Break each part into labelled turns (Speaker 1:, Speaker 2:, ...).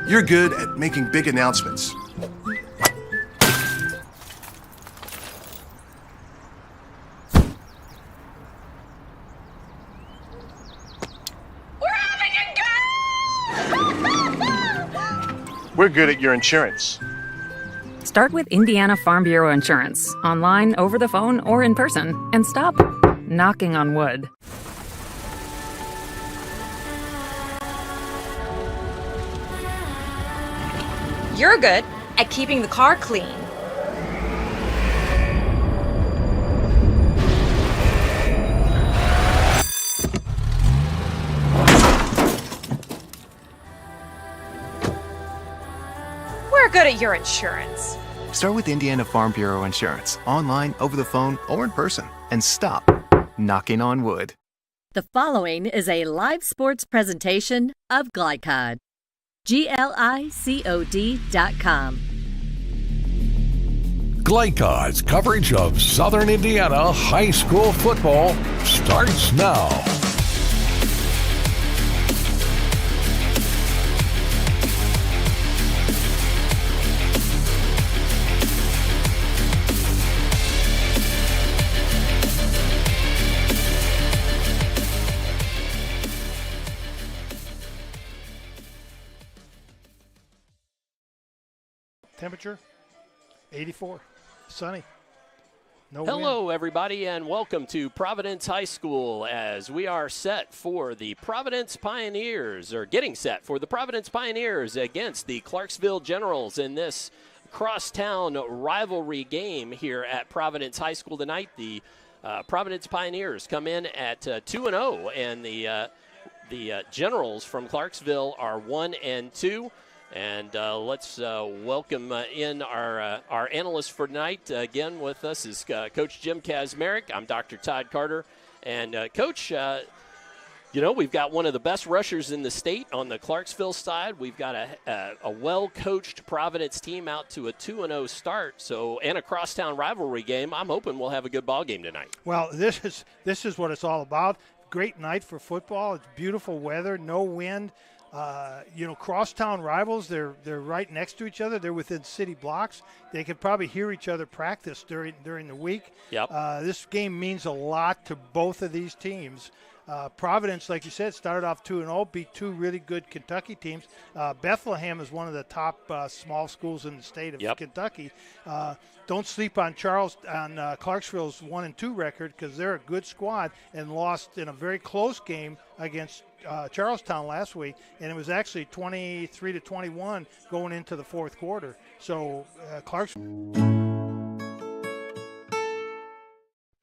Speaker 1: You're good at making big announcements. We're good at your insurance.
Speaker 2: Start with Indiana Farm Bureau Insurance, online, over the phone, or in person, and stop knocking on wood.
Speaker 3: You're good at keeping the car clean. We're good at your insurance.
Speaker 4: Start with Indiana Farm Bureau Insurance, online, over the phone, or in person, and stop knocking on wood.
Speaker 5: The following is a live sports presentation of GLICOD. GLICOD.com.
Speaker 6: GLICOD's coverage of Southern Indiana high school football starts now.
Speaker 7: Temperature 84, sunny. No
Speaker 8: Hello,
Speaker 7: wind.
Speaker 8: everybody, and welcome to Providence High School as we are set for the Providence Pioneers, or getting set for the Providence Pioneers against the Clarksville Generals in this crosstown rivalry game here at Providence High School tonight. The Providence Pioneers come in at 2-0, and the Generals from Clarksville are 1-2. And let's welcome in our analyst for tonight. Again with us is Coach Jim Kazmarek. I'm Dr. Todd Carter. And Coach, we've got one of the best rushers in the state on the Clarksville side. We've got a well-coached Providence team out to a 2-0 start. So, and a crosstown rivalry game. I'm hoping we'll have a good ball game tonight.
Speaker 7: Well, this is what it's all about. Great night for football. It's beautiful weather, no wind. Crosstown rivals, they're right next to each other. They're within city blocks. They could probably hear each other practice during the week.
Speaker 8: Yep.
Speaker 7: This game means a lot to both of these teams. Providence, like you said, started off 2-0, beat two really good Kentucky teams. Bethlehem is one of the top small schools in the state of Kentucky. Don't sleep on Clarksville's 1-2 record, because they're a good squad and lost in a very close game against Charlestown last week, and it was actually 23-21 going into the fourth quarter. So Clarksville.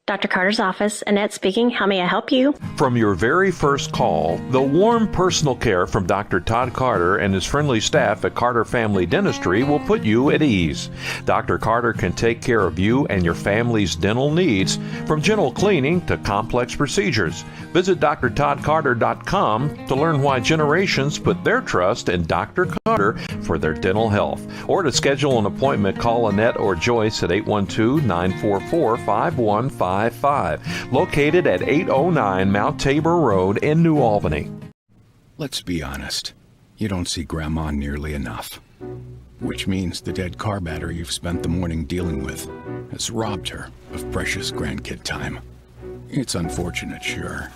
Speaker 9: Dr. Carter's office, Annette speaking. How may I help you?
Speaker 6: From your very first call, the warm personal care from Dr. Todd Carter and his friendly staff at Carter Family Dentistry will put you at ease. Dr. Carter can take care of you and your family's dental needs, from gentle cleaning to complex procedures. Visit drtoddcarter.com to learn why generations put their trust in Dr. Carter for their dental health. Or to schedule an appointment, call Annette or Joyce at 812-944-5155. Located at 809 Mount Tabor Road in New Albany.
Speaker 10: Let's be honest. You don't see Grandma nearly enough. Which means the dead car battery you've spent the morning dealing with has robbed her of precious grandkid time. It's unfortunate, sure,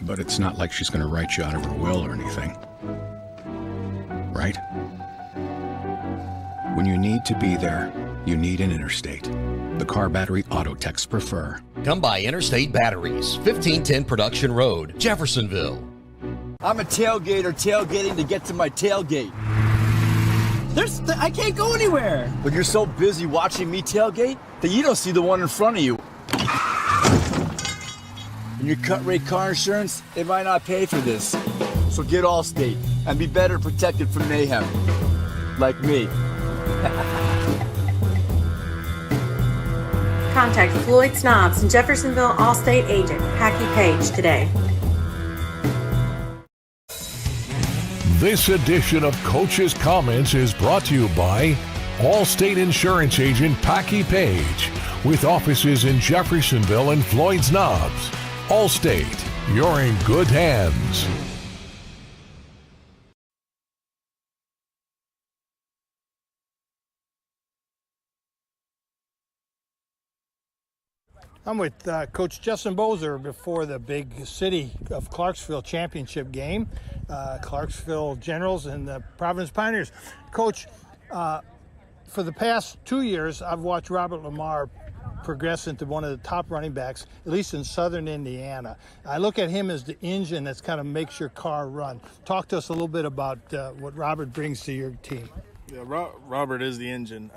Speaker 10: but it's not like she's going to write you out of her will or anything. Right? When you need to be there, you need an Interstate. The car battery auto techs prefer.
Speaker 11: Come by Interstate Batteries, 1510 Production Road, Jeffersonville.
Speaker 12: I'm a tailgater tailgating to get to my tailgate. I can't go anywhere. But you're so busy watching me tailgate that you don't see the one in front of you. And your cut rate car insurance, it might not pay for this. So get Allstate and be better protected from mayhem. Like me.
Speaker 13: Contact Floyd Snobs and Jeffersonville Allstate agent Hackey Page today.
Speaker 6: This edition of Coach's Comments is brought to you by Allstate Insurance Agent Packy Page, with offices in Jeffersonville and Floyd's Knobs. Allstate, you're in good hands.
Speaker 7: I'm with Coach Justin Bozer before the big City of Clarksville championship game, Clarksville Generals and the Providence Pioneers. Coach, for the past 2 years, I've watched Robert Lamar progress into one of the top running backs, at least in southern Indiana. I look at him as the engine that's kind of makes your car run. Talk to us a little bit about what Robert brings to your team.
Speaker 14: Yeah, Robert is the engine.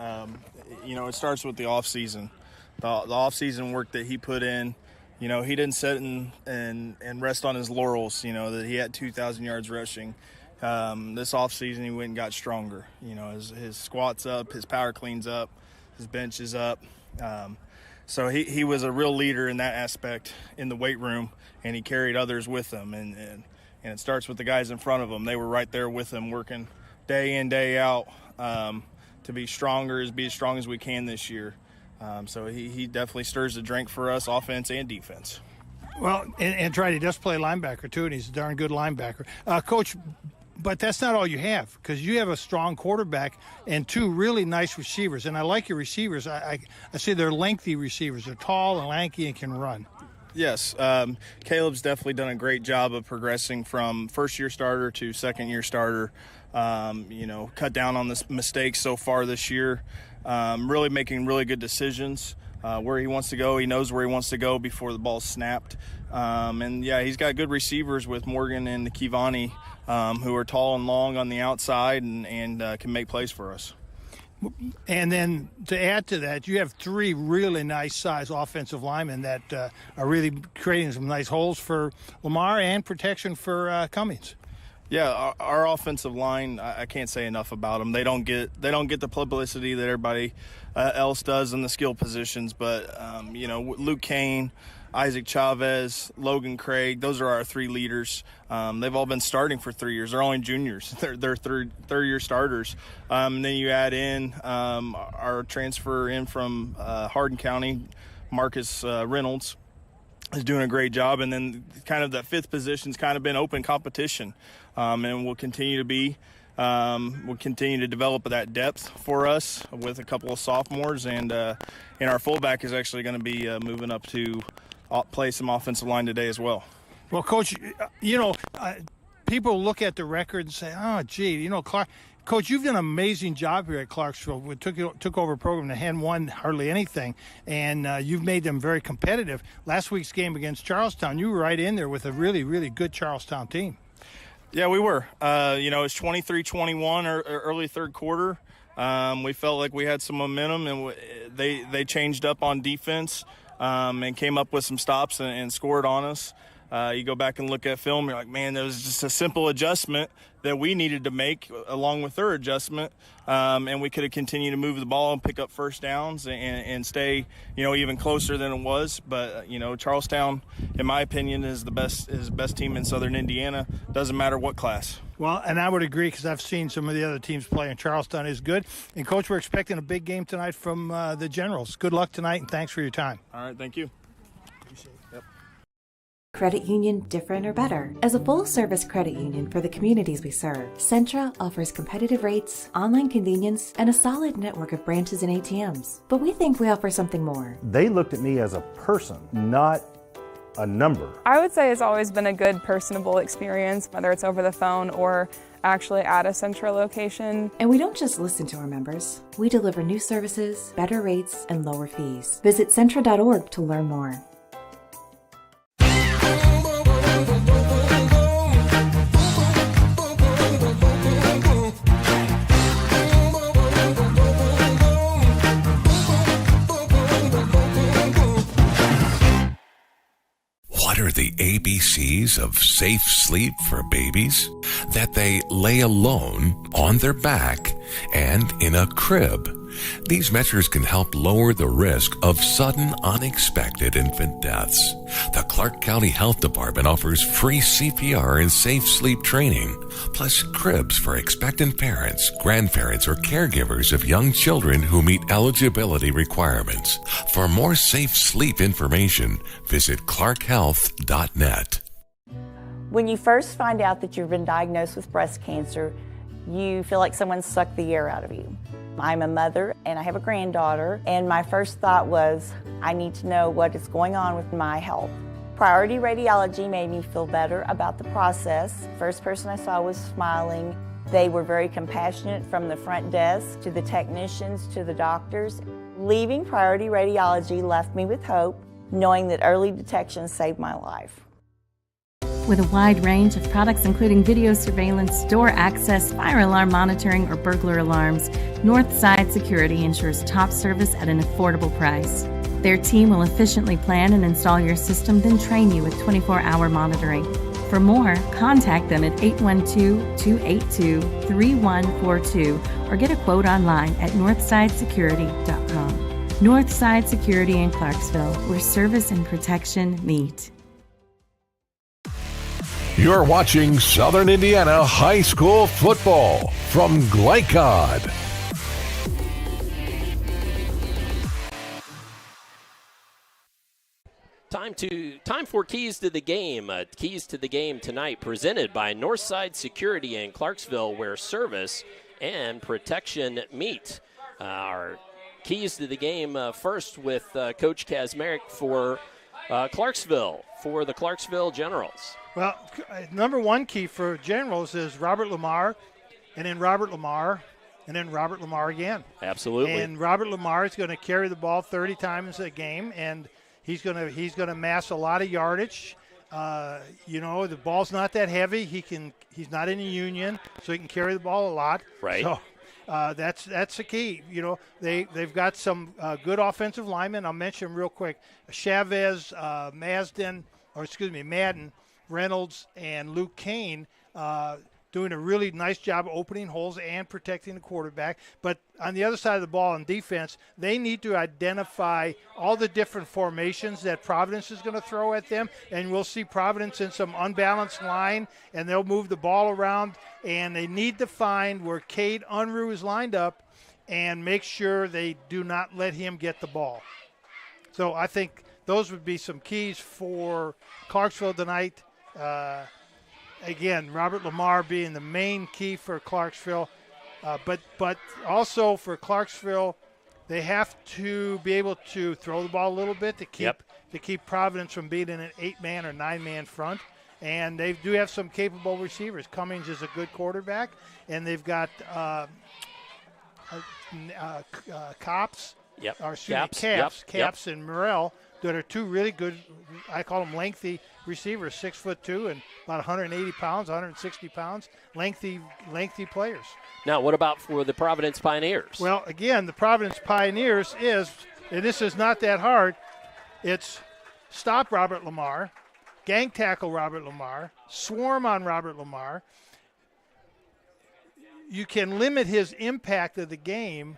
Speaker 14: It starts with the off-season. The off-season work that he put in, he didn't sit and rest on his laurels, that he had 2,000 yards rushing. This off-season, he went and got stronger. His squat's up, his power clean's up, his bench is up. So he was a real leader in that aspect in the weight room, and he carried others with him. And it starts with the guys in front of him. They were right there with him, working day in, day out to be stronger, be as strong as we can this year. So he definitely stirs the drink for us, offense and defense.
Speaker 7: Well, and he does play linebacker too, and he's a darn good linebacker. Coach, but that's not all you have, because you have a strong quarterback and two really nice receivers. And I like your receivers. I see they're lengthy receivers. They're tall and lanky and can run.
Speaker 14: Yes, Caleb's definitely done a great job of progressing from first-year starter to second-year starter. Cut down on the mistakes so far this year. Really making really good decisions where he wants to go. He knows where he wants to go before the ball's snapped. He's got good receivers with Morgan and Kivani, who are tall and long on the outside and can make plays for us.
Speaker 7: And then to add to that, you have three really nice size offensive linemen that are really creating some nice holes for Lamar and protection for Cummings.
Speaker 14: Yeah, our offensive line, I can't say enough about them. They don't get the publicity that everybody else does in the skill positions, but Luke Kane, Isaac Chavez, Logan Craig, those are our three leaders. They've all been starting for 3 years. They're only juniors. They're third-year starters. Then you add in our transfer in from Hardin County, Marcus Reynolds, is doing a great job. And then kind of that fifth position's kind of been open competition, and will continue to be. We'll continue to develop that depth for us with a couple of sophomores, and our fullback is actually going to be moving up to play some offensive line today as well.
Speaker 7: Well, Coach, people look at the record and say, oh, gee, Coach, you've done an amazing job here at Clarksville. We took over a program that hadn't won hardly anything, and you've made them very competitive. Last week's game against Charlestown, you were right in there with a really, really good Charlestown team.
Speaker 14: Yeah, we were. It's 23-21 early third quarter. We felt like we had some momentum, and they changed up on defense and came up with some stops and scored on us. You go back and look at film, you're like, man, there was just a simple adjustment that we needed to make along with their adjustment, and we could have continued to move the ball and pick up first downs and stay, even closer than it was. But, Charlestown, in my opinion, is the best team in Southern Indiana. Doesn't matter what class.
Speaker 7: Well, and I would agree, because I've seen some of the other teams play, and Charlestown is good. And, Coach, we're expecting a big game tonight from the Generals. Good luck tonight, and thanks for your time.
Speaker 14: All right, thank you.
Speaker 13: Yep. Credit union different or better? As a full-service credit union for the communities we serve, Centra offers competitive rates, online convenience, and a solid network of branches and ATMs. But we think we offer something more.
Speaker 15: They looked at me as a person, not a number.
Speaker 16: I would say it's always been a good, personable experience, whether it's over the phone or actually at a Centra location.
Speaker 13: And we don't just listen to our members. We deliver new services, better rates, and lower fees. Visit Centra.org to learn more.
Speaker 17: What are the ABCs of safe sleep for babies? That they lay alone, on their back, and in a crib. These measures can help lower the risk of sudden, unexpected infant deaths. The Clark County Health Department offers free CPR and safe sleep training, plus cribs for expectant parents, grandparents, or caregivers of young children who meet eligibility requirements. For more safe sleep information, visit clarkhealth.net.
Speaker 18: When you first find out that you've been diagnosed with breast cancer, you feel like someone sucked the air out of you. I'm a mother and I have a granddaughter, and my first thought was, I need to know what is going on with my health. Priority Radiology made me feel better about the process. First person I saw was smiling. They were very compassionate from the front desk to the technicians to the doctors. Leaving Priority Radiology left me with hope, knowing that early detection saved my life.
Speaker 19: With a wide range of products including video surveillance, door access, fire alarm monitoring, or burglar alarms, Northside Security ensures top service at an affordable price. Their team will efficiently plan and install your system, then train you with 24-hour monitoring. For more, contact them at 812-282-3142 or get a quote online at northsidesecurity.com. Northside Security in Clarksville, where service and protection meet.
Speaker 17: You're watching Southern Indiana High School football from GLICOD.
Speaker 8: Time for Keys to the Game. Keys to the Game tonight presented by Northside Security in Clarksville, where service and protection meet. Our Keys to the Game first with Coach Kazmarek for Clarksville, for the Clarksville Generals.
Speaker 7: Well, number one key for Generals is Robert Lamar, and then Robert Lamar, and then Robert Lamar again.
Speaker 8: Absolutely.
Speaker 7: And Robert Lamar is going to carry the ball 30 times a game, and he's going to amass a lot of yardage. The ball's not that heavy. He's not in a union, so he can carry the ball a lot.
Speaker 8: Right.
Speaker 7: So that's the key. They've got some good offensive linemen. I'll mention real quick: Chavez, Madden, Reynolds, and Luke Kane doing a really nice job opening holes and protecting the quarterback. But on the other side of the ball in defense, they need to identify all the different formations that Providence is going to throw at them. And we'll see Providence in some unbalanced line, and they'll move the ball around. And they need to find where Cade Unruh is lined up and make sure they do not let him get the ball. So I think those would be some keys for Clarksville tonight. Again, Robert Lamar being the main key for Clarksville. But also for Clarksville, they have to be able to throw the ball a little bit to keep Providence from being in an 8-man or 9-man front. And they do have some capable receivers. Cummings is a good quarterback, and they've got Caps and Morrell that are two really good, I call them lengthy receivers, 6'2" and about 180 pounds, 160 pounds, lengthy players.
Speaker 8: Now, what about for the Providence Pioneers?
Speaker 7: Well, again, the Providence Pioneers is, and this is not that hard, it's stop Robert Lamar, gang tackle Robert Lamar, swarm on Robert Lamar. You can limit his impact of the game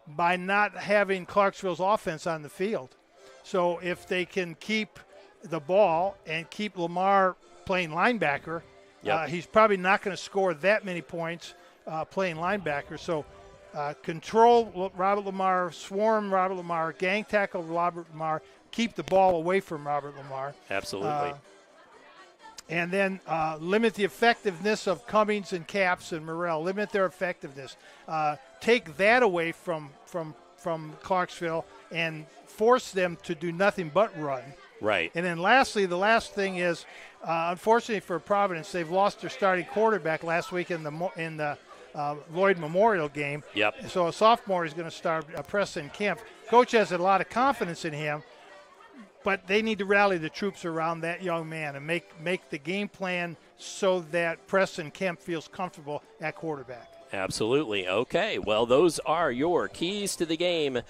Speaker 7: by not having Clarksville's offense on the field. So if they can keep the ball and keep Lamar playing linebacker, he's probably not going to score that many points playing linebacker. So control Robert Lamar, swarm Robert Lamar, gang tackle Robert Lamar, keep the ball away from Robert Lamar.
Speaker 8: Absolutely.
Speaker 7: And then limit the effectiveness of Cummings and Caps and Morrell. Limit their effectiveness. Take that away from Clarksville and force them to do nothing but run.
Speaker 8: Right.
Speaker 7: And then lastly, the last thing is, unfortunately for Providence, they've lost their starting quarterback last week in the Lloyd Memorial game.
Speaker 8: Yep.
Speaker 7: So a sophomore is going to start Preston Kemp. Coach has a lot of confidence in him, but they need to rally the troops around that young man and make the game plan so that Preston Kemp feels comfortable at quarterback.
Speaker 8: Absolutely. Okay. Well, those are your keys to the game.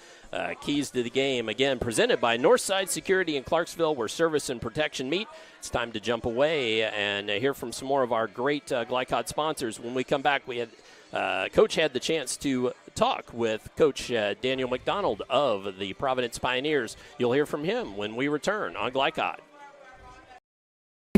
Speaker 8: Keys to the game, again, presented by Northside Security in Clarksville, where service and protection meet. It's time to jump away and hear from some more of our great GLICOD sponsors. When we come back, Coach had the chance to talk with Coach Daniel McDonald of the Providence Pioneers. You'll hear from him when we return on GLICOD.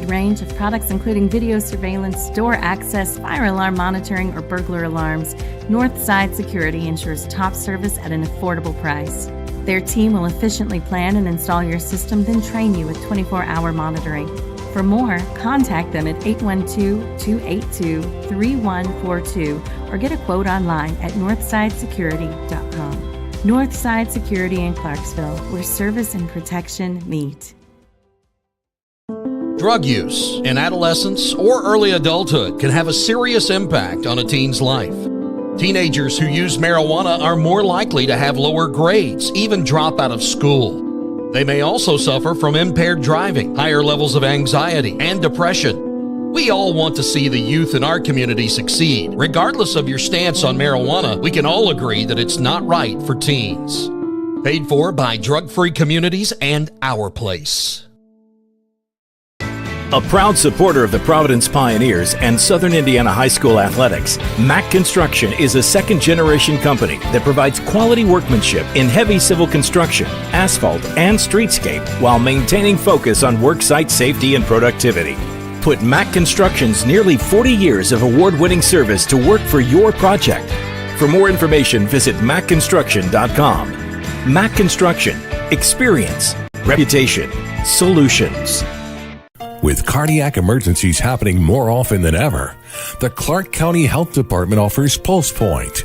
Speaker 19: Range of products including video surveillance, door access, fire alarm monitoring, or burglar alarms, Northside Security ensures top service at an affordable price. Their team will efficiently plan and install your system, then train you with 24-hour monitoring. For more, contact them at 812-282-3142 or get a quote online at northsidesecurity.com. Northside Security in Clarksville, where service and protection meet.
Speaker 11: Drug use in adolescence or early adulthood can have a serious impact on a teen's life. Teenagers who use marijuana are more likely to have lower grades, even drop out of school. They may also suffer from impaired driving, higher levels of anxiety, and depression. We all want to see the youth in our community succeed. Regardless of your stance on marijuana, we can all agree that it's not right for teens. Paid for by Drug Free Communities and Our Place.
Speaker 20: A proud supporter of the Providence Pioneers and Southern Indiana High School athletics, Mack Construction is a second-generation company that provides quality workmanship in heavy civil construction, asphalt, and streetscape while maintaining focus on worksite safety and productivity. Put Mack Construction's nearly 40 years of award-winning service to work for your project. For more information, visit mackconstruction.com. Mack Construction. Experience. Reputation. Solutions.
Speaker 17: With cardiac emergencies happening more often than ever, the Clark County Health Department offers Pulse Point.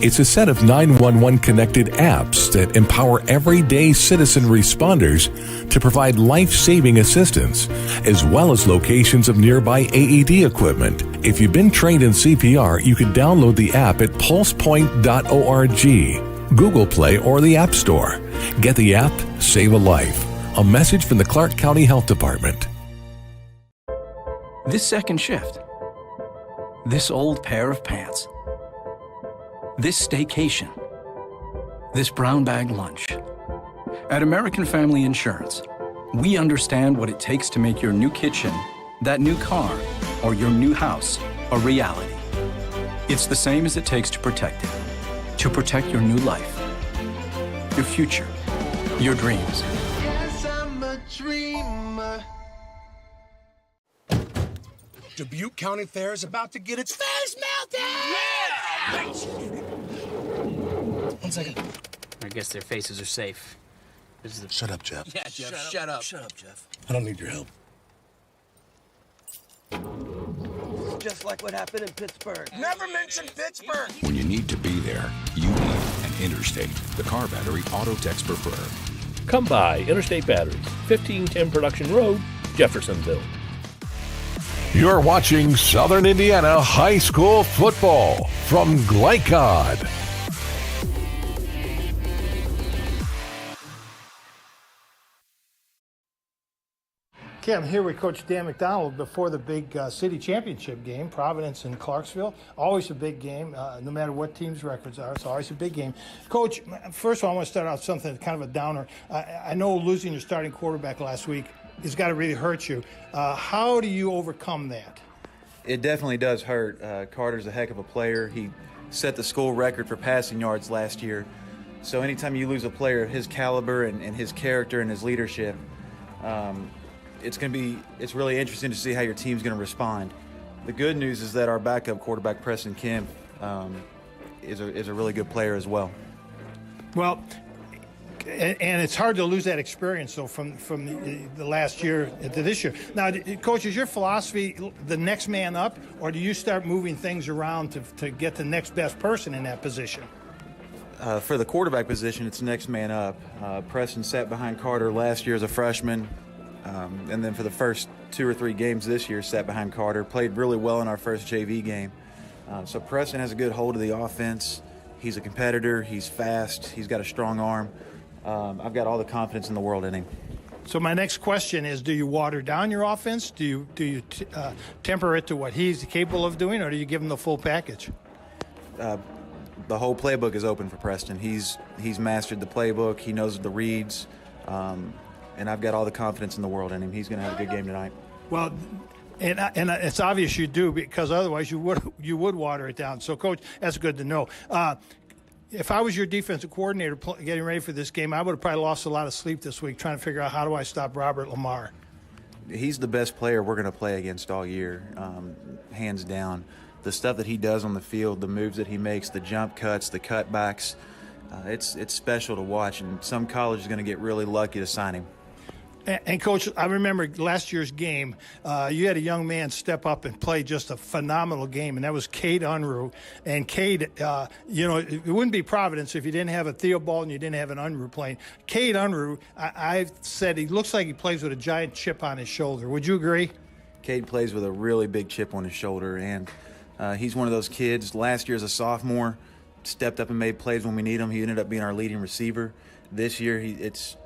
Speaker 17: It's a set of 911 connected apps that empower everyday citizen responders to provide life-saving assistance, as well as locations of nearby AED equipment. If you've been trained in CPR, you can download the app at pulsepoint.org, Google Play, or the App Store. Get the app, save a life. A message from the Clark County Health Department.
Speaker 21: This second shift, this old pair of pants, this staycation, this brown bag lunch. At American Family Insurance, we understand what it takes to make your new kitchen, that new car, or your new house a reality. It's the same as it takes to protect it, to protect your new life, your future, your dreams.
Speaker 22: Yes, I'm a dreamer.
Speaker 23: Dubuque County Fair is about to get its face melted! Yeah!
Speaker 24: 1 second. I guess their faces are safe.
Speaker 23: Shut up, Jeff.
Speaker 24: Yeah, Jeff, shut up.
Speaker 23: Shut up, Jeff. I don't need your help.
Speaker 22: Just like what happened in Pittsburgh. Never mention Pittsburgh!
Speaker 10: When you need to be there, you need an Interstate, the car battery auto techs prefer.
Speaker 25: Come by Interstate Batteries, 1510 Production Road, Jeffersonville.
Speaker 17: You're watching Southern Indiana High School Football from GLICOD.
Speaker 7: Okay, I'm here with Coach Dan McDonald before the big city championship game, Providence and Clarksville. Always a big game, no matter what team's records are. It's always a big game. Coach, first of all, I want to start out with something kind of a downer. I know losing your starting quarterback last week has got to really hurt you. How do you overcome that?
Speaker 26: It definitely does hurt. Carter's a heck of a player. He set the school record for passing yards last year. So anytime you lose a player of his caliber and his character and his leadership, it's really interesting to see how your team's going to respond. The good news is that our backup quarterback, Preston Kemp, is a really good player as well.
Speaker 7: Well, and it's hard to lose that experience, though, from the last year to this year. Now, Coach, is your philosophy the next man up, or do you start moving things around to get the next best person in that position?
Speaker 26: For the quarterback position, it's next man up. Preston sat behind Carter last year as a freshman, and then for the first 2 or 3 games this year, sat behind Carter, played really well in our first JV game. So Preston has a good hold of the offense. He's a competitor. He's fast. He's got a strong arm. I've got all the confidence in the world in him.
Speaker 7: So my next question is, do you water down your offense? Do you temper it to what he's capable of doing, or do you give him the full package?
Speaker 26: The whole playbook is open for Preston. He's mastered the playbook. He knows the reads, and I've got all the confidence in the world in him. He's going to have a good game tonight.
Speaker 7: Well, and it's obvious you do, because otherwise you would water it down. So, Coach, that's good to know. If I was your defensive coordinator getting ready for this game, I would have probably lost a lot of sleep this week trying to figure out how do I stop Robert Lamar.
Speaker 26: He's the best player we're going to play against all year, hands down. The stuff that he does on the field, the moves that he makes, the jump cuts, the cutbacks, it's special to watch, and some college is going to get really lucky to sign him.
Speaker 7: And Coach, I remember last year's game, you had a young man step up and play just a phenomenal game, and that was Cade Unruh. And Cade, it wouldn't be Providence if you didn't have a Theobald and you didn't have an Unruh playing. Cade Unruh, I've said he looks like he plays with a giant chip on his shoulder. Would you agree?
Speaker 26: Cade plays with a really big chip on his shoulder, and he's one of those kids. Last year as a sophomore, stepped up and made plays when we need him. He ended up being our leading receiver. This year, he's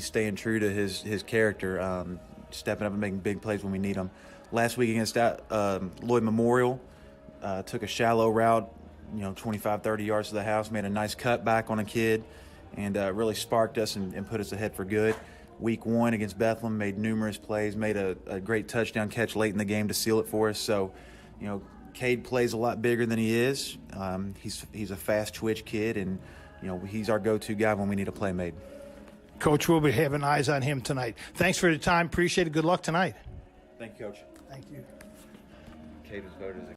Speaker 26: staying true to his character, stepping up and making big plays when we need him. Last week against Lloyd Memorial, took a shallow route, 25, 30 yards to the house, made a nice cutback on a kid, and really sparked us and put us ahead for good. Week 1 against Bethlehem, made numerous plays, made a great touchdown catch late in the game to seal it for us. So, Cade plays a lot bigger than he is. He's a fast twitch kid, and he's our go-to guy when we need a play made.
Speaker 7: Coach, we'll be having eyes on him tonight. Thanks for the time. Appreciate it. Good luck tonight.
Speaker 26: Thank you, Coach.
Speaker 7: Thank you.
Speaker 26: Cade was voted as a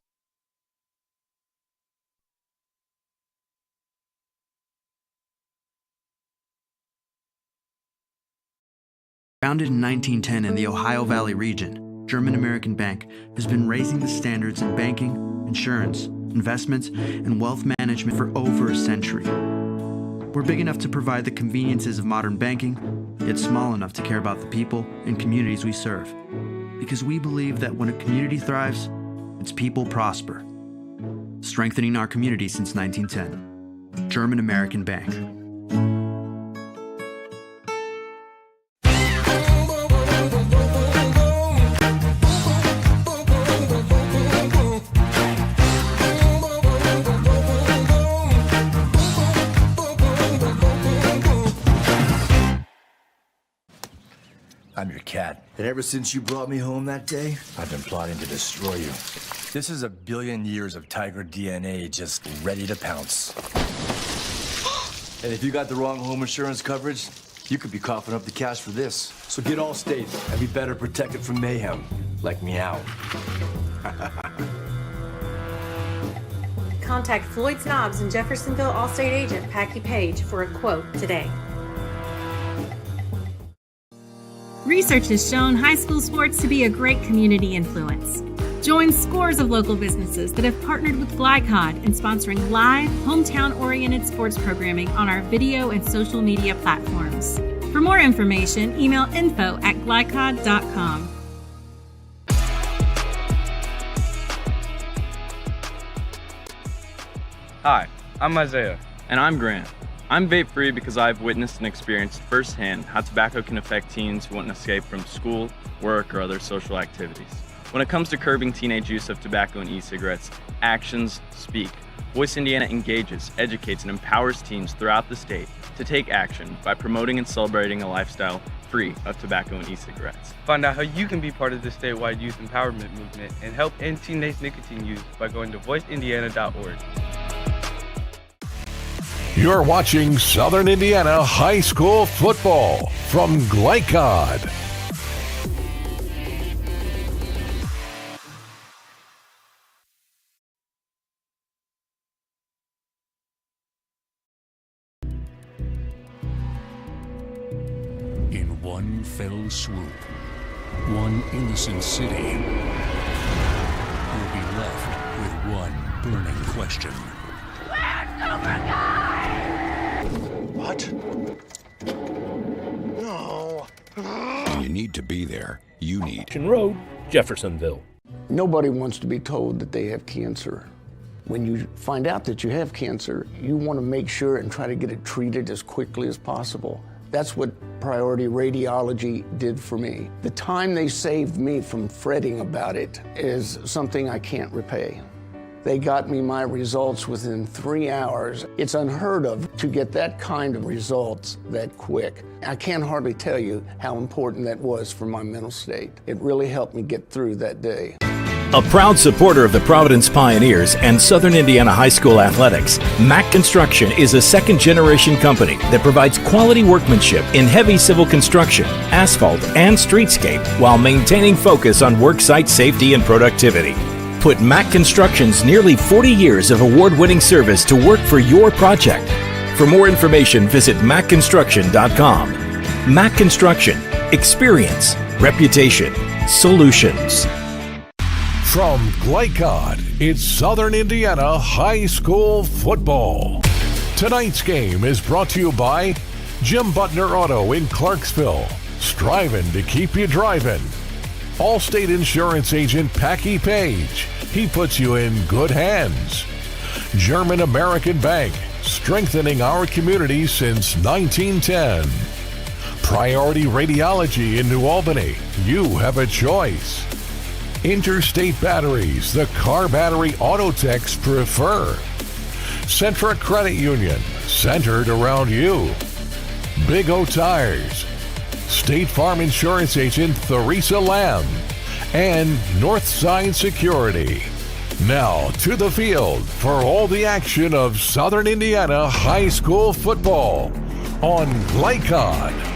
Speaker 1: Founded in 1910 in the Ohio Valley region, German American Bank has been raising the standards in banking, insurance, investments, and wealth management for over a century. We're big enough to provide the conveniences of modern banking, yet small enough to care about the people and communities we serve. Because we believe that when a community thrives, its people prosper. Strengthening our community since 1910. German American Bank.
Speaker 12: I'm your cat. And ever since you brought me home that day, I've been plotting to destroy you. This is 1 billion years of tiger DNA just ready to pounce. And if you got the wrong home insurance coverage, you could be coughing up the cash for this. So get Allstate and be better protected from mayhem, like meow.
Speaker 2: Contact Floyd Snobbs and Jeffersonville Allstate agent Packy Page for a quote today.
Speaker 19: Research has shown high school sports to be a great community influence. Join scores of local businesses that have partnered with GLICOD in sponsoring live, hometown-oriented sports programming on our video and social media platforms. For more information, email info@glycod.com.
Speaker 3: Hi, I'm Isaiah. And I'm Grant. I'm vape-free because I've witnessed and experienced firsthand how tobacco can affect teens who want to escape from school, work, or other social activities. When it comes to curbing teenage use of tobacco and e-cigarettes, actions speak. Voice Indiana engages, educates, and empowers teens throughout the state to take action by promoting and celebrating a lifestyle free of tobacco and e-cigarettes.
Speaker 4: Find out how you can be part of the statewide youth empowerment movement and help end teenage nicotine use by going to voiceindiana.org.
Speaker 17: You're watching Southern Indiana High School Football from GLICOD.
Speaker 5: In one fell swoop, one innocent city will be left with one burning question.
Speaker 23: What? No.
Speaker 10: You need to be there. You need
Speaker 25: Road, Jeffersonville.
Speaker 9: Nobody wants to be told that they have cancer. When you find out that you have cancer, you want to make sure and try to get it treated as quickly as possible. That's what Priority Radiology did for me. The time they saved me from fretting about it is something I can't repay. They got me my results within 3 hours. It's unheard of to get that kind of results that quick. I can't hardly tell you how important that was for my mental state. It really helped me get through that day.
Speaker 20: A proud supporter of the Providence Pioneers and Southern Indiana High School athletics, Mack Construction is a second-generation company that provides quality workmanship in heavy civil construction, asphalt, and streetscape while maintaining focus on worksite safety and productivity. Put Mack Construction's nearly 40 years of award-winning service to work for your project. For more information, visit mackconstruction.com. Mack Construction, Experience, reputation, solutions.
Speaker 6: From GLICOD, it's Southern Indiana High School Football. Tonight's game is brought to you by Jim Butner Auto in Clarksville, striving to keep you driving. Allstate Insurance Agent Packy Page, he puts you in good hands. German American Bank, strengthening our community since 1910. Priority Radiology in New Albany, you have a choice. Interstate Batteries, the car battery auto techs prefer. Centra Credit Union, centered around you. Big O Tires, State Farm Insurance Agent Theresa Lamb, and Northside Security. Now to the field for all the action of Southern Indiana High School Football on GLICOD.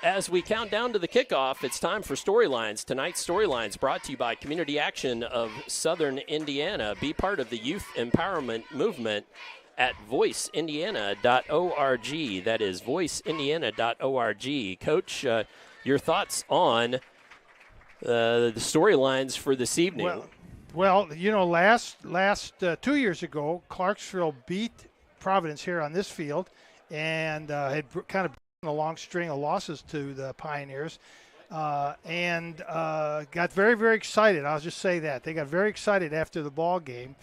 Speaker 8: As we count down to the kickoff, it's time for Storylines. Tonight's Storylines brought to you by Community Action of Southern Indiana. Be part of the youth empowerment movement at voiceindiana.org. That is voiceindiana.org. Coach, your thoughts on the storylines for this evening?
Speaker 7: Well, you know, last 2 years ago, Clarksville beat Providence here on this field and had kind of a long string of losses to the Pioneers, and got very, very excited. I'll just say that. They got very excited after the ball game.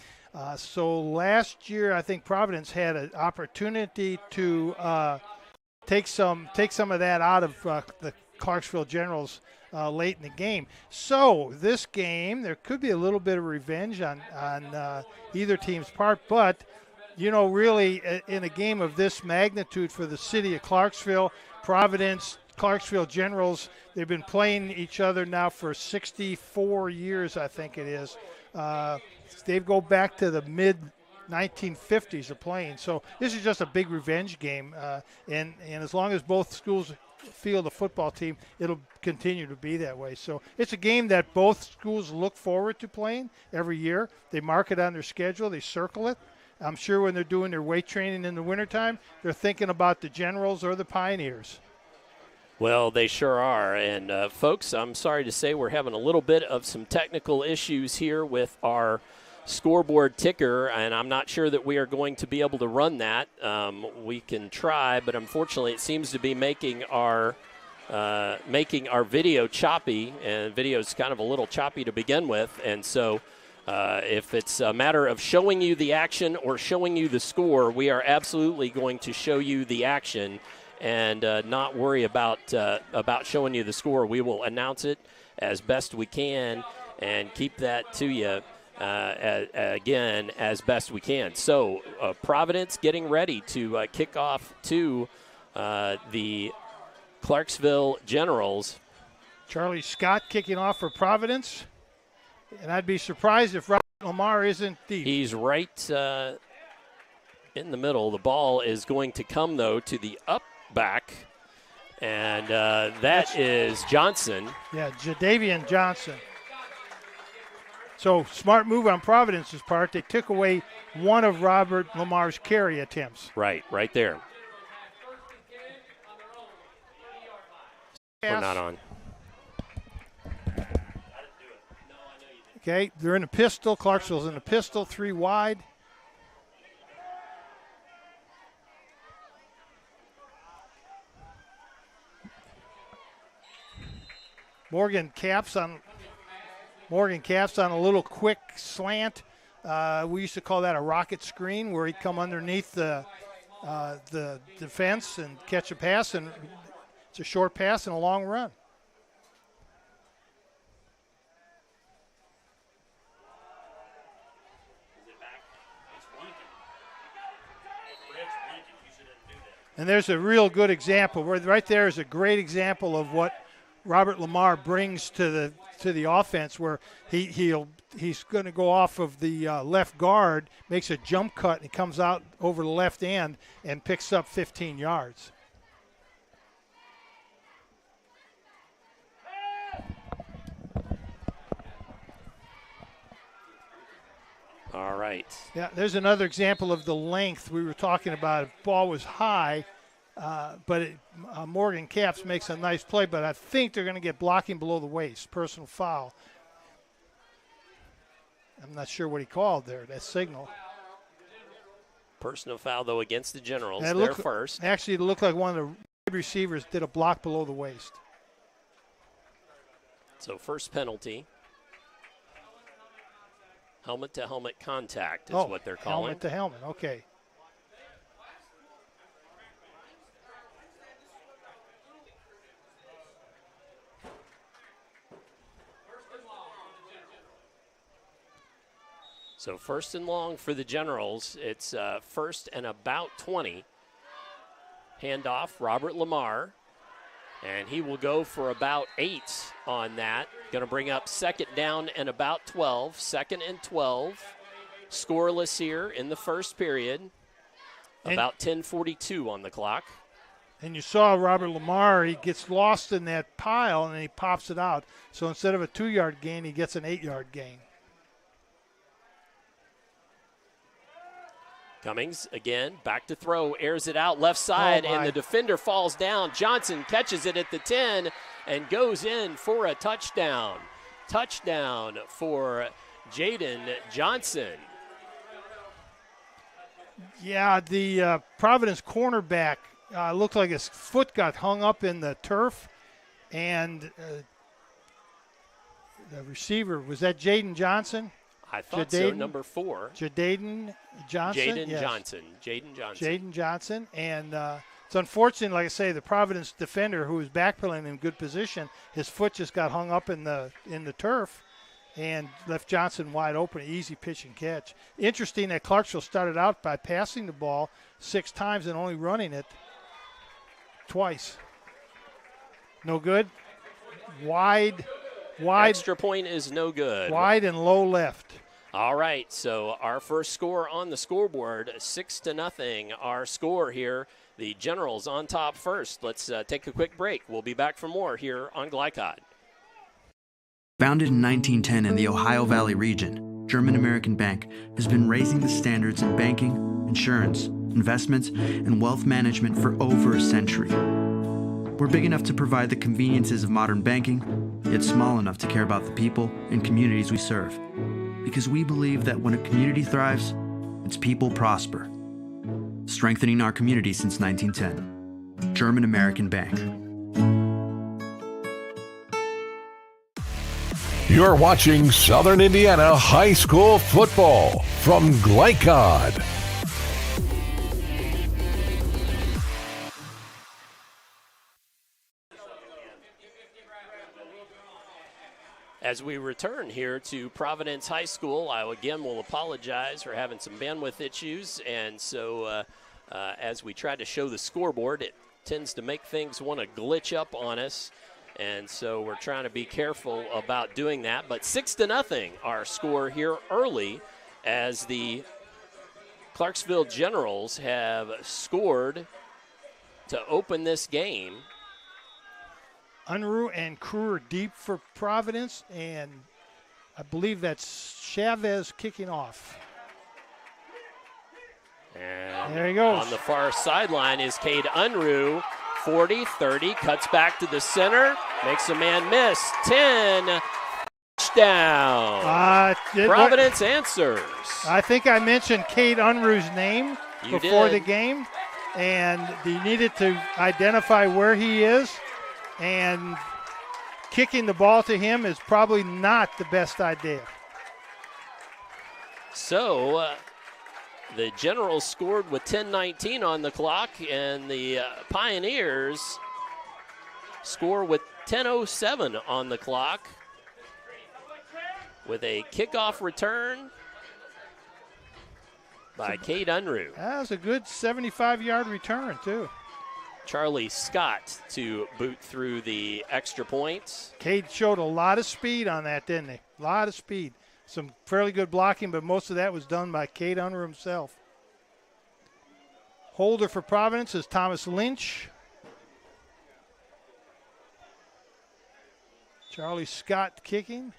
Speaker 7: So last year, I think Providence had an opportunity to take some of that out of the Clarksville Generals late in the game. So this game, there could be a little bit of revenge on either team's part, but you know, really, in a game of this magnitude for the city of Clarksville, Providence, Clarksville Generals, they've been playing each other now for 64 years, I think it is. They go back to the mid-1950s of playing. So this is just a big revenge game. And as long as both schools field a football team, it'll continue to be that way. So it's a game that both schools look forward to playing every year. They mark it on their schedule. They circle it. I'm sure when they're doing their weight training in the wintertime, they're thinking about the Generals or the Pioneers.
Speaker 8: Well, they sure are. And, folks, I'm sorry to say we're having a little bit of some technical issues here with our scoreboard ticker, and I'm not sure that we are going to be able to run that. We can try, but unfortunately it seems to be making our video choppy, and video is kind of a little choppy to begin with. And so if it's a matter of showing you the action or showing you the score, we are absolutely going to show you the action and not worry about showing you the score. We will announce it as best we can and keep that to you again as best we can. So Providence getting ready to kick off to the Clarksville Generals.
Speaker 7: Charlie Scott kicking off for Providence. And I'd be surprised if Robert Lamar isn't deep.
Speaker 8: He's right in the middle. The ball is going to come, though, to the up back. And that is Johnson.
Speaker 7: Yeah, Jadavian Johnson. So smart move on Providence's part. They took away one of Robert Lamar's carry attempts.
Speaker 8: Right there.
Speaker 7: Yes.
Speaker 8: We're not on.
Speaker 7: Okay, they're in a pistol. Clarksville's in a pistol, 3 wide. Morgan caps on a little quick slant. We used to call that a rocket screen, where he'd come underneath the defense and catch a pass, and it's a short pass and a long run. And there's a real good example. Right there is a great example of what Robert Lamar brings to the to the offense where he's going to go off of the left guard, makes a jump cut, and comes out over the left end and picks up 15 yards.
Speaker 8: All right.
Speaker 7: Yeah, there's another example of the length we were talking about. If ball was high, but Morgan Capps makes a nice play, but I think they're going to get blocking below the waist, personal foul. I'm not sure what he called there, that signal.
Speaker 8: Personal foul, though, against the Generals. They're first.
Speaker 7: Actually, it looked like one of the wide receivers did a block below the waist.
Speaker 8: So first penalty. Helmet-to-helmet contact is what they're calling.
Speaker 7: Helmet-to-helmet, okay.
Speaker 8: So first and long for the Generals. It's first and about 20. Handoff, Robert Lamar. And he will go for about 8 on that. Going to bring up second down and about 12. Second and 12. Scoreless here in the first period. About 10:42 on the clock.
Speaker 7: And you saw Robert Lamar, he gets lost in that pile and he pops it out. So instead of a 2-yard gain, he gets an 8-yard gain.
Speaker 8: Cummings again, back to throw, airs it out left side, and the defender falls down. Johnson catches it at the 10 and goes in for a touchdown. Touchdown for Jaden Johnson.
Speaker 7: Yeah, the Providence cornerback looked like his foot got hung up in the turf, and the receiver, was that Jaden Johnson?
Speaker 8: I thought so, number 4.
Speaker 7: Jaden Johnson?
Speaker 8: Jaden Johnson.
Speaker 7: Jaden Johnson. And it's unfortunate, like I say, the Providence defender who was backpedaling in good position, his foot just got hung up in the turf and left Johnson wide open. Easy pitch and catch. Interesting that Clarksville started out by passing the ball 6 times and only running it twice. No good. Wide.
Speaker 8: Extra point is no good.
Speaker 7: Wide and low left.
Speaker 8: All right, so our first score on the scoreboard, 6-0, our score here. The Generals on top first. Let's take a quick break. We'll be back for more here on GLICOD.
Speaker 1: Founded in 1910 in the Ohio Valley region, German American Bank has been raising the standards in banking, insurance, investments, and wealth management for over a century. We're big enough to provide the conveniences of modern banking, yet small enough to care about the people and communities we serve. Because we believe that when a community thrives, its people prosper. Strengthening our community since 1910. German American Bank.
Speaker 6: You're watching Southern Indiana High School Football from GLICOD.
Speaker 8: As we return here to Providence High School, I again will apologize for having some bandwidth issues, and so as we try to show the scoreboard, it tends to make things want to glitch up on us, and so we're trying to be careful about doing that. But 6-0, our score here early, as the Clarksville Generals have scored to open this game.
Speaker 7: Unruh and Kruger deep for Providence, and I believe that's Chavez kicking off.
Speaker 8: And
Speaker 7: there he goes.
Speaker 8: On the far sideline is Cade Unruh, 40-30, cuts back to the center, makes a man miss, 10, touchdown. Providence answers.
Speaker 7: I think I mentioned Cade Unruh's name before the game, and he needed to identify where he is. And kicking the ball to him is probably not the best idea.
Speaker 8: So the Generals scored with 10:19 on the clock, and the Pioneers score with 10:07 on the clock with a kickoff return by Cade Unruh.
Speaker 7: That was a good 75-yard return, too.
Speaker 8: Charlie Scott to boot through the extra points.
Speaker 7: Cade showed a lot of speed on that, didn't he? A lot of speed. Some fairly good blocking, but most of that was done by Cade Unruh himself. Holder for Providence is Thomas Lynch. Charlie Scott kicking.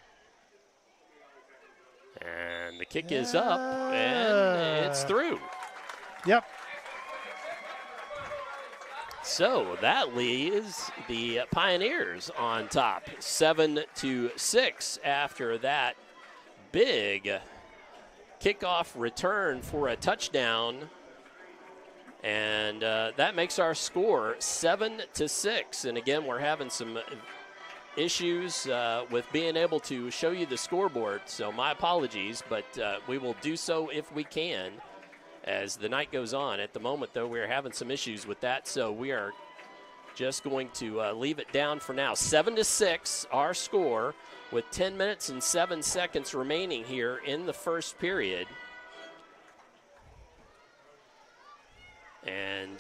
Speaker 8: And the kick is up, and it's through.
Speaker 7: Yep.
Speaker 8: So that leaves the Pioneers on top, 7-6 after that big kickoff return for a touchdown. And that makes our score 7-6. And again, we're having some issues with being able to show you the scoreboard, so my apologies, but we will do so if we can as the night goes on. At the moment, though, we're having some issues with that, so we are just going to leave it down for now. 7-6, our score, with 10 minutes and 7 seconds remaining here in the first period. And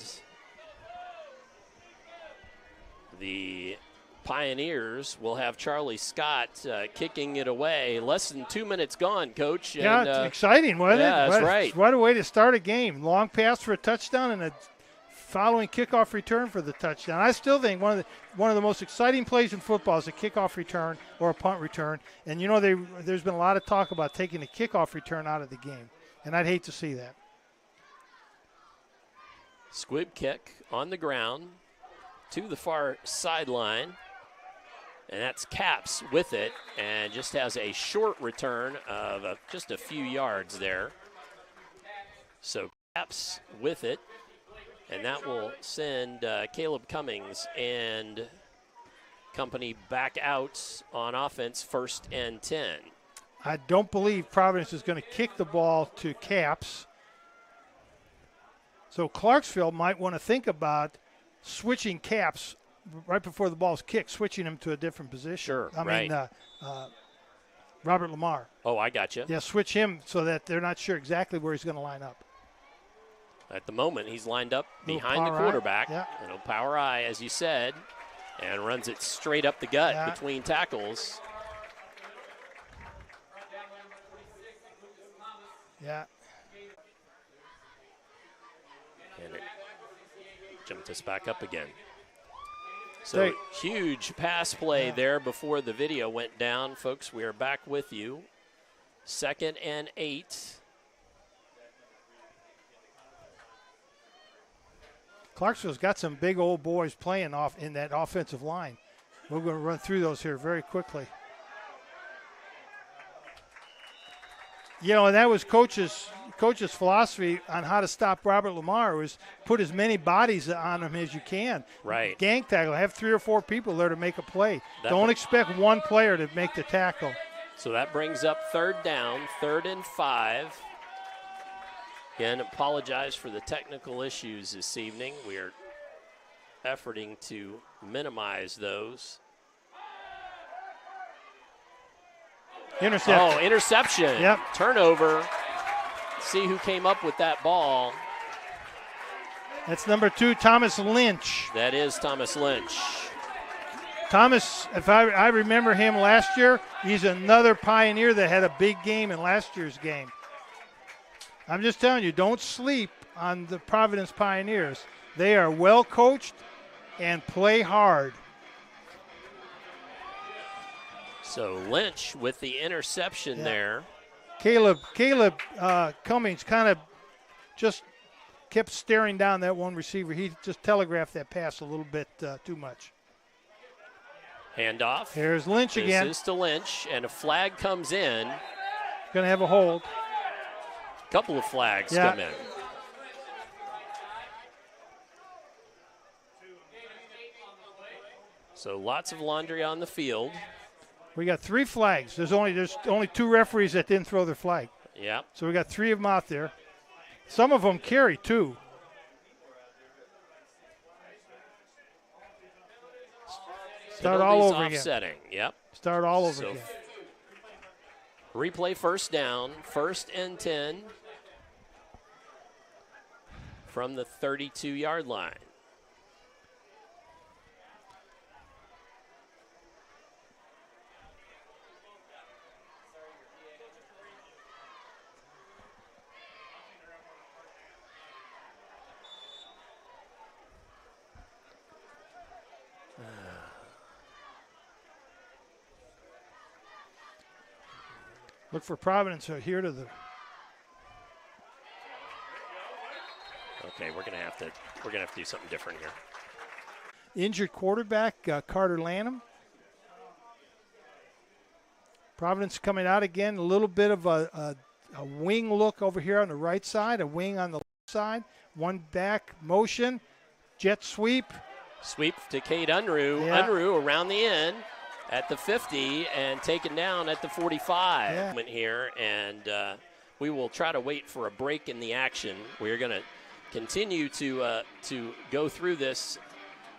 Speaker 8: the Pioneers will have Charlie Scott kicking it away. Less than 2 minutes gone, Coach.
Speaker 7: Yeah,
Speaker 8: and,
Speaker 7: it's exciting, wasn't it?
Speaker 8: That's right.
Speaker 7: What a way to start a game. Long pass for a touchdown and a following kickoff return for the touchdown. I still think one of the most exciting plays in football is a kickoff return or a punt return. And, you know, there's been a lot of talk about taking the kickoff return out of the game, and I'd hate to see that.
Speaker 8: Squib kick on the ground to the far sideline. And that's Caps with it, and just has a short return of just a few yards there. So Caps with it, and that will send Caleb Cummings and company back out on offense, 1st and 10.
Speaker 7: I don't believe Providence is going to kick the ball to Caps. So Clarksville might want to think about switching Caps right before the ball's kicked, switching him to a different position.
Speaker 8: Sure,
Speaker 7: I mean, Robert Lamar.
Speaker 8: Oh, I got you.
Speaker 7: Yeah, switch him so that they're not sure exactly where he's going to line up.
Speaker 8: At the moment, he's lined up
Speaker 7: Little
Speaker 8: behind the
Speaker 7: power
Speaker 8: quarterback.
Speaker 7: eye. Yeah.
Speaker 8: Little power eye, as you said, and runs it straight up the gut between tackles.
Speaker 7: Yeah.
Speaker 8: And it jumped us back up again. So huge pass play there before the video went down. Folks, we are back with you. 2nd and 8.
Speaker 7: Clarksville's got some big old boys playing off in that offensive line. We're going to run through those here very quickly. You know, and that was coach's philosophy on how to stop Robert Lamar, was put as many bodies on him as you can.
Speaker 8: Right.
Speaker 7: Gang tackle. Have 3 or 4 people there to make a play. Don't expect one player to make the tackle.
Speaker 8: So that brings up 3rd down, 3rd and 5. Again, apologize for the technical issues this evening. We are efforting to minimize those.
Speaker 7: Interception.
Speaker 8: Oh, interception.
Speaker 7: Yep.
Speaker 8: Turnover. See who came up with that ball.
Speaker 7: That's number 2, Thomas Lynch.
Speaker 8: That is Thomas Lynch.
Speaker 7: Thomas, if I remember him last year, he's another Pioneer that had a big game in last year's game. I'm just telling you, don't sleep on the Providence Pioneers. They are well coached and play hard.
Speaker 8: So Lynch with the interception there.
Speaker 7: Caleb Cummings kind of just kept staring down that one receiver. He just telegraphed that pass a little bit too much.
Speaker 8: Handoff.
Speaker 7: Here's Lynch again.
Speaker 8: This is to Lynch, and a flag comes in.
Speaker 7: Going to have a hold.
Speaker 8: Couple of flags come in. So lots of laundry on the field.
Speaker 7: We got 3 flags. There's only 2 referees that didn't throw their flag.
Speaker 8: Yeah.
Speaker 7: So we got 3 of them out there. Some of them carry 2. Start all over again.
Speaker 8: Offsetting. Yep.
Speaker 7: Start all over again.
Speaker 8: Replay 1st down, 1st and 10 from the 32-yard line.
Speaker 7: Look for Providence here to the.
Speaker 8: Okay, we're gonna have to do something different here.
Speaker 7: Injured quarterback Carter Lanham. Providence coming out again, a little bit of a wing look over here on the right side, a wing on the left side, one back motion, jet sweep.
Speaker 8: Sweep to Cade Unruh.
Speaker 7: Yeah.
Speaker 8: Unruh around the end at the 50 and taken down at the 45.
Speaker 7: Yeah.
Speaker 8: Here, and we will try to wait for a break in the action. We're going to continue to go through this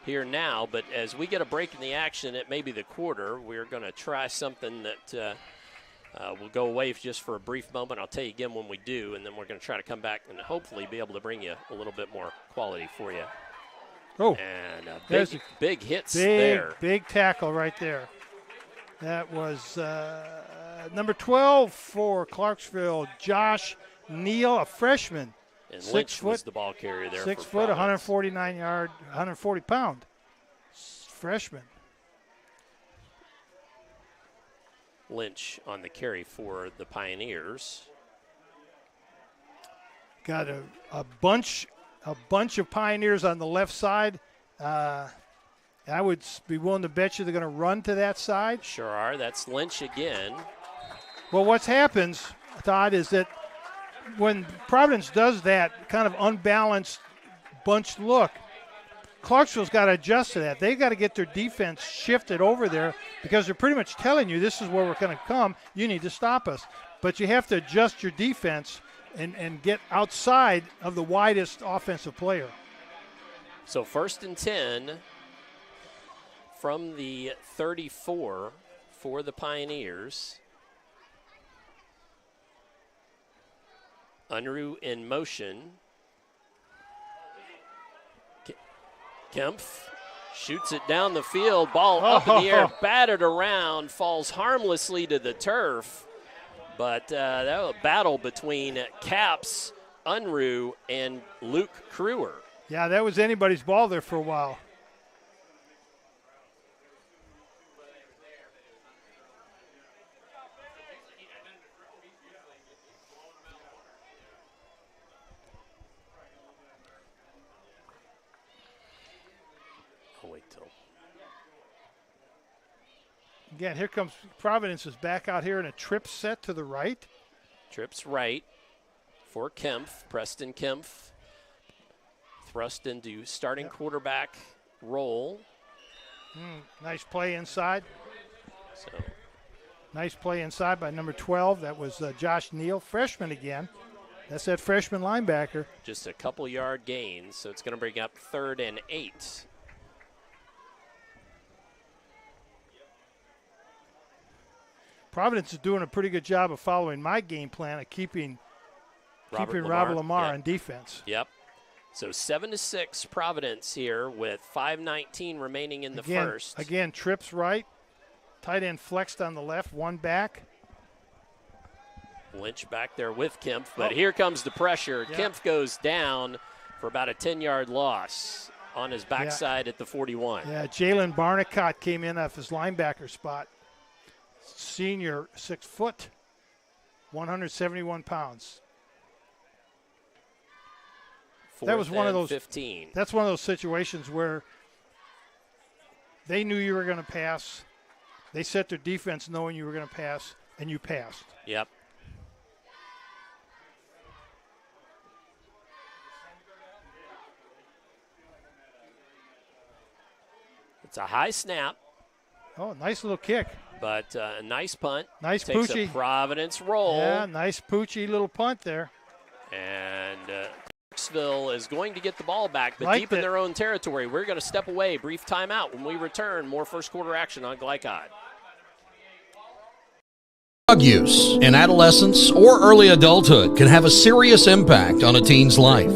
Speaker 8: here now, but as we get a break in the action, it may be the quarter. We're going to try something that will go away just for a brief moment. I'll tell you again when we do, and then we're going to try to come back and hopefully be able to bring you a little bit more quality for you.
Speaker 7: Oh,
Speaker 8: and big hits
Speaker 7: there. Big tackle right there. That was number 12 for Clarksville, Josh Neal, a freshman.
Speaker 8: And Lynch was the ball carrier there.
Speaker 7: 6
Speaker 8: for
Speaker 7: foot,
Speaker 8: Providence.
Speaker 7: 149-yard, 140-pound freshman.
Speaker 8: Lynch on the carry for the Pioneers.
Speaker 7: Got a bunch of Pioneers on the left side. I would be willing to bet you they're going to run to that side.
Speaker 8: Sure are. That's Lynch again.
Speaker 7: Well, what happens, Todd, is that when Providence does that kind of unbalanced bunched look, Clarksville's got to adjust to that. They've got to get their defense shifted over there because they're pretty much telling you this is where we're going to come. You need to stop us. But you have to adjust your defense and get outside of the widest offensive player.
Speaker 8: So 1st and 10 from the 34 for the Pioneers. Unruh in motion. Kempf shoots it down the field. Ball up in the air, batted around, falls harmlessly to the turf. But that was a battle between Caps, Unruh, and Luke Crewer.
Speaker 7: Yeah, that was anybody's ball there for a while. Again, here comes Providence is back out here in a trip set to the right.
Speaker 8: Trips right for Kempf, Preston Kempf. Thrust into starting quarterback role.
Speaker 7: Nice play inside.
Speaker 8: So
Speaker 7: nice play inside by number 12. That was Josh Neal, freshman again. That's that freshman linebacker.
Speaker 8: Just a couple yard gains, so it's going to bring up 3rd and 8.
Speaker 7: Providence is doing a pretty good job of following my game plan of keeping Robert Lamar on defense.
Speaker 8: Yep. So 7-6 Providence here with 5:19 remaining in the first.
Speaker 7: Again, trips right. Tight end flexed on the left, one back.
Speaker 8: Lynch back there with Kempf, but here comes the pressure.
Speaker 7: Yeah.
Speaker 8: Kempf goes down for about a 10-yard loss on his backside at the 41.
Speaker 7: Yeah, Jalen Barnicott came in off his linebacker spot. Senior, 6 foot, 171 pounds. That was one of those
Speaker 8: 15.
Speaker 7: That's one of those situations where they knew you were going to pass. They set their defense knowing you were going to pass, and you passed.
Speaker 8: Yep. It's a high snap.
Speaker 7: Oh, nice little kick.
Speaker 8: But a nice punt.
Speaker 7: Nice
Speaker 8: Takes
Speaker 7: Poochie.
Speaker 8: a Providence roll.
Speaker 7: Yeah, nice Poochie little punt there.
Speaker 8: And Clarksville is going to get the ball back, but
Speaker 7: Like
Speaker 8: deep in
Speaker 7: that.
Speaker 8: their own territory. We're going to step away. Brief timeout. When we return, more first quarter action on GLICOD.
Speaker 11: Drug use in adolescence or early adulthood can have a serious impact on a teen's life.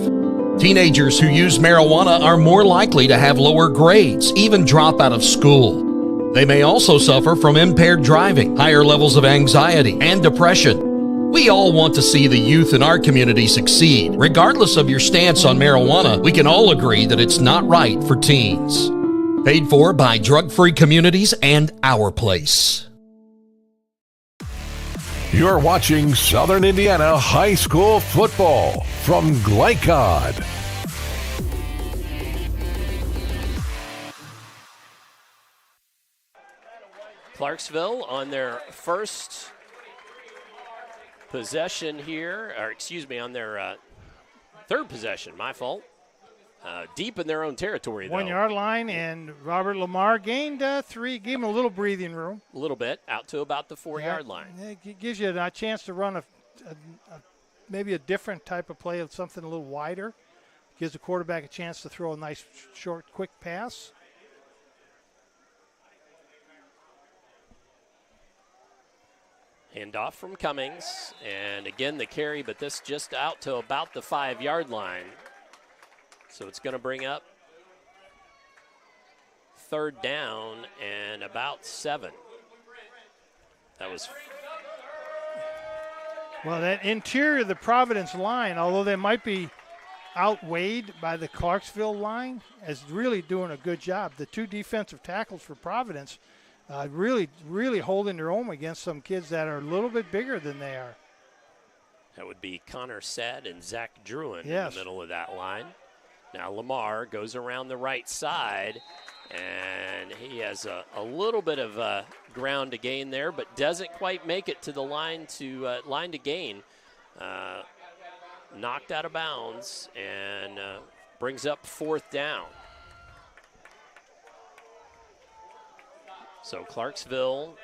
Speaker 11: Teenagers who use marijuana are more likely to have lower grades, even drop out of school. They may also suffer from impaired driving, higher levels of anxiety, and depression. We all want to see the youth in our community succeed. Regardless of your stance on marijuana, we can all agree that it's not right for teens. Paid for by Drug Free Communities and Our Place.
Speaker 6: You're watching Southern Indiana High School Football from GLICOD.
Speaker 8: Clarksville on their first possession here, or excuse me, on their third possession, my fault. Deep in their own territory, though.
Speaker 7: 1 yard line, and Robert Lamar gained 3, gave him a little breathing room.
Speaker 8: A little bit, out to about the 4 yard line.
Speaker 7: It gives you a chance to run maybe a different type of play, of something a little wider. Gives the quarterback a chance to throw a nice, short, quick pass.
Speaker 8: Handoff from Cummings, and again the carry, but this just out to about the 5 yard line. So it's going to bring up third down and about 7. That was.
Speaker 7: Well, that interior of the Providence line, although they might be outweighed by the Clarksville line, is really doing a good job. The 2 defensive tackles for Providence really holding their own against some kids that are a little bit bigger than they are.
Speaker 8: That would be Connor Sadd and Zach Druin in
Speaker 7: Yes.
Speaker 8: the middle of that line. Now Lamar goes around the right side, and he has a little bit of ground to gain there, but doesn't quite make it to the line to gain. Knocked out of bounds and brings up 4th down. So Clarksville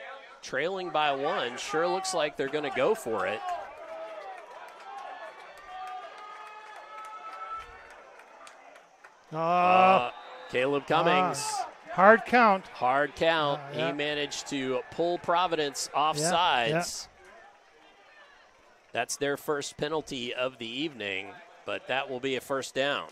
Speaker 8: trailing by 1. Sure looks like they're going to go for it. Caleb Cummings.
Speaker 7: Hard count.
Speaker 8: Hard count.
Speaker 7: Yeah.
Speaker 8: He managed to pull Providence offsides.
Speaker 7: Yeah.
Speaker 8: That's their first penalty of the evening, but that will be a first down.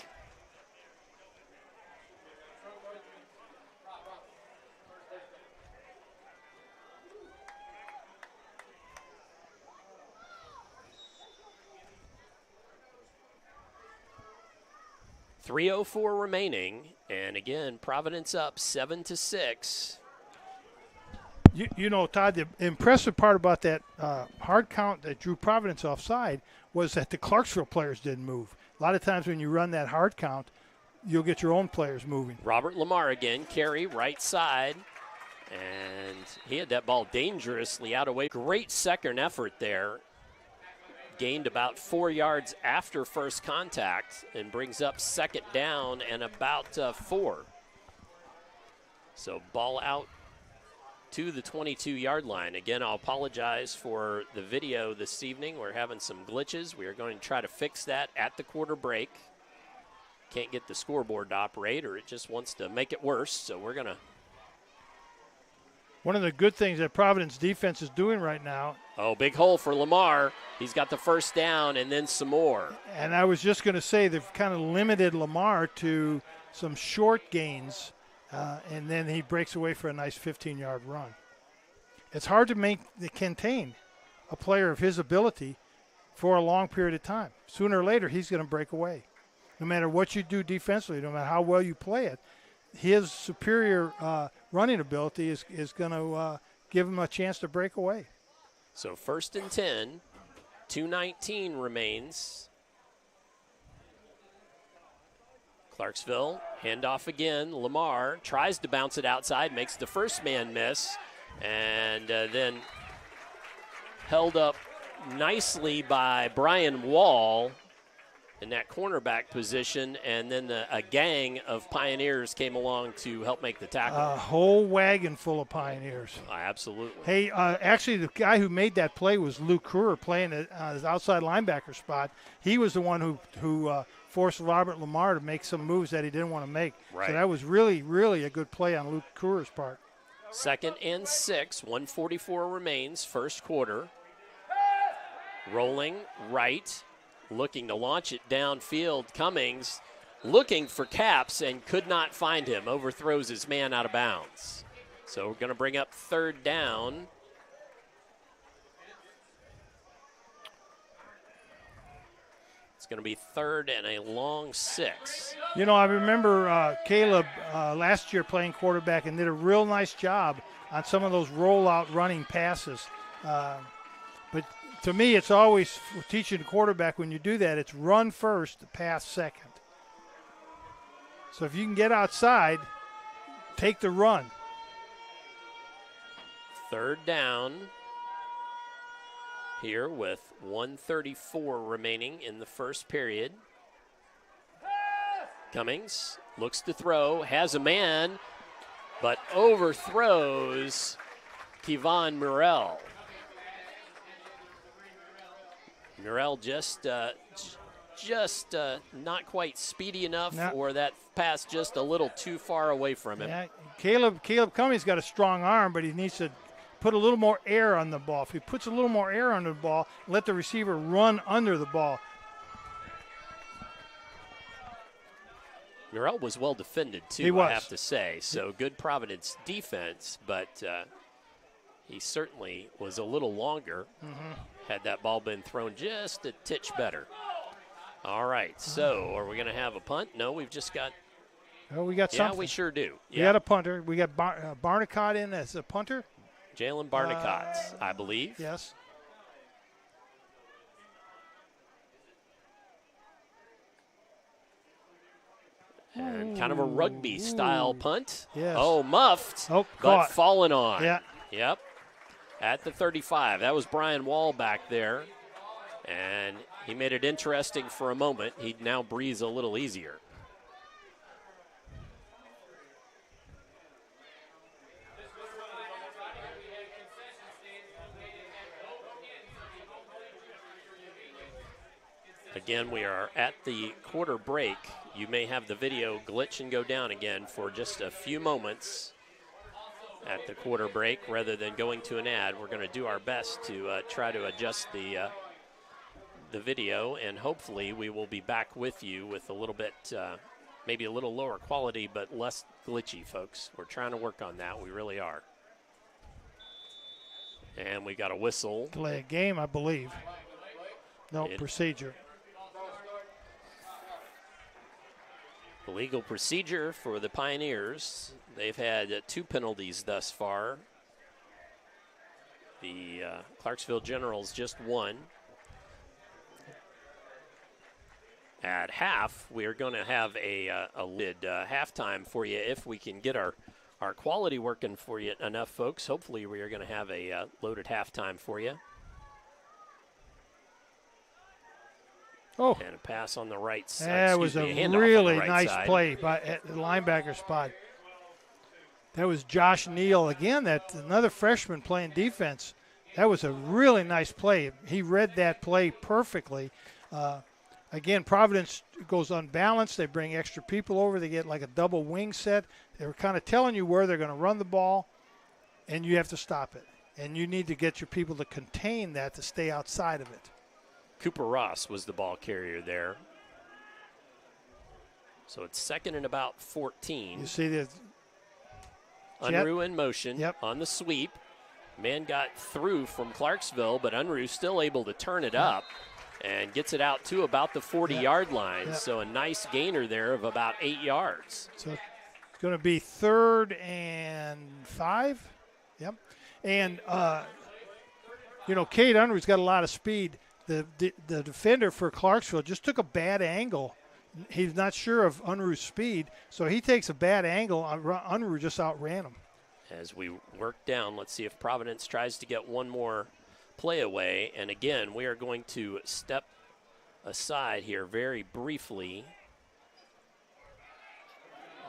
Speaker 8: .304 remaining, and again, Providence up 7-6.
Speaker 7: You know, Todd, the impressive part about that hard count that drew Providence offside was that the Clarksville players didn't move. A lot of times when you run that hard count, you'll get your own players moving.
Speaker 8: Robert Lamar again, carry right side, and he had that ball dangerously out of way. Great second effort there. Gained about 4 yards after first contact and brings up second down and about 4. So ball out to the 22-yard line. Again, I'll apologize for the video this evening. We're having some glitches. We are going to try to fix that at the quarter break. Can't get the scoreboard to operate, or it just wants to make it worse, so we're going to.
Speaker 7: One of the good things that Providence defense is doing right now.
Speaker 8: Oh, big hole for Lamar. He's got the first down and then some more.
Speaker 7: And I was just going to say they've kind of limited Lamar to some short gains, and then he breaks away for a nice 15-yard run. It's hard to contain a player of his ability for a long period of time. Sooner or later, he's going to break away. No matter what you do defensively, no matter how well you play it, his superior running ability is going to give him a chance to break away.
Speaker 8: So 1st and 10, 2:19 remains. Clarksville, handoff again. Lamar tries to bounce it outside, makes the first man miss, and then held up nicely by Brian Wall in that cornerback position, and then a gang of Pioneers came along to help make the tackle.
Speaker 7: A whole wagon full of Pioneers.
Speaker 8: Absolutely.
Speaker 7: Hey, actually, the guy who made that play was Luke Kruer playing his outside linebacker spot. He was the one who forced Robert Lamar to make some moves that he didn't want to make.
Speaker 8: Right.
Speaker 7: So that was really, really a good play on Luke Kruer's part.
Speaker 8: 2nd and 6, 1:44 remains, first quarter. Rolling right. Looking to launch it downfield. Cummings looking for Caps and could not find him. Overthrows his man out of bounds. So we're going to bring up third down. It's going to be 3rd and a long 6.
Speaker 7: You know, I remember Caleb last year playing quarterback and did a real nice job on some of those rollout running passes. But to me, it's always teaching the quarterback when you do that, it's run first, pass second. So if you can get outside, take the run.
Speaker 8: 3rd down here with 1:34 remaining in the first period. Cummings looks to throw, has a man, but overthrows Kevon Murrell. Murrell just not quite speedy enough, or that pass just a little too far away from him.
Speaker 7: Yeah, Caleb Cummings got a strong arm, but he needs to put a little more air on the ball. If he puts a little more air on the ball, let the receiver run under the ball.
Speaker 8: Murrell was well defended, too,
Speaker 7: He was.
Speaker 8: I have to say. So good Providence defense, but he certainly was a little longer had that ball been thrown just a titch better. All right, so are we going to have a punt? No, we've just got.
Speaker 7: Oh, we got something.
Speaker 8: Yeah, we sure do.
Speaker 7: We got a punter. We got Barnicott in as a punter.
Speaker 8: Jalen Barnicott, I believe.
Speaker 7: Yes.
Speaker 8: And kind of a rugby-style punt.
Speaker 7: Yes.
Speaker 8: Oh, muffed,
Speaker 7: but
Speaker 8: caught. Fallen on.
Speaker 7: Yeah.
Speaker 8: Yep. At the 35. That was Brian Wall back there. And he made it interesting for a moment. He now breathes a little easier. Again, we are at the quarter break. You may have the video glitch and go down again for just a few moments at the quarter break rather than going to an ad. We're going to do our best to try to adjust the video, and hopefully we will be back with you with a little bit, maybe a little lower quality, but less glitchy, folks. We're trying to work on that. We really are. And we got a whistle.
Speaker 7: Delay a game, I believe. No, procedure.
Speaker 8: Legal procedure for the Pioneers. They've had 2 penalties thus far. The Clarksville Generals just 1. At half, we are going to have a lid halftime for you if we can get our quality working for you enough, folks. Hopefully we are going to have a loaded halftime for you.
Speaker 7: Oh.
Speaker 8: And a pass on the right side.
Speaker 7: That was a really nice play at the linebacker spot. That was Josh Neal again. That's another freshman playing defense. That was a really nice play. He read that play perfectly. Again, Providence goes unbalanced. They bring extra people over. They get like a double wing set. They're kind of telling you where they're going to run the ball, and you have to stop it. And you need to get your people to contain that to stay outside of it.
Speaker 8: Cooper Ross was the ball carrier there. So it's 2nd and about 14.
Speaker 7: You see the
Speaker 8: Unruh in motion on the sweep. Man got through from Clarksville, but Unruh still able to turn it up and gets it out to about the 40-yard line. So a nice gainer there of about 8 yards.
Speaker 7: So it's going to be 3rd and 5. Yep. And, Cade Unruh's got a lot of speed. The defender for Clarksville just took a bad angle. He's not sure of Unruh's speed, so he takes a bad angle. Unruh just outran him.
Speaker 8: As we work down, let's see if Providence tries to get one more play away. And again, we are going to step aside here very briefly.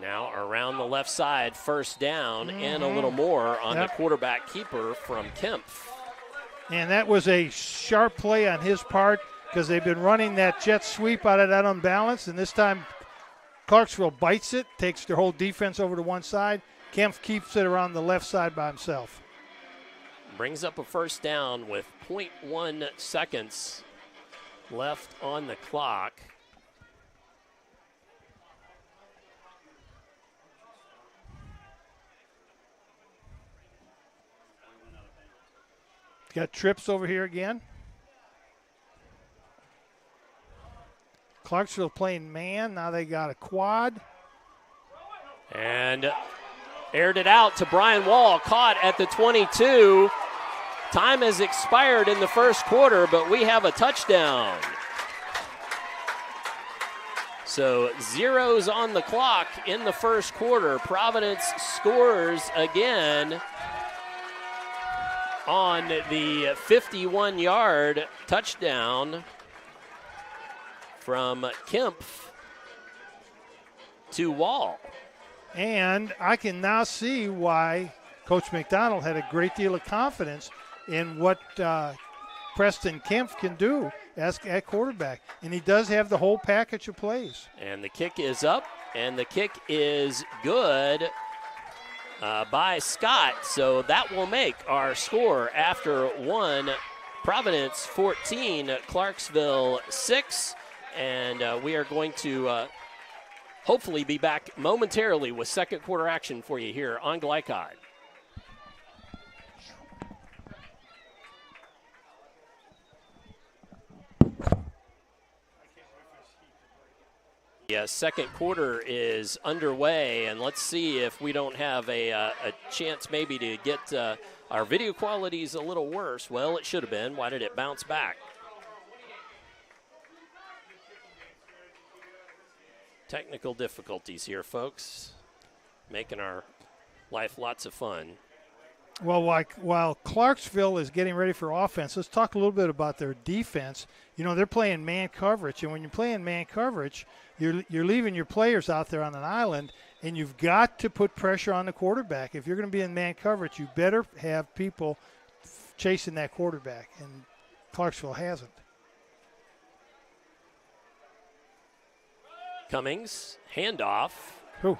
Speaker 8: Now around the left side, 1st down and a little more on the quarterback keeper from Kempf.
Speaker 7: And that was a sharp play on his part because they've been running that jet sweep out of that unbalance, and this time Clarksville bites it, takes their whole defense over to one side. Kempf keeps it around the left side by himself.
Speaker 8: Brings up a 1st down with 0.1 seconds left on the clock.
Speaker 7: Got trips over here again. Clarksville playing man. Now they got a quad.
Speaker 8: And aired it out to Brian Wall. Caught at the 22. Time has expired in the first quarter, but we have a touchdown. So zeros on the clock in the first quarter. Providence scores again on the 51-yard touchdown from Kempf to Wall.
Speaker 7: And I can now see why Coach McDonald had a great deal of confidence in what Preston Kempf can do at quarterback. And he does have the whole package of plays.
Speaker 8: And the kick is up, and the kick is good by Scott. So that will make our score after one. Providence 14, Clarksville 6. And we are going to hopefully be back momentarily with second quarter action for you here on GLICOD. The second quarter is underway, and let's see if we don't have a chance maybe to get our video qualities a little worse. Well, it should have been. Why did it bounce back? Technical difficulties here, folks. Making our life lots of fun.
Speaker 7: Well, while Clarksville is getting ready for offense, let's talk a little bit about their defense. You know, they're playing man coverage, and when you're playing man coverage, you're leaving your players out there on an island, and you've got to put pressure on the quarterback. If you're going to be in man coverage, you better have people chasing that quarterback, and Clarksville hasn't.
Speaker 8: Cummings, handoff.
Speaker 7: Who?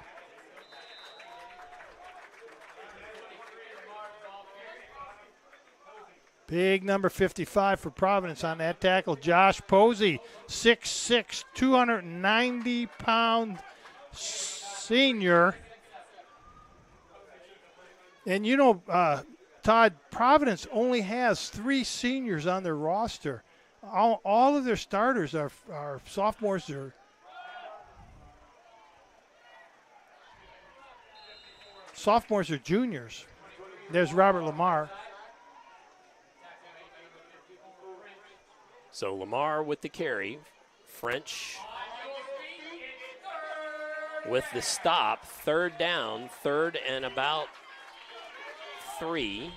Speaker 7: Big number 55 for Providence on that tackle. Josh Posey, 6'6", 290-pound senior. And you know, Todd, Providence only has 3 seniors on their roster. All of their starters are sophomores or juniors. There's Robert Lamar.
Speaker 8: So Lamar with the carry. French with the stop. Third down. Third and about 3.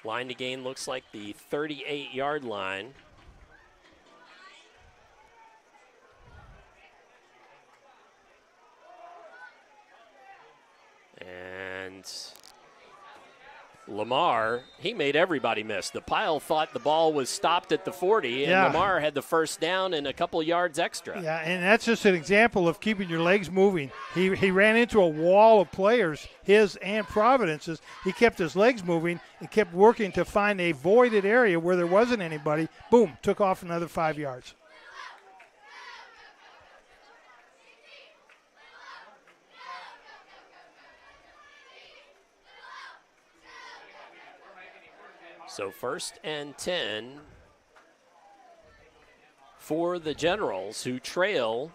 Speaker 8: Line to gain looks like the 38-yard line. And Lamar, he made everybody miss. The Pile thought the ball was stopped at the 40, and Lamar had the first down and a couple yards extra.
Speaker 7: Yeah, and that's just an example of keeping your legs moving. He ran into a wall of players, his and Providence's. He kept his legs moving and kept working to find a voided area where there wasn't anybody. Boom, took off another 5 yards.
Speaker 8: So 1st and 10 for the Generals, who trail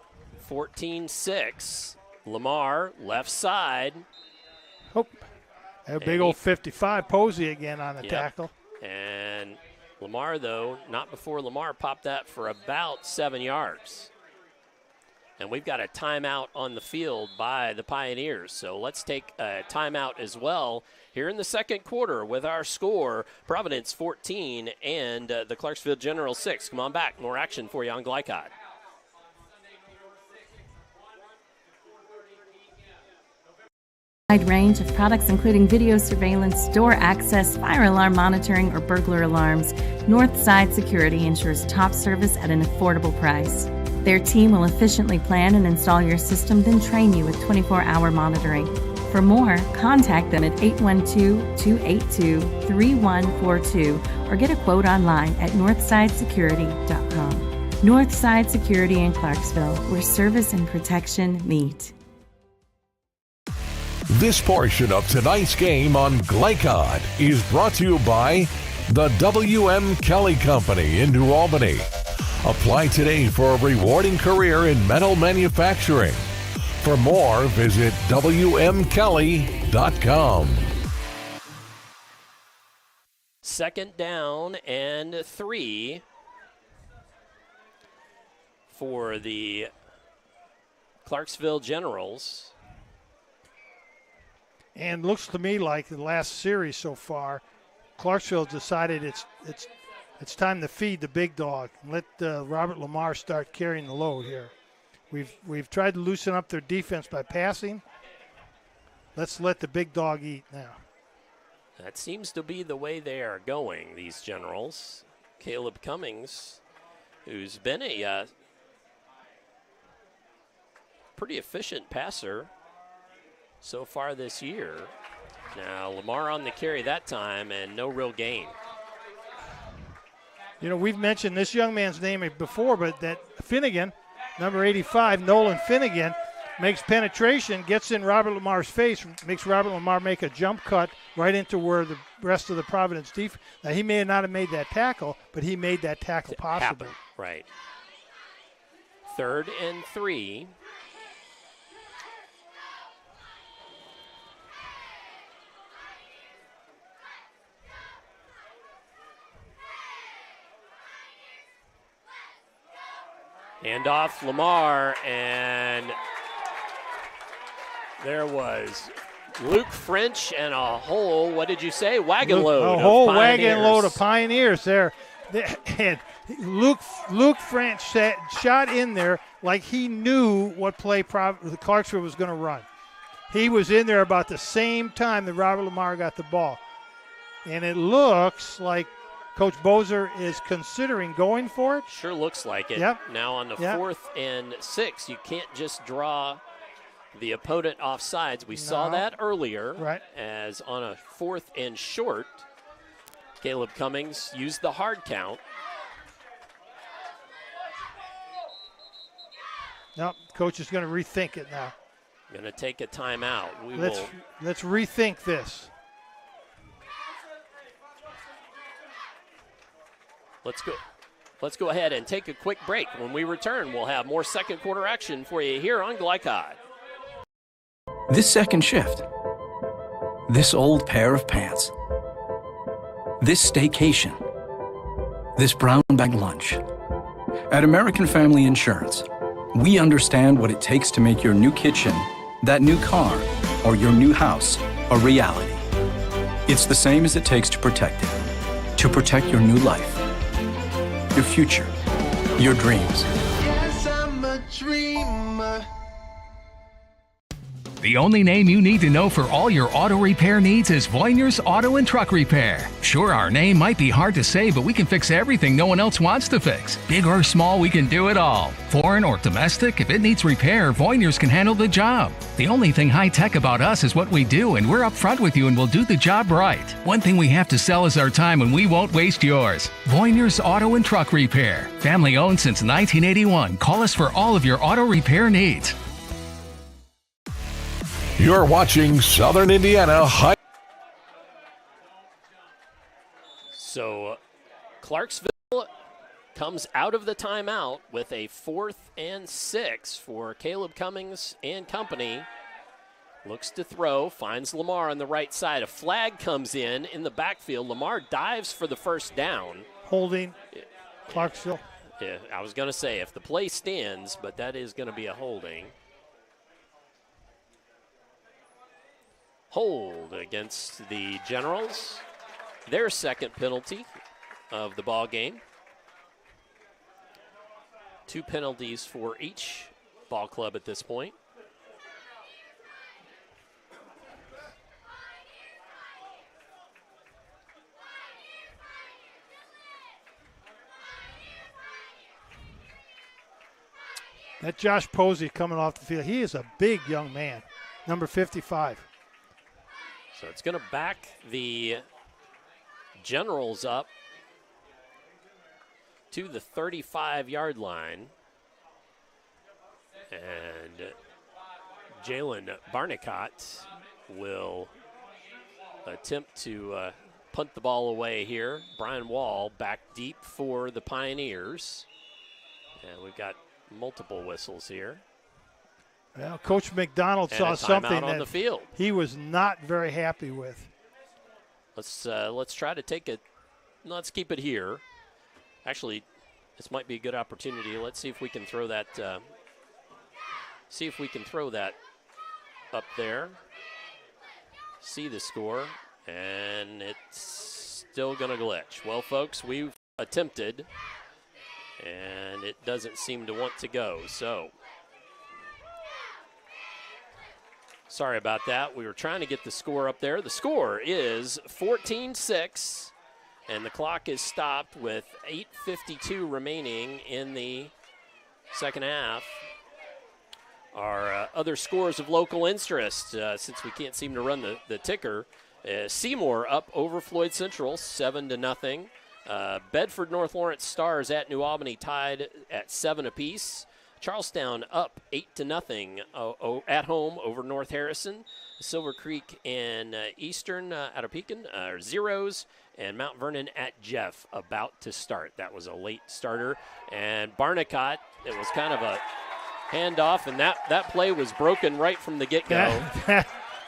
Speaker 8: 14-6. Lamar, left side.
Speaker 7: Oh, a big old 55, Posey again on the tackle.
Speaker 8: And Lamar, though, not before Lamar popped that for about 7 yards. And we've got a timeout on the field by the Pioneers. So let's take a timeout as well here in the second quarter with our score, Providence 14 and the Clarksville Generals 6. Come on back. More action for you on GLICOD.
Speaker 19: Wide range of products including video surveillance, door access, fire alarm monitoring, or burglar alarms. Northside Security ensures top service at an affordable price. Their team will efficiently plan and install your system, then train you with 24-hour monitoring. For more, contact them at 812-282-3142 or get a quote online at northsidesecurity.com. Northside Security in Clarksville, where service and protection meet.
Speaker 6: This portion of tonight's game on GLICOD is brought to you by the W.M. Kelly Company in New Albany. Apply today for a rewarding career in metal manufacturing. For more, visit WMKelly.com.
Speaker 8: 2nd down and 3 for the Clarksville Generals.
Speaker 7: And looks to me like the last series so far, Clarksville decided it's time to feed the big dog and let Robert Lamar start carrying the load here. We've tried to loosen up their defense by passing. Let's let the big dog eat now.
Speaker 8: That seems to be the way they are going, these Generals. Caleb Cummings, who's been a pretty efficient passer so far this year. Now, Lamar on the carry that time and no real gain.
Speaker 7: You know, we've mentioned this young man's name before, but that Finnegan, number 85, Nolan Finnegan, makes penetration, gets in Robert Lamar's face, makes Robert Lamar make a jump cut right into where the rest of the Providence defense. Now, he may not have made that tackle, but he made that tackle possible.
Speaker 8: Right. 3rd and 3. Hand off Lamar, and there was Luke French and a whole, what did you say, wagon load
Speaker 7: a whole
Speaker 8: of
Speaker 7: wagon
Speaker 8: Pioneers.
Speaker 7: load of Pioneers there. And Luke French shot in there like he knew what play the Clarksville was going to run. He was in there about the same time that Robert Lamar got the ball. And it looks like Coach Bozer is considering going for it.
Speaker 8: Sure looks like it.
Speaker 7: Yep.
Speaker 8: Now on the
Speaker 7: Yep.
Speaker 8: 4th and 6, you can't just draw the opponent off sides. We saw
Speaker 7: No.
Speaker 8: that earlier.
Speaker 7: Right.
Speaker 8: As on a 4th and short, Caleb Cummings used the hard count.
Speaker 7: Nope, coach is going to rethink it now.
Speaker 8: Going to take a timeout.
Speaker 7: Let's rethink this.
Speaker 8: Let's go ahead and take a quick break. When we return, we'll have more second quarter action for you here on GLICOD.
Speaker 13: This second shift. This old pair of pants. This staycation. This brown bag lunch. At American Family Insurance, we understand what it takes to make your new kitchen, that new car, or your new house a reality. It's the same as it takes to protect it. To protect your new life. Your future, your dreams.
Speaker 22: Yes, I'm a dreamer.
Speaker 14: The only name you need to know for all your auto repair needs is Voinier's Auto and Truck Repair. Sure, our name might be hard to say, but we can fix everything no one else wants to fix. Big or small, we can do it all. Foreign or domestic, if it needs repair, Voinier's can handle the job. The only thing high-tech about us is what we do, and we're upfront with you and we'll do the job right. One thing we have to sell is our time, and we won't waste yours. Voinier's Auto and Truck Repair. Family owned since 1981. Call us for all of your auto repair needs.
Speaker 6: You're watching Southern Indiana High.
Speaker 8: So Clarksville comes out of the timeout with a 4th and 6 for Caleb Cummings and company. Looks to throw, finds Lamar on the right side. A flag comes in the backfield. Lamar dives for the first down.
Speaker 7: Holding Clarksville.
Speaker 8: Yeah, I was going to say if the play stands, but that is going to be a holding. Hold against the Generals. Their second penalty of the ball game. 2 penalties for each ball club at this point.
Speaker 7: That Josh Posey coming off the field, he is a big young man, number 55.
Speaker 8: So it's going to back the Generals up to the 35-yard line. And Jalen Barnicott will attempt to punt the ball away here. Brian Wall back deep for the Pioneers. And we've got multiple whistles here.
Speaker 7: Well, Coach McDonald saw something
Speaker 8: on
Speaker 7: that
Speaker 8: the field.
Speaker 7: he was not very happy with.
Speaker 8: Let's try to take a let's keep it here. Actually, this might be a good opportunity. Let's see if we can throw that. Up there. See the score, and it's still going to glitch. Well, folks, we've attempted, and it doesn't seem to want to go. So, sorry about that. We were trying to get the score up there. The score is 14-6, and the clock is stopped with 8:52 remaining in the second half. Our other scores of local interest, since we can't seem to run the ticker, Seymour up over Floyd Central 7-0. Bedford North Lawrence Stars at New Albany tied at 7 apiece. Charlestown up 8-0 at home over North Harrison. Silver Creek and Eastern out of Pekin are zeros. And Mount Vernon at Jeff about to start. That was a late starter. And Barnicott, it was kind of a handoff, and that play was broken right from the get-go. And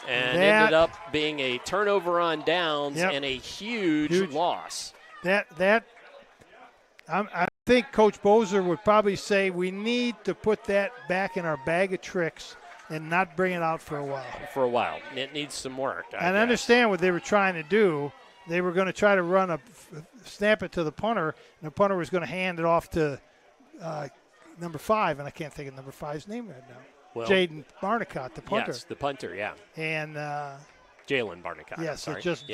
Speaker 8: ended up being a turnover on downs and a huge loss.
Speaker 7: I think Coach Bozer would probably say we need to put that back in our bag of tricks and not bring it out for a while.
Speaker 8: It needs some work.
Speaker 7: I understand what they were trying to do. They were going to try to snap it to the punter, and the punter was going to hand it off to number 5, and I can't think of number 5's name right now.
Speaker 8: Well,
Speaker 7: Jaden Barnicott, the punter.
Speaker 8: Yes, the punter, yeah.
Speaker 7: And
Speaker 8: Jalen Barnicott.
Speaker 7: Yes,
Speaker 8: sorry.
Speaker 7: it just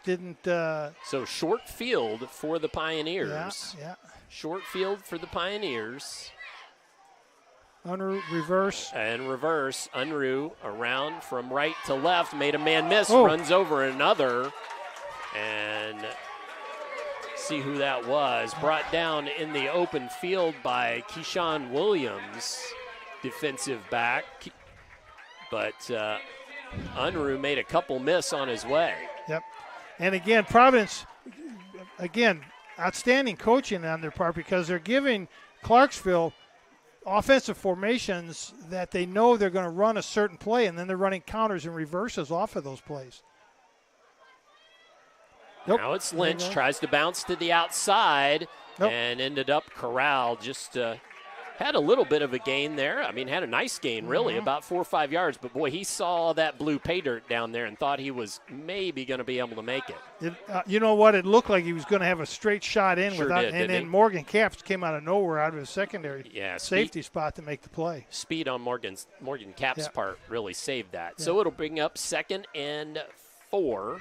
Speaker 7: didn't.
Speaker 8: So short field for the Pioneers.
Speaker 7: Yeah.
Speaker 8: Short field for the Pioneers.
Speaker 7: Reverse.
Speaker 8: And reverse. Unruh around from right to left. Made a man miss. Runs over another. And see who that was. Brought down in the open field by Keyshawn Williams, defensive back. But Unruh made a couple miss on his way.
Speaker 7: Yep. And again, Providence, outstanding coaching on their part, because they're giving Clarksville offensive formations that they know they're going to run a certain play, and then they're running counters and reverses off of those plays.
Speaker 8: Now it's Lynch, tries to bounce to the outside and ended up corralled. Just had a little bit of a gain there. I mean, had a nice gain, really, about 4 or 5 yards. But, boy, he saw that blue pay dirt down there and thought he was maybe going to be able to make it.
Speaker 7: You know what? It looked like he was going to have a straight shot in. And then Morgan Capps came out of nowhere out of his secondary safety spot to make the play.
Speaker 8: Speed on Morgan Capps' part really saved that. Yeah. So it'll bring up 2nd and 4.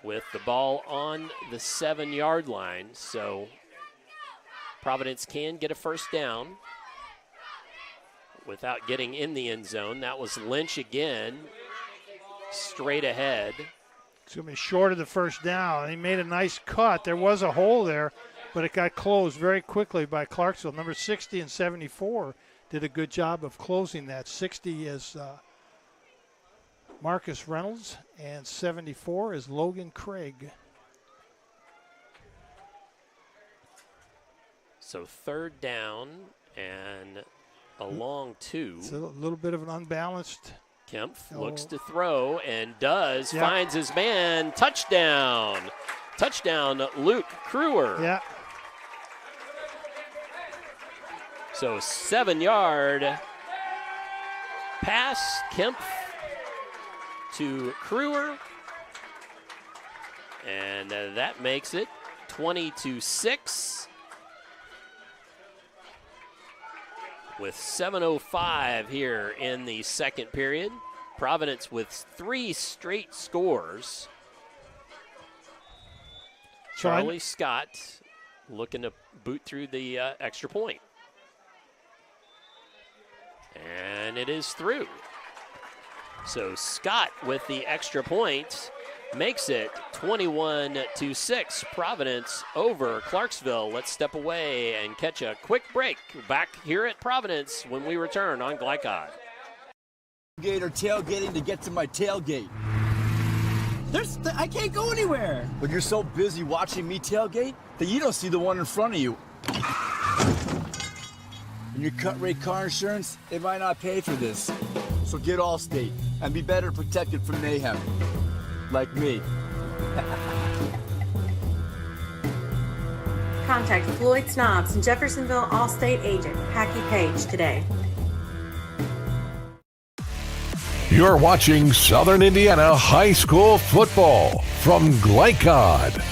Speaker 8: With the ball on the 7-yard line. So Providence can get a first down without getting in the end zone. That was Lynch again, straight ahead.
Speaker 7: It's going to be short of the first down. He made a nice cut. There was a hole there, but it got closed very quickly by Clarksville. Number 60 and 74 did a good job of closing that. 60 is Marcus Reynolds, and 74 is Logan Craig.
Speaker 8: So 3rd down and a long 2.
Speaker 7: It's a little bit of an unbalanced.
Speaker 8: Kemp looks to throw and does. Finds his man. Touchdown. Touchdown, Luke Crewer.
Speaker 7: Yeah.
Speaker 8: So 7-yard pass. Kemp to Crewer, and that makes it 20-6 with 7:05 here in the second period. Providence with 3 straight scores. Charlie Scott looking to boot through the extra point, and it is through. So Scott with the extra point makes it 21-6. Providence over Clarksville. Let's step away and catch a quick break. Back here at Providence when we return on GLICOD.
Speaker 15: Or tailgating to get to my tailgate. I can't go anywhere. But you're so busy watching me tailgate that you don't see the one in front of you. And your cut rate car insurance, it might not pay for this. So get Allstate and be better protected from mayhem. like me.
Speaker 2: Contact Floyd Snobbs and Jeffersonville Allstate agent Packy Page today.
Speaker 6: You're watching Southern Indiana High School Football from GLICOD.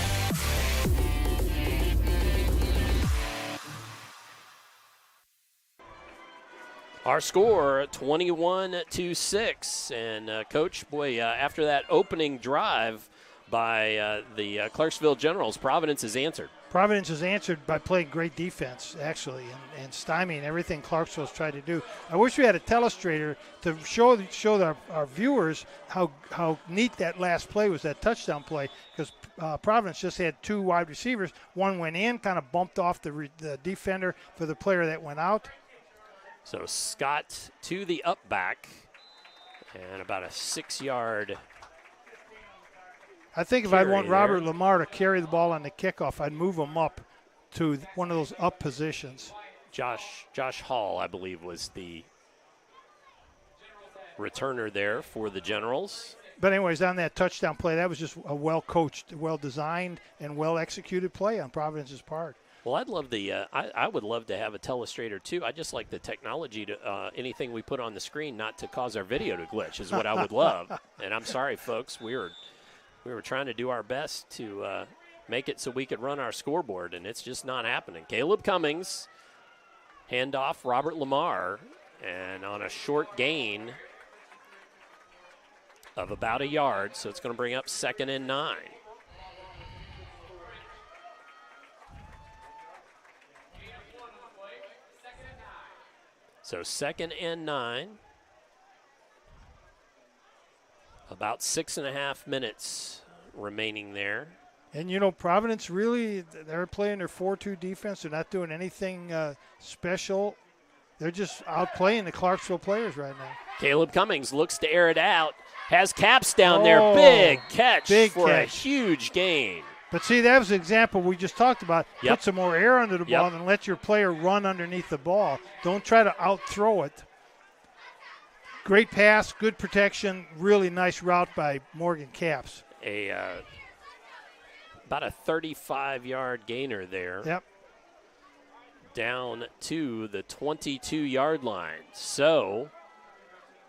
Speaker 8: Our score 21-6, and Coach, after that opening drive by the Clarksville Generals, Providence has answered.
Speaker 7: Providence has answered by playing great defense, actually, and stymieing everything Clarksville's tried to do. I wish we had a telestrator to show our viewers how neat that last play was, that touchdown play, because Providence just had two wide receivers. One went in, kind of bumped off the defender for the player that went out.
Speaker 8: So Scott to the up back, and about a 6-yard.
Speaker 7: I think if I'd want Robert Lamar to carry the ball on the kickoff, I'd move him up to one of those up positions.
Speaker 8: Josh Hall, I believe, was the returner there for the Generals.
Speaker 7: But anyways, on that touchdown play, that was just a well-coached, well-designed, and well-executed play on Providence's part.
Speaker 8: Well, I'd love I would love to have a telestrator too. I just like the technology to anything we put on the screen not to cause our video to glitch is what I would love. And I'm sorry, folks, we were trying to do our best to make it so we could run our scoreboard, and it's just not happening. Caleb Cummings, handoff Robert Lamar, and on a short gain of about a yard, so it's going to bring up 2nd and 9. So 2nd and 9. About 6.5 minutes remaining there.
Speaker 7: And, Providence really, they're playing their 4-2 defense. They're not doing anything special. They're just outplaying the Clarksville players right now.
Speaker 8: Caleb Cummings looks to air it out. Has Caps down there. Big catch for a huge gain.
Speaker 7: But see, that was an example we just talked about.
Speaker 8: Yep.
Speaker 7: Put some more air under the ball and let your player run underneath the ball. Don't try to out-throw it. Great pass, good protection, really nice route by Morgan Caps.
Speaker 8: About a 35-yard gainer there.
Speaker 7: Yep.
Speaker 8: Down to the 22-yard line. So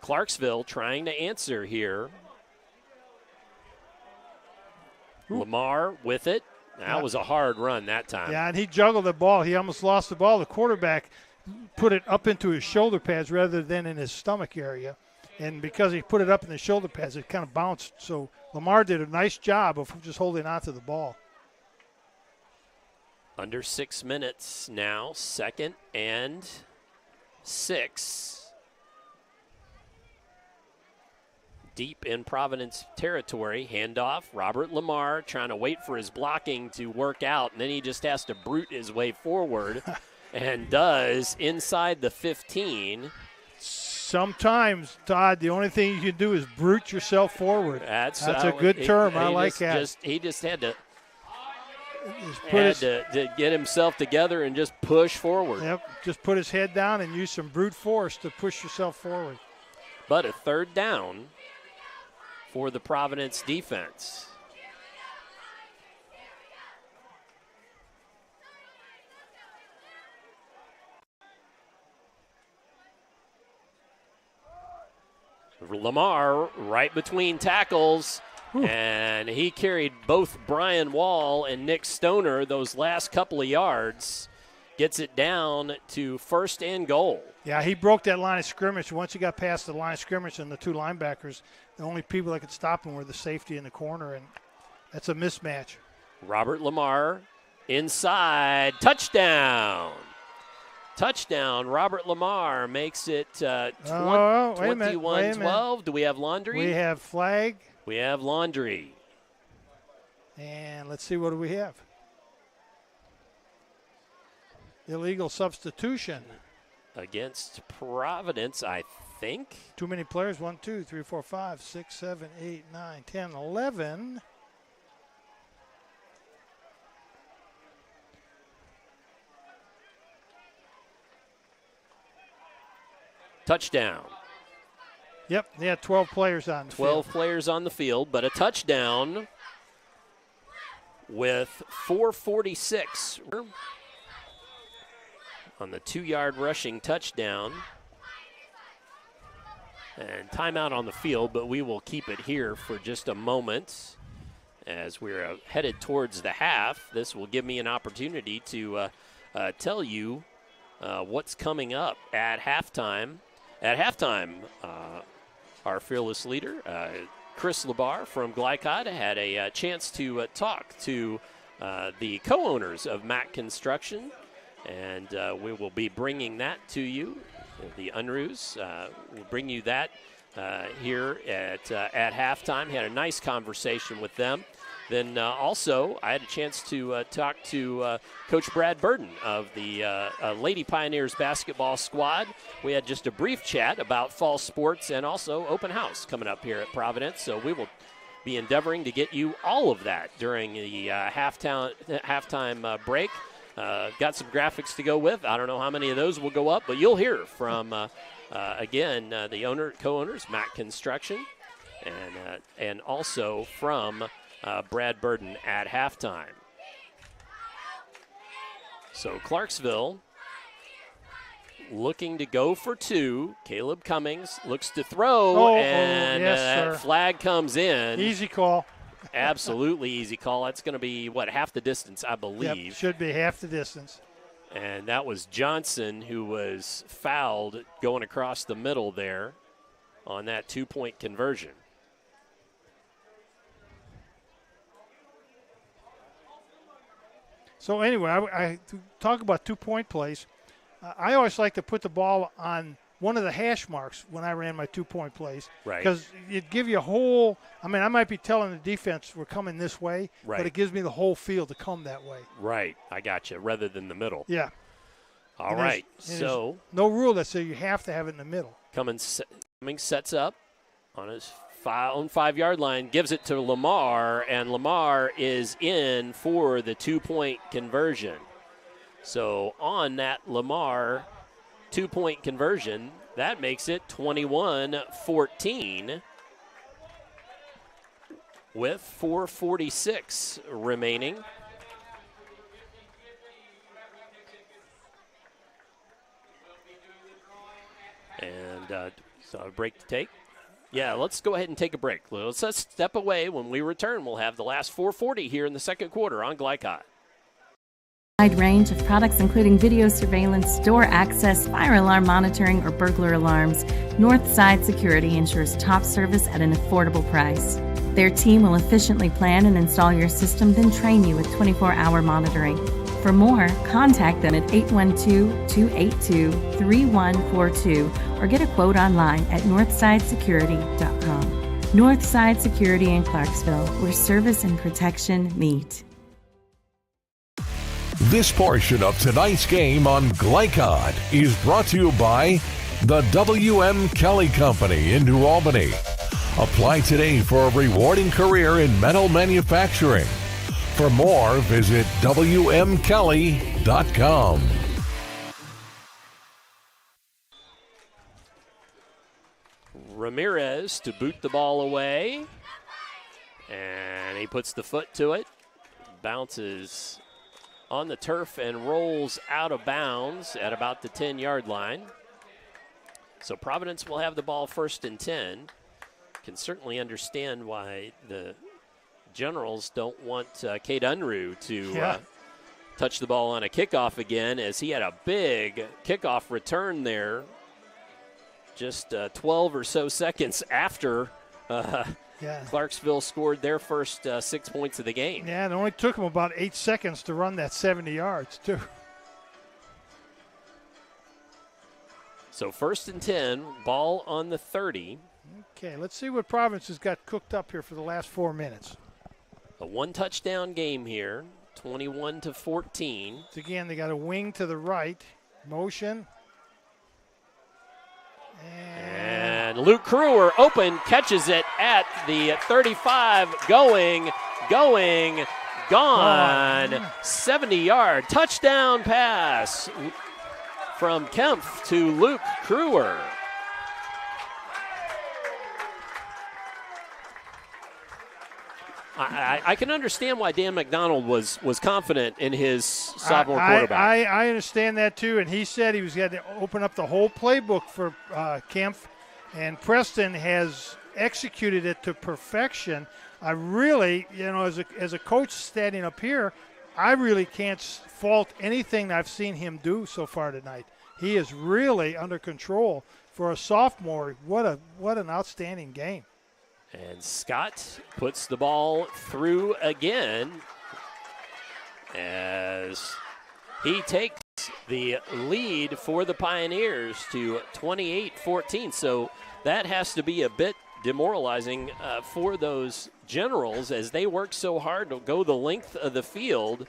Speaker 8: Clarksville trying to answer here. Lamar with it. That was a hard run that time.
Speaker 7: Yeah, and he juggled the ball. He almost lost the ball. The quarterback put it up into his shoulder pads rather than in his stomach area. And because he put it up in the shoulder pads, it kind of bounced. So Lamar did a nice job of just holding on to the ball.
Speaker 8: Under 6 minutes now, 2nd and 6. Deep in Providence territory, handoff, Robert Lamar trying to wait for his blocking to work out, and then he just has to brute his way forward and does inside the 15.
Speaker 7: Sometimes, Todd, the only thing you can do is brute yourself forward. That's a good term. I like that.
Speaker 8: He just had to get himself together and just push forward.
Speaker 7: Yep, just put his head down and use some brute force to push yourself forward.
Speaker 8: But a 3rd down for the Providence defense. Lamar right between tackles, and he carried both Brian Wall and Nick Stoner those last couple of yards. Gets it down to 1st and goal.
Speaker 7: Yeah, he broke that line of scrimmage. Once he got past the line of scrimmage and the two linebackers, the only people that could stop him were the safety in the corner, and that's a mismatch.
Speaker 8: Robert Lamar inside. Touchdown. Touchdown. Robert Lamar makes it 21-12. Do we have laundry?
Speaker 7: We have flag.
Speaker 8: We have laundry.
Speaker 7: And let's see, what do we have? Illegal substitution.
Speaker 8: Against Providence, I think.
Speaker 7: Too many players. 1, 2, 3, 4, 5, 6, 7, 8, 9, 10, 11.
Speaker 8: Touchdown.
Speaker 7: Yep, they had 12 players on the
Speaker 8: 12
Speaker 7: field.
Speaker 8: players on the field, but a touchdown with 4:46 on the 2-yard rushing touchdown. And timeout on the field, but we will keep it here for just a moment as we're headed towards the half. This will give me an opportunity to tell you what's coming up at halftime. At halftime, our fearless leader, Chris Labar from GLICOD, had a chance to talk to the co-owners of Mack Construction, and we will be bringing that to you. The Unruhs will bring you that here at halftime. Had a nice conversation with them. Then also, I had a chance to talk to Coach Brad Burden of the Lady Pioneers basketball squad. We had just a brief chat about fall sports and also open house coming up here at Providence. So we will be endeavoring to get you all of that during the halftime break. Got some graphics to go with. I don't know how many of those will go up, but you'll hear from, again, the co-owners, Mack Construction, and also from Brad Burden at halftime. So Clarksville looking to go for 2. Caleb Cummings looks to throw, and
Speaker 7: yes,
Speaker 8: flag comes in.
Speaker 7: Easy call.
Speaker 8: Absolutely easy call. That's going to be, half the distance, I believe.
Speaker 7: Yep, should be half the distance.
Speaker 8: And that was Johnson who was fouled going across the middle there on that 2-point conversion.
Speaker 7: So anyway, I talk about 2-point plays. I always like to put the ball on one of the hash marks when I ran my 2-point plays.
Speaker 8: Right.
Speaker 7: Because it give you a whole – I mean, I might be telling the defense we're coming this way,
Speaker 8: right,
Speaker 7: but it gives me the whole field to come that way.
Speaker 8: Right. I got you, rather than the middle.
Speaker 7: Yeah.
Speaker 8: All right. So
Speaker 7: no rule that says you have to have it in the middle.
Speaker 8: Cummings sets up on his own 5-yard line, gives it to Lamar, and Lamar is in for the 2-point conversion. So on that Lamar 2-point conversion, that makes it 21-14 with 4:46 remaining. And so a break to take. Yeah, let's go ahead and take a break. Let's step away. When we return, we'll have the last 4:40 here in the second quarter on GLICOD.
Speaker 19: Wide range of products including video surveillance, door access, fire alarm monitoring, or burglar alarms, Northside Security ensures top service at an affordable price. Their team will efficiently plan and install your system, then train you with 24-hour monitoring. For more, contact them at 812-282-3142 or get a quote online at northsidesecurity.com. Northside Security in Clarksville, where service and protection meet.
Speaker 6: This portion of tonight's game on GLICOD is brought to you by the W.M. Kelly Company in New Albany. Apply today for a rewarding career in metal manufacturing. For more, visit WMKelly.com.
Speaker 8: Ramirez to boot the ball away, and he puts the foot to it, bounces on the turf and rolls out of bounds at about the 10-yard line. So Providence will have the ball 1st and 10. Can certainly understand why the Generals don't want Cade Unruh to touch the ball on a kickoff again, as he had a big kickoff return there just 12 or so seconds after Clarksville scored their first 6 points of the game.
Speaker 7: Yeah, it only took them about 8 seconds to run that 70 yards, too.
Speaker 8: So 1st and 10, ball on the 30.
Speaker 7: Okay, let's see what Providence has got cooked up here for the last 4 minutes.
Speaker 8: A 1-touchdown game here, 21-14.
Speaker 7: Again, they got a wing to the right, motion.
Speaker 8: And Luke Crewer open, catches it at the 35, going, gone. 70-yard touchdown pass from Kempf to Luke Crewer. I can understand why Dan McDonald was confident in his sophomore quarterback.
Speaker 7: I understand that too, and he said he was going to open up the whole playbook for Kempf, and Preston has executed it to perfection. I really, as a coach standing up here, I really can't fault anything I've seen him do so far tonight. He is really under control for a sophomore. What an outstanding game.
Speaker 8: And Scott puts the ball through again as he takes the lead for the Pioneers to 28-14. So that has to be a bit demoralizing for those Generals as they work so hard to go the length of the field.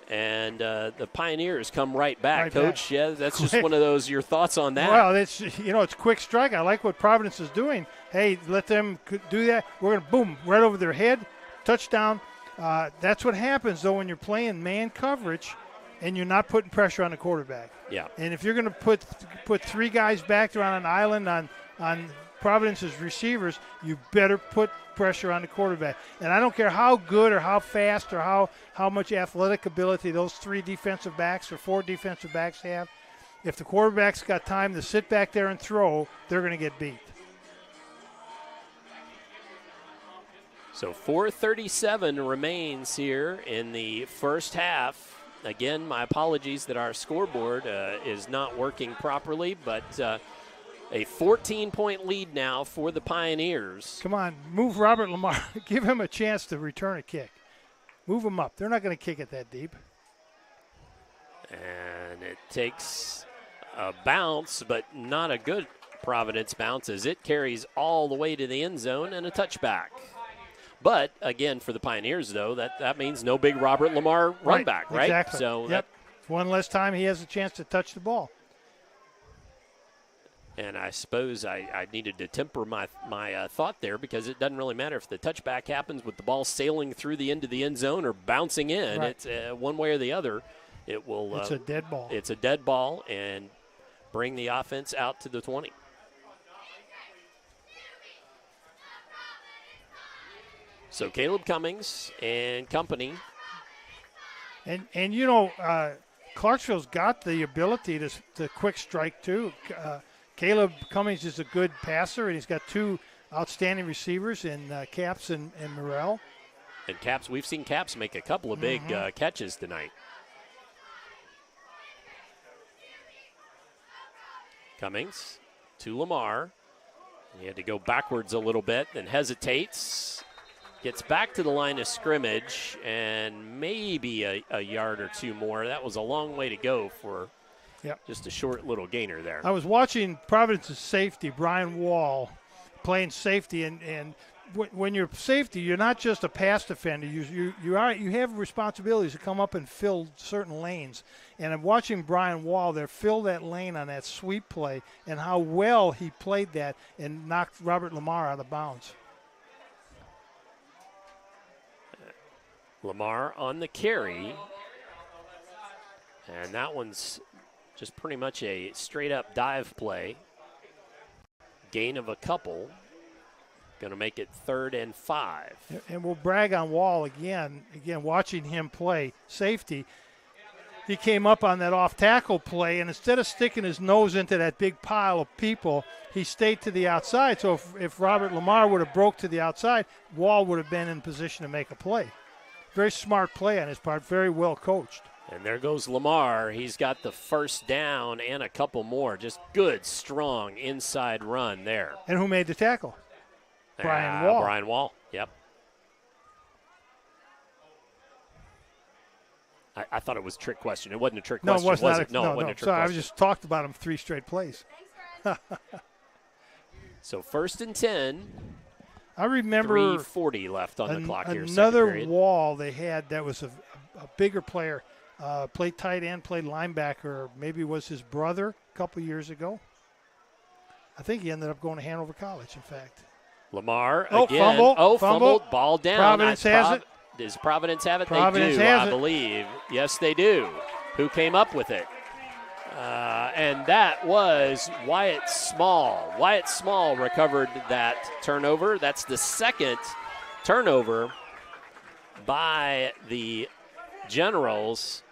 Speaker 8: And the Pioneers come right back, Coach. Yeah, that's just one of those, your thoughts on that.
Speaker 7: Well, it's quick strike. I like what Providence is doing. Hey, let them do that. We're going to boom, right over their head, touchdown. That's what happens, though, when you're playing man coverage and you're not putting pressure on the quarterback.
Speaker 8: Yeah.
Speaker 7: And if you're going to put three guys back there on an island on Providence's receivers, you better put pressure on the quarterback. And I don't care how good or how fast or how much athletic ability those three defensive backs or four defensive backs have. If the quarterback's got time to sit back there and throw, they're going to get beat.
Speaker 8: So 4:37 remains here in the first half. Again, my apologies that our scoreboard is not working properly, but a 14-point lead now for the Pioneers.
Speaker 7: Come on, move Robert Lamar. Give him a chance to return a kick. Move him up. They're not going to kick it that deep.
Speaker 8: And it takes a bounce, but not a good Providence bounce as it carries all the way to the end zone and a touchback. But, again, for the Pioneers, though, that means no big Robert Lamar run back, right?
Speaker 7: Exactly.
Speaker 8: So
Speaker 7: yep. One less time he has a chance to touch the ball.
Speaker 8: And I suppose I needed to temper my thought there because it doesn't really matter if the touchback happens with the ball sailing through the end of the end zone or bouncing in.
Speaker 7: Right.
Speaker 8: It's one way or the other. It will.
Speaker 7: It's a dead ball.
Speaker 8: It's a dead ball and bring the offense out to the 20. So Caleb Cummings and company.
Speaker 7: And Clarksville's got the ability to quick strike too. Caleb Cummings is a good passer, and he's got two outstanding receivers in Capps and Morrell.
Speaker 8: And Capps, we've seen Capps make a couple of big catches tonight. Cummings to Lamar. He had to go backwards a little bit, then hesitates. Gets back to the line of scrimmage and maybe a yard or two more. That was a long way to go for just a short little gainer there.
Speaker 7: I was watching Providence's safety, Brian Wall, playing safety, and when you're safety, you're not just a pass defender. You have responsibilities to come up and fill certain lanes. And I'm watching Brian Wall there fill that lane on that sweep play and how well he played that and knocked Robert Lamar out of bounds.
Speaker 8: Lamar on the carry. And that one's just pretty much a straight-up dive play. Gain of a couple. Going to make it 3rd and 5.
Speaker 7: And we'll brag on Wall again, watching him play safety. He came up on that off-tackle play, and instead of sticking his nose into that big pile of people, he stayed to the outside. So if Robert Lamar would have broke to the outside, Wall would have been in position to make a play. Very smart play on his part, very well coached.
Speaker 8: And there goes Lamar. He's got the first down and a couple more. Just good, strong inside run there.
Speaker 7: And who made the tackle? Brian Wall.
Speaker 8: Brian Wall, yep. I thought it was a trick question. It wasn't a trick question, was it? No, it wasn't a trick question.
Speaker 7: I just talked about him 3 straight plays.
Speaker 8: So 1st and 10.
Speaker 7: I remember
Speaker 8: 3:40 left on the clock here.
Speaker 7: Another Wall they had that was a bigger player, played tight end, played linebacker. Maybe was his brother a couple years ago. I think he ended up going to Hanover College, in fact.
Speaker 8: Lamar again. Fumbled. Ball down.
Speaker 7: Providence has it.
Speaker 8: Does Providence have it?
Speaker 7: Providence
Speaker 8: they do,
Speaker 7: has
Speaker 8: I believe. Yes, they do. Who came up with it? And that was Wyatt Small. Wyatt Small recovered that turnover. That's the second turnover by the Generals.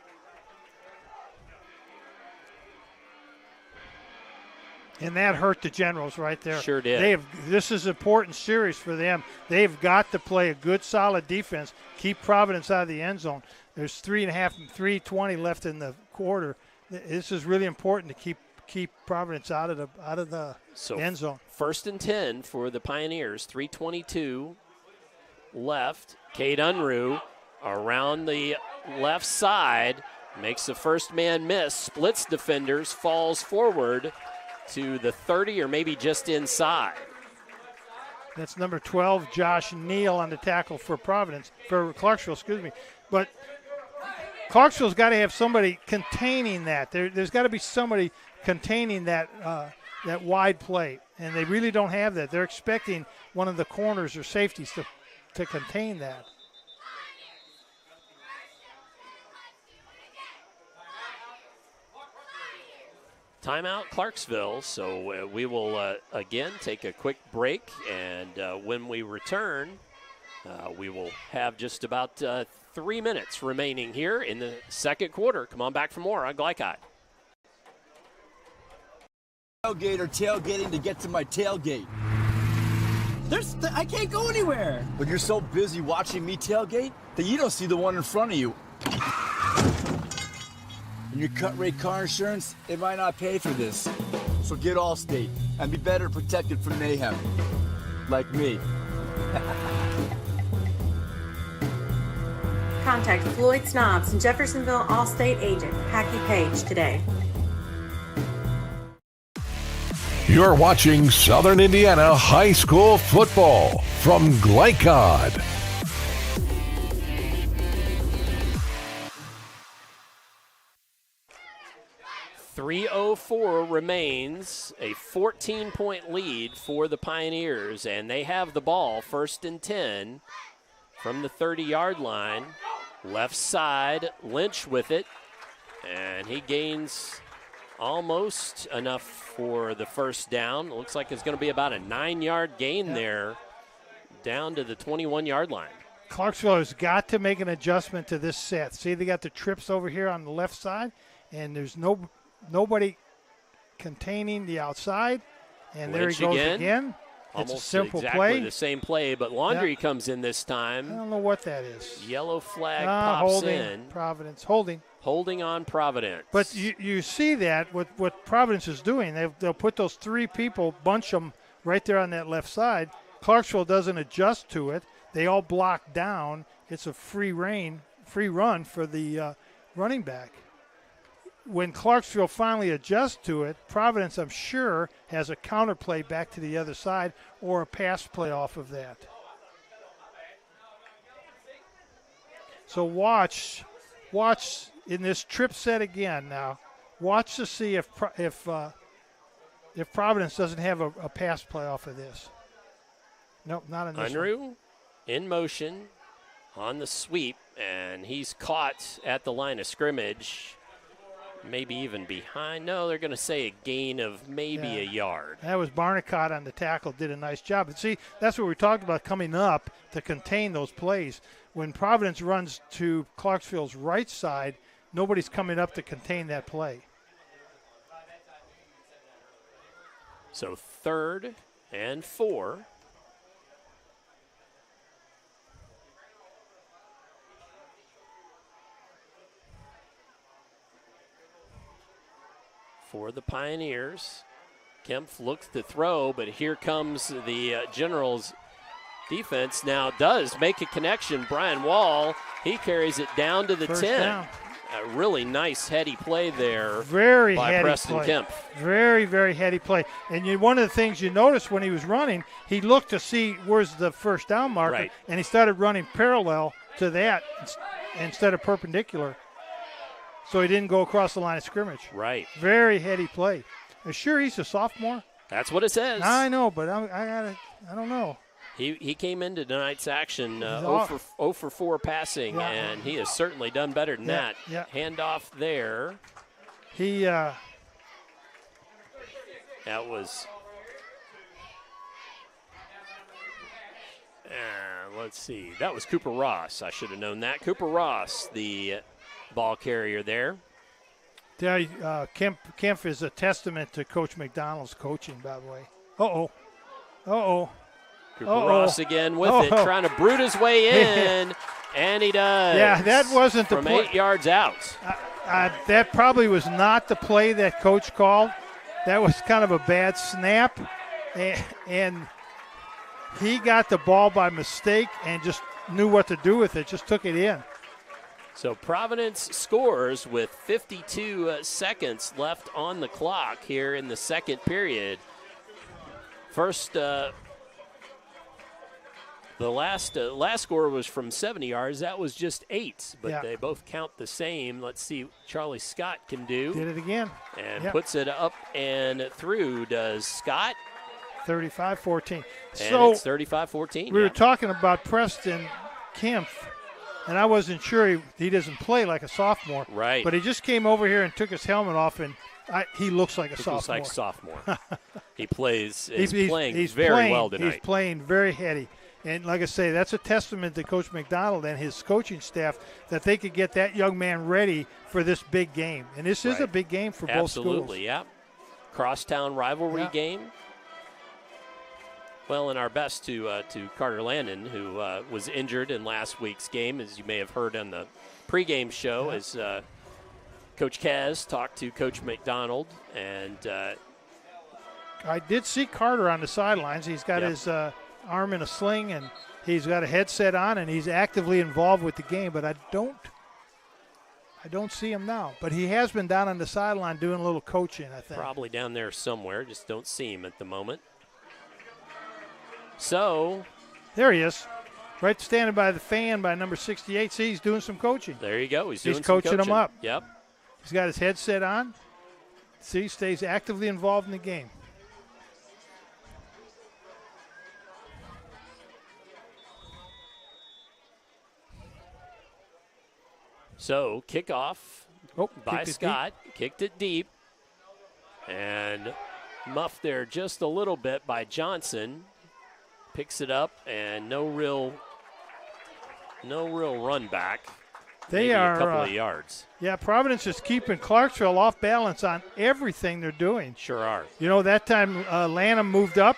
Speaker 7: And that hurt the Generals right there.
Speaker 8: Sure did.
Speaker 7: This is an important series for them. They've got to play a good, solid defense, keep Providence out of the end zone. There's 3:20 left in the quarter. This is really important to keep Providence out of the end zone.
Speaker 8: 1st and 10 for the Pioneers. 3:22 left. Cade Unruh around the left side makes the first man miss, splits defenders, falls forward to the 30 or maybe just inside.
Speaker 7: That's number 12, Josh Neal, on the tackle for Clarksville, excuse me. But Clarksville's got to have somebody containing that. There's got to be somebody containing that wide play, and they really don't have that. They're expecting one of the corners or safeties to contain that.
Speaker 8: Timeout, Clarksville. So we will again take a quick break, and when we return, we will have just about 3 minutes remaining here in the second quarter. Come on back for more on GLICOD.
Speaker 15: Tailgating to get to my tailgate. I can't go anywhere. But you're so busy watching me tailgate that you don't see the one in front of you. And your cut rate car insurance, it might not pay for this. So get Allstate and be better protected from mayhem. Like me.
Speaker 2: Contact Floyd Snobs and Jeffersonville Allstate agent Packy Page today.
Speaker 6: You're watching Southern Indiana High School Football from GLICOD.
Speaker 8: .304 remains, a 14-point lead for the Pioneers, and they have the ball 1st and 10 from the 30-yard line. Left side, Lynch with it, and he gains almost enough for the first down. Looks like it's going to be about a 9-yard gain there down to the 21-yard line.
Speaker 7: Clarksville has got to make an adjustment to this set. See, they got the trips over here on the left side, and there's nobody containing the outside. And
Speaker 8: Lynch
Speaker 7: there he goes again.
Speaker 8: Almost
Speaker 7: it's a simple
Speaker 8: exactly
Speaker 7: play.
Speaker 8: The same play, but Laundry comes in this time.
Speaker 7: I don't know what that is.
Speaker 8: Yellow flag pops
Speaker 7: holding,
Speaker 8: in.
Speaker 7: Providence holding.
Speaker 8: Holding on Providence.
Speaker 7: But you see that what Providence is doing. They'll put those 3 people, bunch them right there on that left side. Clarksville doesn't adjust to it. They all block down. It's a free run for the running back. When Clarksville finally adjusts to it, Providence, I'm sure, has a counter play back to the other side or a pass play off of that. So watch in this trip set again now. Watch to see if Providence doesn't have a pass play off of this. Nope, not in this
Speaker 8: Unruh in motion on the sweep, and he's caught at the line of scrimmage. Maybe even behind. No, they're going to say a gain of maybe a yard.
Speaker 7: That was Barnicott on the tackle, did a nice job. But see, that's what we talked about coming up to contain those plays. When Providence runs to Clarksville's right side, nobody's coming up to contain that play.
Speaker 8: So 3rd and 4. For the Pioneers. Kempf looks to throw, but here comes the Generals defense. Now does make a connection. Brian Wall, he carries it down to the 10.
Speaker 7: Down.
Speaker 8: A really nice heady play there
Speaker 7: by
Speaker 8: Preston Kempf.
Speaker 7: Very, very heady play. And one of the things you noticed when he was running, he looked to see where's the first down marker, and he started running parallel to that instead of perpendicular. So he didn't go across the line of scrimmage.
Speaker 8: Right.
Speaker 7: Very heady play. Sure, he's a sophomore.
Speaker 8: That's what it says.
Speaker 7: I know, but I don't know.
Speaker 8: He came into tonight's action 0 for 4 passing, and he has certainly done better than that.
Speaker 7: Yeah.
Speaker 8: Handoff there. Let's see. That was Cooper Ross. I should have known that. Cooper Ross, the ball carrier there.
Speaker 7: Kempf is a testament to Coach McDonald's coaching, by the way. Uh-oh.
Speaker 8: Cooper Ross again with it, trying to brute his way in, and he does.
Speaker 7: Yeah, that wasn't
Speaker 8: from
Speaker 7: the play.
Speaker 8: 8 yards out.
Speaker 7: That probably was not the play that Coach called. That was kind of a bad snap, and he got the ball by mistake and just knew what to do with it, just took it in.
Speaker 8: So Providence scores with 52 seconds left on the clock here in the second period. First, the last score was from 70 yards. That was just 8, but they both count the same. Let's see what Charlie Scott can do.
Speaker 7: Did it again.
Speaker 8: And puts it up and through. Does Scott?
Speaker 7: 35-14.
Speaker 8: So it's 35-14.
Speaker 7: We were talking about Preston Kempf, and I wasn't sure he doesn't play like a sophomore.
Speaker 8: Right.
Speaker 7: But he just came over here and took his helmet off, and he looks like a sophomore.
Speaker 8: Looks like sophomore. He plays. He's playing very well tonight.
Speaker 7: He's playing very heady. And like I say, that's a testament to Coach McDonald and his coaching staff that they could get that young man ready for this big game. And this is a big game for both schools.
Speaker 8: Absolutely, yeah. Crosstown rivalry game. Well, and our best to Carter Landon, who was injured in last week's game, as you may have heard on the pregame show, as Coach Kaz talked to Coach McDonald. And
Speaker 7: I did see Carter on the sidelines. He's got his arm in a sling, and he's got a headset on, and he's actively involved with the game. But I don't see him now. But he has been down on the sideline doing a little coaching, I think.
Speaker 8: Probably down there somewhere. Just don't see him at the moment. So
Speaker 7: there he is, right standing by the fan by number 68. See, he's doing some coaching.
Speaker 8: There you go. He's doing
Speaker 7: coaching
Speaker 8: some coaching
Speaker 7: him up.
Speaker 8: Yep.
Speaker 7: He's got his headset on. See, he stays actively involved in the game.
Speaker 8: So kickoff by Scott.
Speaker 7: Deep.
Speaker 8: Kicked it deep. And muffed there just a little bit by Johnson. Picks it up, and no real run back.
Speaker 7: They
Speaker 8: Maybe
Speaker 7: are
Speaker 8: a couple of yards.
Speaker 7: Yeah, Providence is keeping Clarksville off balance on everything they're doing.
Speaker 8: Sure are.
Speaker 7: You know, that time Lanham moved up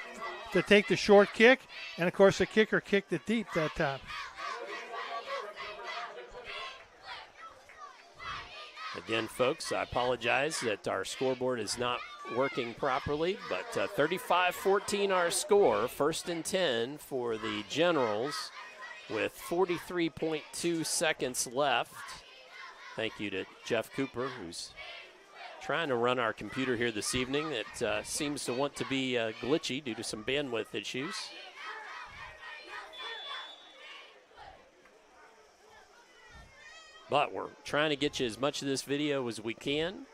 Speaker 7: to take the short kick, and of course the kicker kicked it deep that time.
Speaker 8: Again, folks, I apologize that our scoreboard is not working properly, but 35-14 our score. 1st and 10 for the Generals with 43.2 seconds left. Thank you to Jeff Cooper, who's trying to run our computer here this evening. It seems to want to be glitchy due to some bandwidth issues. But we're trying to get you as much of this video as we can.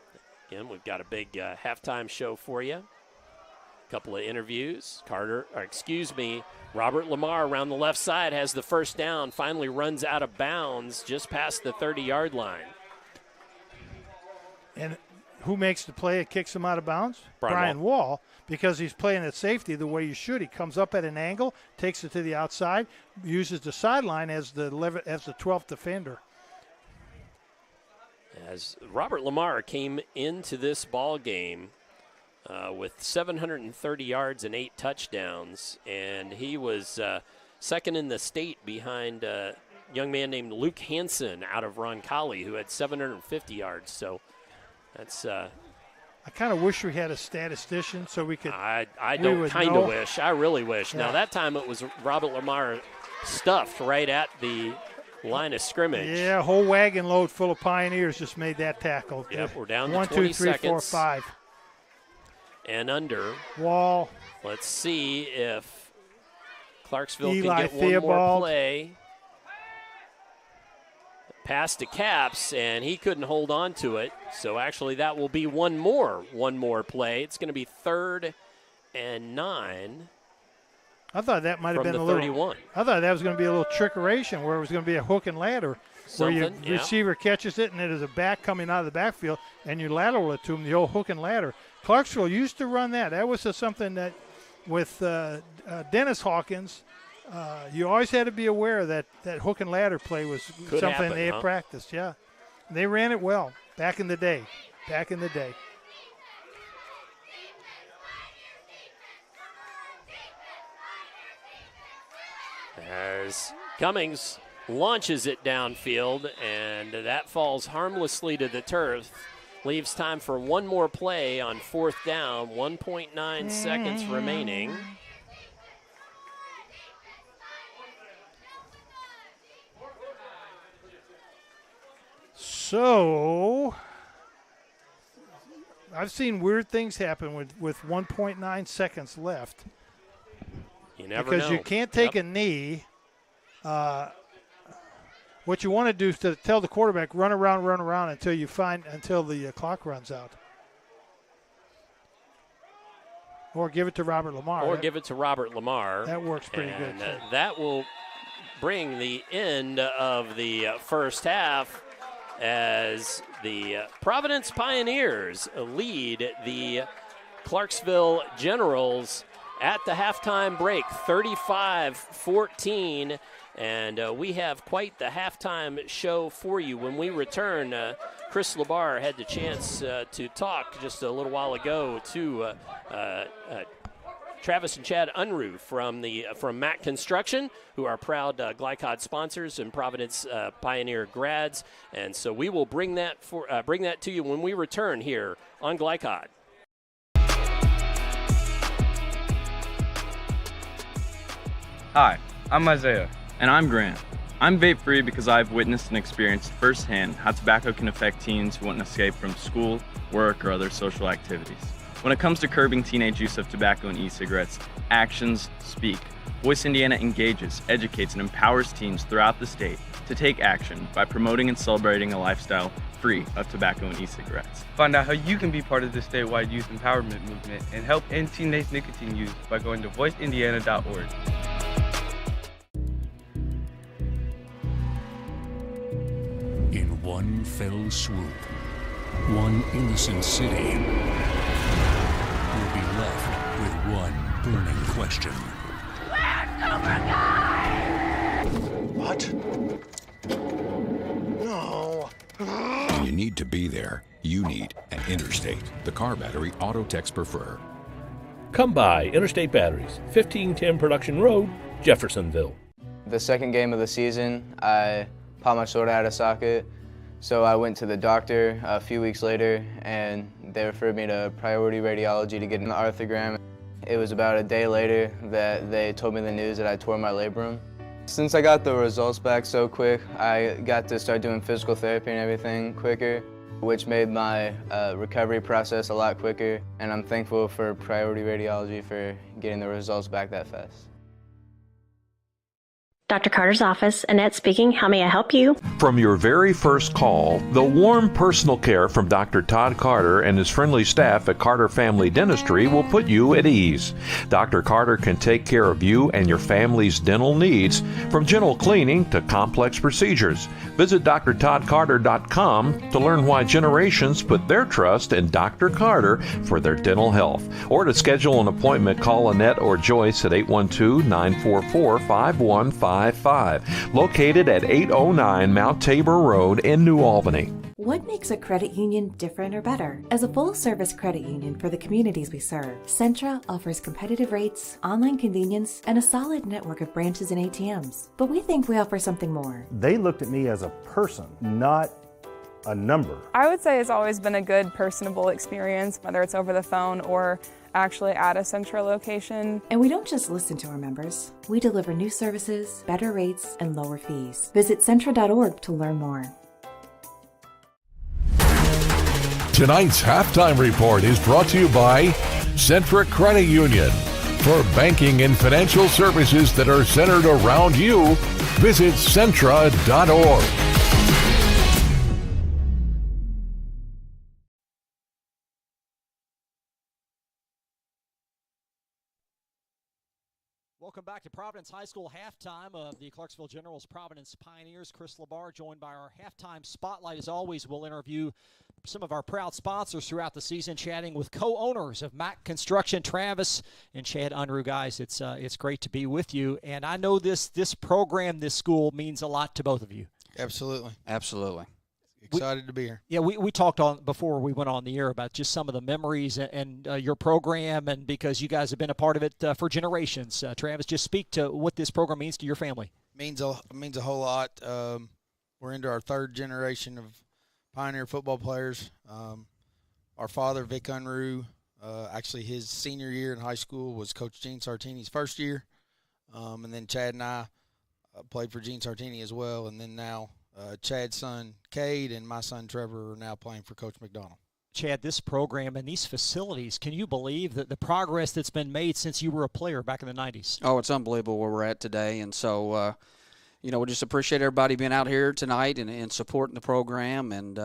Speaker 8: Again, we've got a big halftime show for you. A couple of interviews. Robert Lamar around the left side has the first down, finally runs out of bounds just past the 30-yard line.
Speaker 7: And who makes the play that kicks him out of bounds?
Speaker 8: Brian
Speaker 7: Wall, because he's playing at safety the way you should. He comes up at an angle, takes it to the outside, uses the sideline as the 12th defender.
Speaker 8: As Robert Lamar came into this ball game with 730 yards and 8 touchdowns, and he was second in the state behind a young man named Luke Hansen out of Roncalli, who had 750 yards. So that's. I
Speaker 7: kind of wish we had a statistician so we could.
Speaker 8: I don't kind of wish. I really wish.
Speaker 7: Yeah.
Speaker 8: Now that time it was Robert Lamar stuffed right at the line of scrimmage.
Speaker 7: Yeah, a whole wagon load full of Pioneers just made that tackle.
Speaker 8: Yep, we're down to
Speaker 7: 1,
Speaker 8: 20
Speaker 7: 2, 3,
Speaker 8: seconds.
Speaker 7: 4, 5.
Speaker 8: And under.
Speaker 7: Wall.
Speaker 8: Let's see if Clarksville
Speaker 7: Eli
Speaker 8: can get one more
Speaker 7: Theobald.
Speaker 8: play. Pass to Caps, and he couldn't hold on to it. So actually that will be one more play. It's going to be 3rd and 9.
Speaker 7: I thought that might have been a little.
Speaker 8: 31.
Speaker 7: I thought that was going to be a little trickeration where it was going to be a hook and ladder, where your receiver catches it and it is a back coming out of the backfield and you lateral it to him, the old hook and ladder. Clarksville used to run that. That was something that with Dennis Hawkins you always had to be aware that hook and ladder play was
Speaker 8: Could
Speaker 7: something
Speaker 8: happen,
Speaker 7: they had
Speaker 8: huh?
Speaker 7: practiced. Yeah, and they ran it well back in the day.
Speaker 8: As Cummings launches it downfield, and that falls harmlessly to the turf. Leaves time for one more play on 4th down, 1.9 seconds remaining.
Speaker 7: So I've seen weird things happen with 1.9 seconds left.
Speaker 8: You never
Speaker 7: because
Speaker 8: know.
Speaker 7: you can't take a knee. What you want to do is to tell the quarterback, run around until the clock runs out. Or give it to Robert Lamar.
Speaker 8: That
Speaker 7: works pretty good.
Speaker 8: That will bring the end of the first half as the Providence Pioneers lead the Clarksville Generals at the halftime break, 35-14. And we have quite the halftime show for you. When we return, Chris Labar had the chance to talk just a little while ago to Travis and Chad Unruh from Mack Construction, who are proud GLICOD sponsors and Providence Pioneer grads. And so we will bring that to you when we return here on GLICOD.
Speaker 3: Hi, I'm Isaiah. And I'm Grant. I'm vape-free because I've witnessed and experienced firsthand how tobacco can affect teens who want to escape from school, work, or other social activities. When it comes to curbing teenage use of tobacco and e-cigarettes, actions speak. Voice Indiana engages, educates, and empowers teens throughout the state to take action by promoting and celebrating a lifestyle free of tobacco and e-cigarettes.
Speaker 4: Find out how you can be part of the statewide youth empowerment movement and help end teenage nicotine use by going to voiceindiana.org.
Speaker 5: In one fell swoop, one innocent city will be left with one burning question.
Speaker 23: What? No.
Speaker 10: When you need to be there, you need an Interstate, the car battery auto techs prefer.
Speaker 25: Come by Interstate Batteries, 1510 Production Road, Jeffersonville.
Speaker 12: The second game of the season, I popped my shoulder out of socket, so I went to the doctor a few weeks later, and they referred me to priority radiology to get an arthrogram. It was about a day later that they told me the news that I tore my labrum. Since I got the results back so quick, I got to start doing physical therapy and everything quicker, which made my recovery process a lot quicker, and I'm thankful for priority radiology for getting the results back that fast.
Speaker 16: Dr. Carter's office, Annette speaking. How may I help you?
Speaker 18: From your very first call, the warm personal care from Dr. Todd Carter and his friendly staff at Carter Family Dentistry will put you at ease. Dr. Carter can take care of you and your family's dental needs, from gentle cleaning to complex procedures. Visit drtoddcarter.com to learn why generations put their trust in Dr. Carter for their dental health. Or to schedule an appointment, call Annette or Joyce at 812-944-5155. Located at 809 Mount Tabor Road in New Albany.
Speaker 21: What makes a credit union different or better? As a full-service credit union for the communities we serve, Centra offers competitive rates, online convenience, and a solid network of branches and ATMs. But we think we offer something more.
Speaker 24: They looked at me as a person, not a number.
Speaker 26: I would say it's always been a good, personable experience, whether it's over the phone or actually at a Centra location.
Speaker 21: And we don't just listen to our members. We deliver new services, better rates, and lower fees. Visit Centra.org to learn more.
Speaker 6: Tonight's halftime report is brought to you by Centra Credit Union. For banking and financial services that are centered around you, visit Centra.org.
Speaker 1: Welcome back to Providence High School halftime of the Clarksville Generals Providence Pioneers. Chris Labar joined by our halftime spotlight. As always, we'll interview some of our proud sponsors throughout the season, chatting with co-owners of Mack Construction, Travis and Chad Unruh. Guys, it's great to be with you. And I know this program, this school means a lot to both of you.
Speaker 9: Absolutely.
Speaker 11: Absolutely.
Speaker 9: Excited to be here.
Speaker 1: Yeah, we talked on before we went on the air about just some of the memories and your program, and because you guys have been a part of it for generations. Travis, just speak to what this program means to your family.
Speaker 9: Means a whole lot. We're into our third generation of Pioneer football players. Our father, Vic Unruh, actually his senior year in high school was Coach Gene Sartini's first year, and then Chad and I played for Gene Sartini as well, and then now Chad's son, Cade, and my son, Trevor, are now playing for Coach McDonald.
Speaker 1: Chad, this program and these facilities, can you believe that the progress that's been made since you were a player back in the 90s?
Speaker 11: Oh, it's unbelievable where we're at today. And so, we just appreciate everybody being out here tonight and supporting the program, and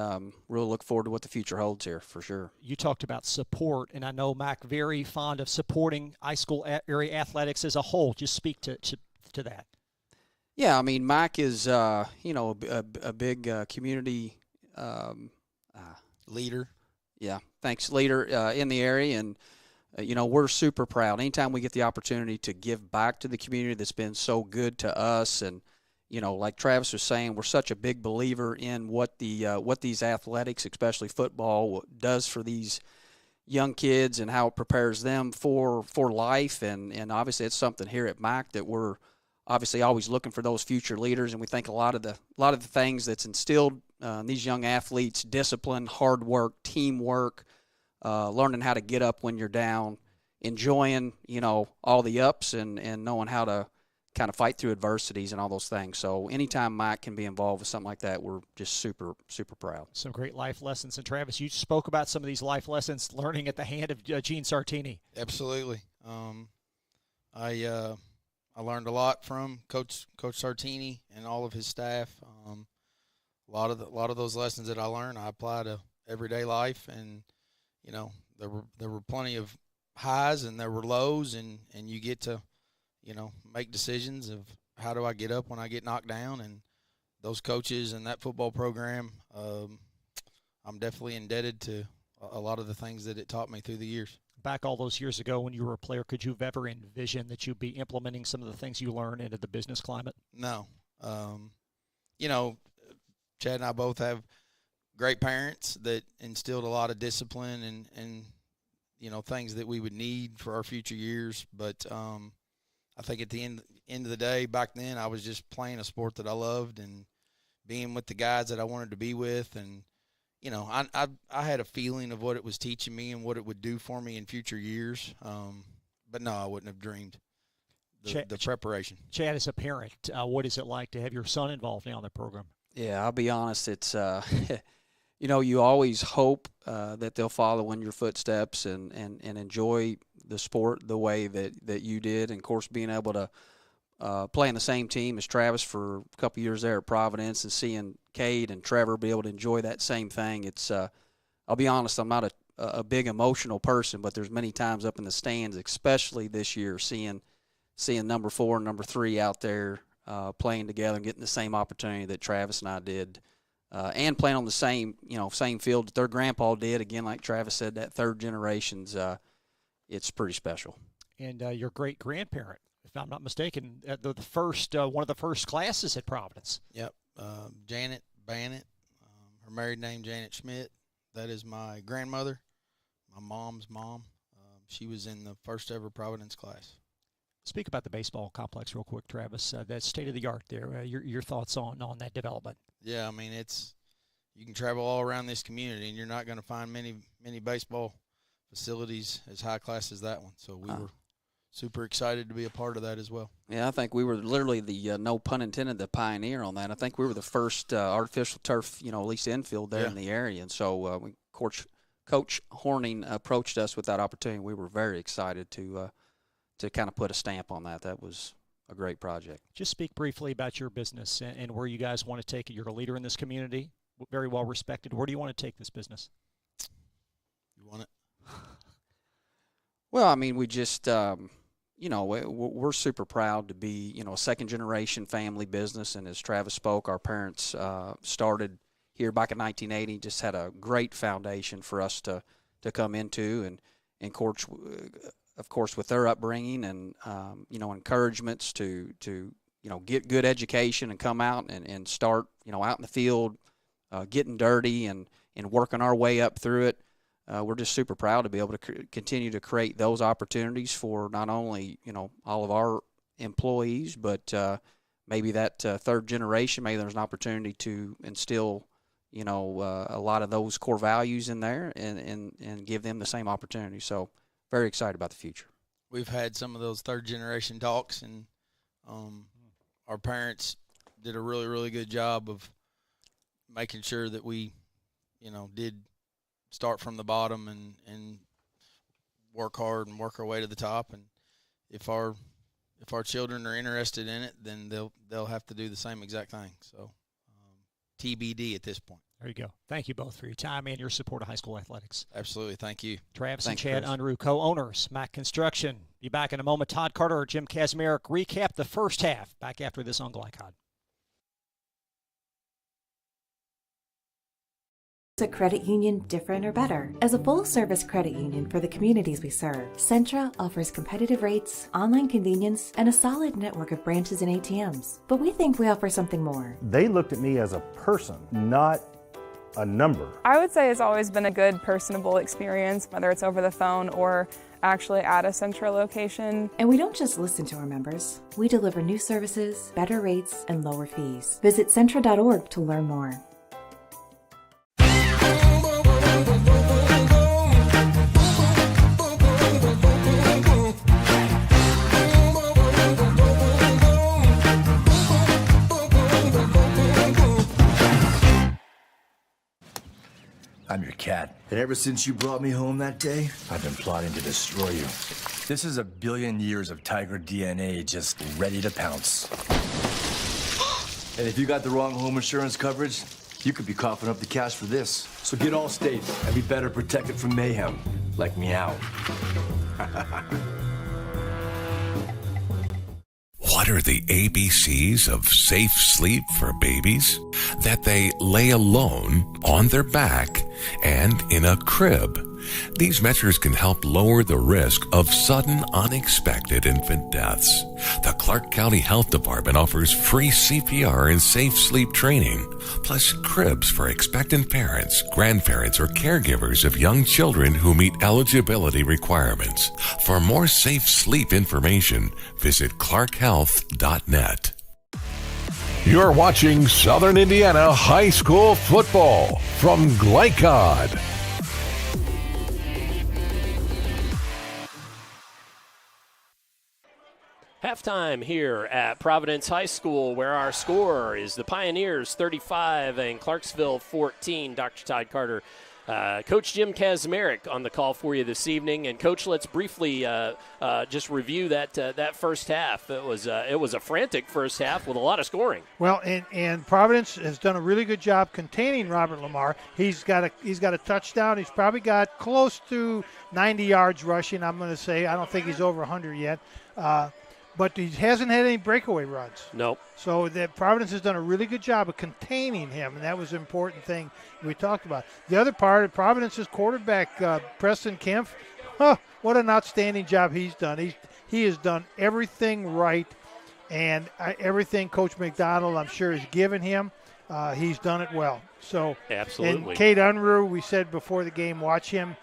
Speaker 11: really look forward to what the future holds here for sure.
Speaker 1: You talked about support, and I know Mac very fond of supporting high school area athletics as a whole. Just speak to that.
Speaker 11: Yeah, I mean, Mike is, a big community
Speaker 9: leader.
Speaker 11: Yeah, thanks, leader in the area. And, we're super proud. Anytime we get the opportunity to give back to the community that's been so good to us. And, like Travis was saying, we're such a big believer in what these athletics, especially football, does for these young kids and how it prepares them for life. And obviously it's something here at Mike that we're obviously always looking for those future leaders, and we think a lot of the things that's instilled in these young athletes: discipline, hard work, teamwork, learning how to get up when you're down, enjoying all the ups, and knowing how to kind of fight through adversities and all those things. So anytime Mike can be involved with something like that, we're just super, super proud.
Speaker 1: Some great life lessons. And Travis, you spoke about some of these life lessons learning at the hand of Gene Sartini.
Speaker 9: Absolutely. I learned a lot from Coach Sartini and all of his staff. A lot of those lessons that I learned, I apply to everyday life, and there were plenty of highs and there were lows, and you get to make decisions of how do I get up when I get knocked down. And those coaches and that football program, I'm definitely indebted to a lot of the things that it taught me through the years.
Speaker 1: Back all those years ago when you were a player, could you have ever envisioned that you'd be implementing some of the things you learned into the business climate?
Speaker 9: No. Chad and I both have great parents that instilled a lot of discipline and things that we would need for our future years. But I think at the end of the day, back then, I was just playing a sport that I loved and being with the guys that I wanted to be with. And I had a feeling of what it was teaching me and what it would do for me in future years. But no, I wouldn't have dreamed the preparation.
Speaker 1: Chad, as a parent, what is it like to have your son involved now in the program?
Speaker 11: Yeah, I'll be honest. It's, you always hope that they'll follow in your footsteps and enjoy the sport the way that you did. And, of course, being able to play in the same team as Travis for a couple years there at Providence and seeing Cade and Trevor be able to enjoy that same thing. It's I'll be honest, I'm not a big emotional person, but there's many times up in the stands, especially this year, seeing number 4 and number 3 out there playing together and getting the same opportunity that Travis and I did, and playing on the same field that their grandpa did. Again, like Travis said, that third generation's it's pretty special.
Speaker 1: And your great grandparent, if I'm not mistaken, the first one of the first classes at Providence.
Speaker 9: Yep, Janet Bannett, her married name Janet Schmidt. That is my grandmother, my mom's mom. She was in the first ever Providence class.
Speaker 1: Speak about the baseball complex real quick, Travis. That's state of the art there. Your thoughts on that development?
Speaker 9: Yeah, I mean you can travel all around this community and you're not going to find many baseball facilities as high class as that one. So we were super excited to be a part of that as well.
Speaker 11: Yeah, I think we were literally the, no pun intended, the pioneer on that. I think we were the first artificial turf, at least infield there in the area. And so Coach Horning approached us with that opportunity. We were very excited to kind of put a stamp on that. That was a great project.
Speaker 1: Just speak briefly about your business and where you guys want to take it. You're a leader in this community, very well respected. Where do you want to take this business?
Speaker 9: You want it?
Speaker 11: Well, I mean, we just, we're super proud to be, a second-generation family business. And as Travis spoke, our parents started here back in 1980, just had a great foundation for us to come into. And of course, with their upbringing and, encouragements to get good education and come out and start, out in the field, getting dirty and working our way up through it. We're just super proud to be able to continue to create those opportunities for not only, all of our employees, but maybe that third generation, maybe there's an opportunity to instill, a lot of those core values in there and give them the same opportunity. So very excited about the future.
Speaker 9: We've had some of those third generation talks, and our parents did a really, really good job of making sure that we, did start from the bottom and work hard and work our way to the top. And if our children are interested in it, then they'll have to do the same exact thing. So TBD at this point.
Speaker 1: There you go. Thank you both for your time and your support of high school athletics.
Speaker 9: Absolutely. Thank you.
Speaker 1: Travis
Speaker 9: Thanks,
Speaker 1: and Chad
Speaker 9: Chris.
Speaker 1: Unruh, co-owners, Mack Construction. Be back in a moment. Todd Carter or Jim Kazmarek recap the first half. Back after this on GLICOD.
Speaker 21: A credit union different or better? As a full-service credit union for the communities we serve, Centra offers competitive rates, online convenience, and a solid network of branches and ATMs. But we think we offer something more.
Speaker 24: They looked at me as a person, not a number.
Speaker 26: I would say it's always been a good, personable experience, whether it's over the phone or actually at a Centra location.
Speaker 21: And we don't just listen to our members. We deliver new services, better rates, and lower fees. Visit Centra.org to learn more.
Speaker 15: I'm your cat. And ever since you brought me home that day, I've been plotting to destroy you. This is 1 billion years of tiger DNA just ready to pounce. And if you got the wrong home insurance coverage, you could be coughing up the cash for this. So get Allstate and be better protected from mayhem, like meow.
Speaker 6: What are the ABCs of safe sleep for babies? That they lay alone, on their back, and in a crib. These measures can help lower the risk of sudden, unexpected infant deaths. The Clark County Health Department offers free CPR and safe sleep training, plus cribs for expectant parents, grandparents, or caregivers of young children who meet eligibility requirements. For more safe sleep information, visit clarkhealth.net. You're watching Southern Indiana High School Football from GLICOD.
Speaker 8: Halftime here at Providence High School, where our score is the Pioneers 35 and Clarksville 14. Dr. Todd Carter, Coach Jim Kazmarek on the call for you this evening. And Coach, let's briefly just review that first half. It was a frantic first half with a lot of scoring.
Speaker 7: Well, and Providence has done a really good job containing Robert Lamar. He's got a touchdown. He's probably got close to 90 yards rushing. I'm going to say I don't think he's over 100 yet. But he hasn't had any breakaway runs.
Speaker 8: Nope.
Speaker 7: So that Providence has done a really good job of containing him, and that was an important thing we talked about. The other part of Providence's quarterback, Preston Kempf, what an outstanding job he's done. He has done everything right, and everything Coach McDonald, I'm sure, has given him. He's done it well. So
Speaker 8: absolutely.
Speaker 7: And Cade Unruh, we said before the game, watch him,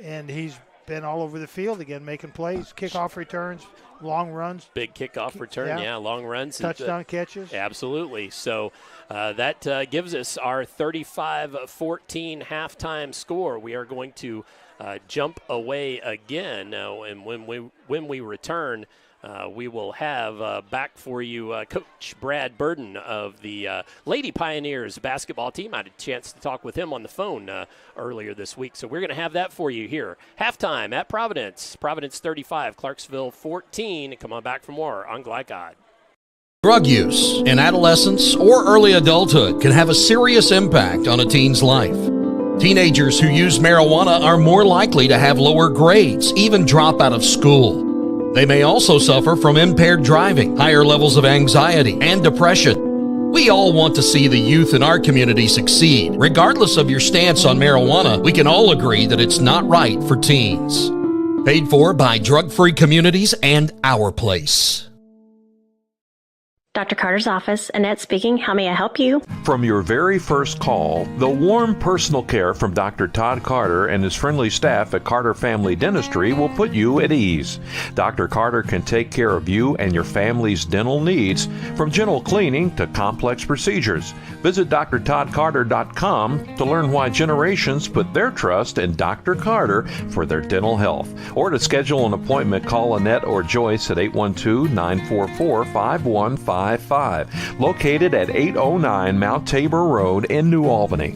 Speaker 7: and he's been all over the field again, making plays, kickoff returns, long runs.
Speaker 8: Big kickoff return, yeah, long runs.
Speaker 7: Touchdown catches.
Speaker 8: Absolutely. So that gives us our 35-14 halftime score. We are going to jump away again now, and when we return, we will have back for you Coach Brad Burden of the Lady Pioneers basketball team. I had a chance to talk with him on the phone earlier this week, so we're going to have that for you here. Halftime at Providence. Providence 35, Clarksville 14. Come on back for more on GLICOD.
Speaker 13: Drug use in adolescence or early adulthood can have a serious impact on a teen's life. Teenagers who use marijuana are more likely to have lower grades, even drop out of school. They may also suffer from impaired driving, higher levels of anxiety, and depression. We all want to see the youth in our community succeed. Regardless of your stance on marijuana, we can all agree that it's not right for teens. Paid for by Drug Free Communities and Our Place.
Speaker 16: Dr. Carter's office, Annette speaking. How may I help you?
Speaker 18: From your very first call, the warm personal care from Dr. Todd Carter and his friendly staff at Carter Family Dentistry will put you at ease. Dr. Carter can take care of you and your family's dental needs, from gentle cleaning to complex procedures. Visit drtoddcarter.com to learn why generations put their trust in Dr. Carter for their dental health. Or to schedule an appointment, call Annette or Joyce at 812-944-5155. Located at 809 Mount Tabor Road in New Albany.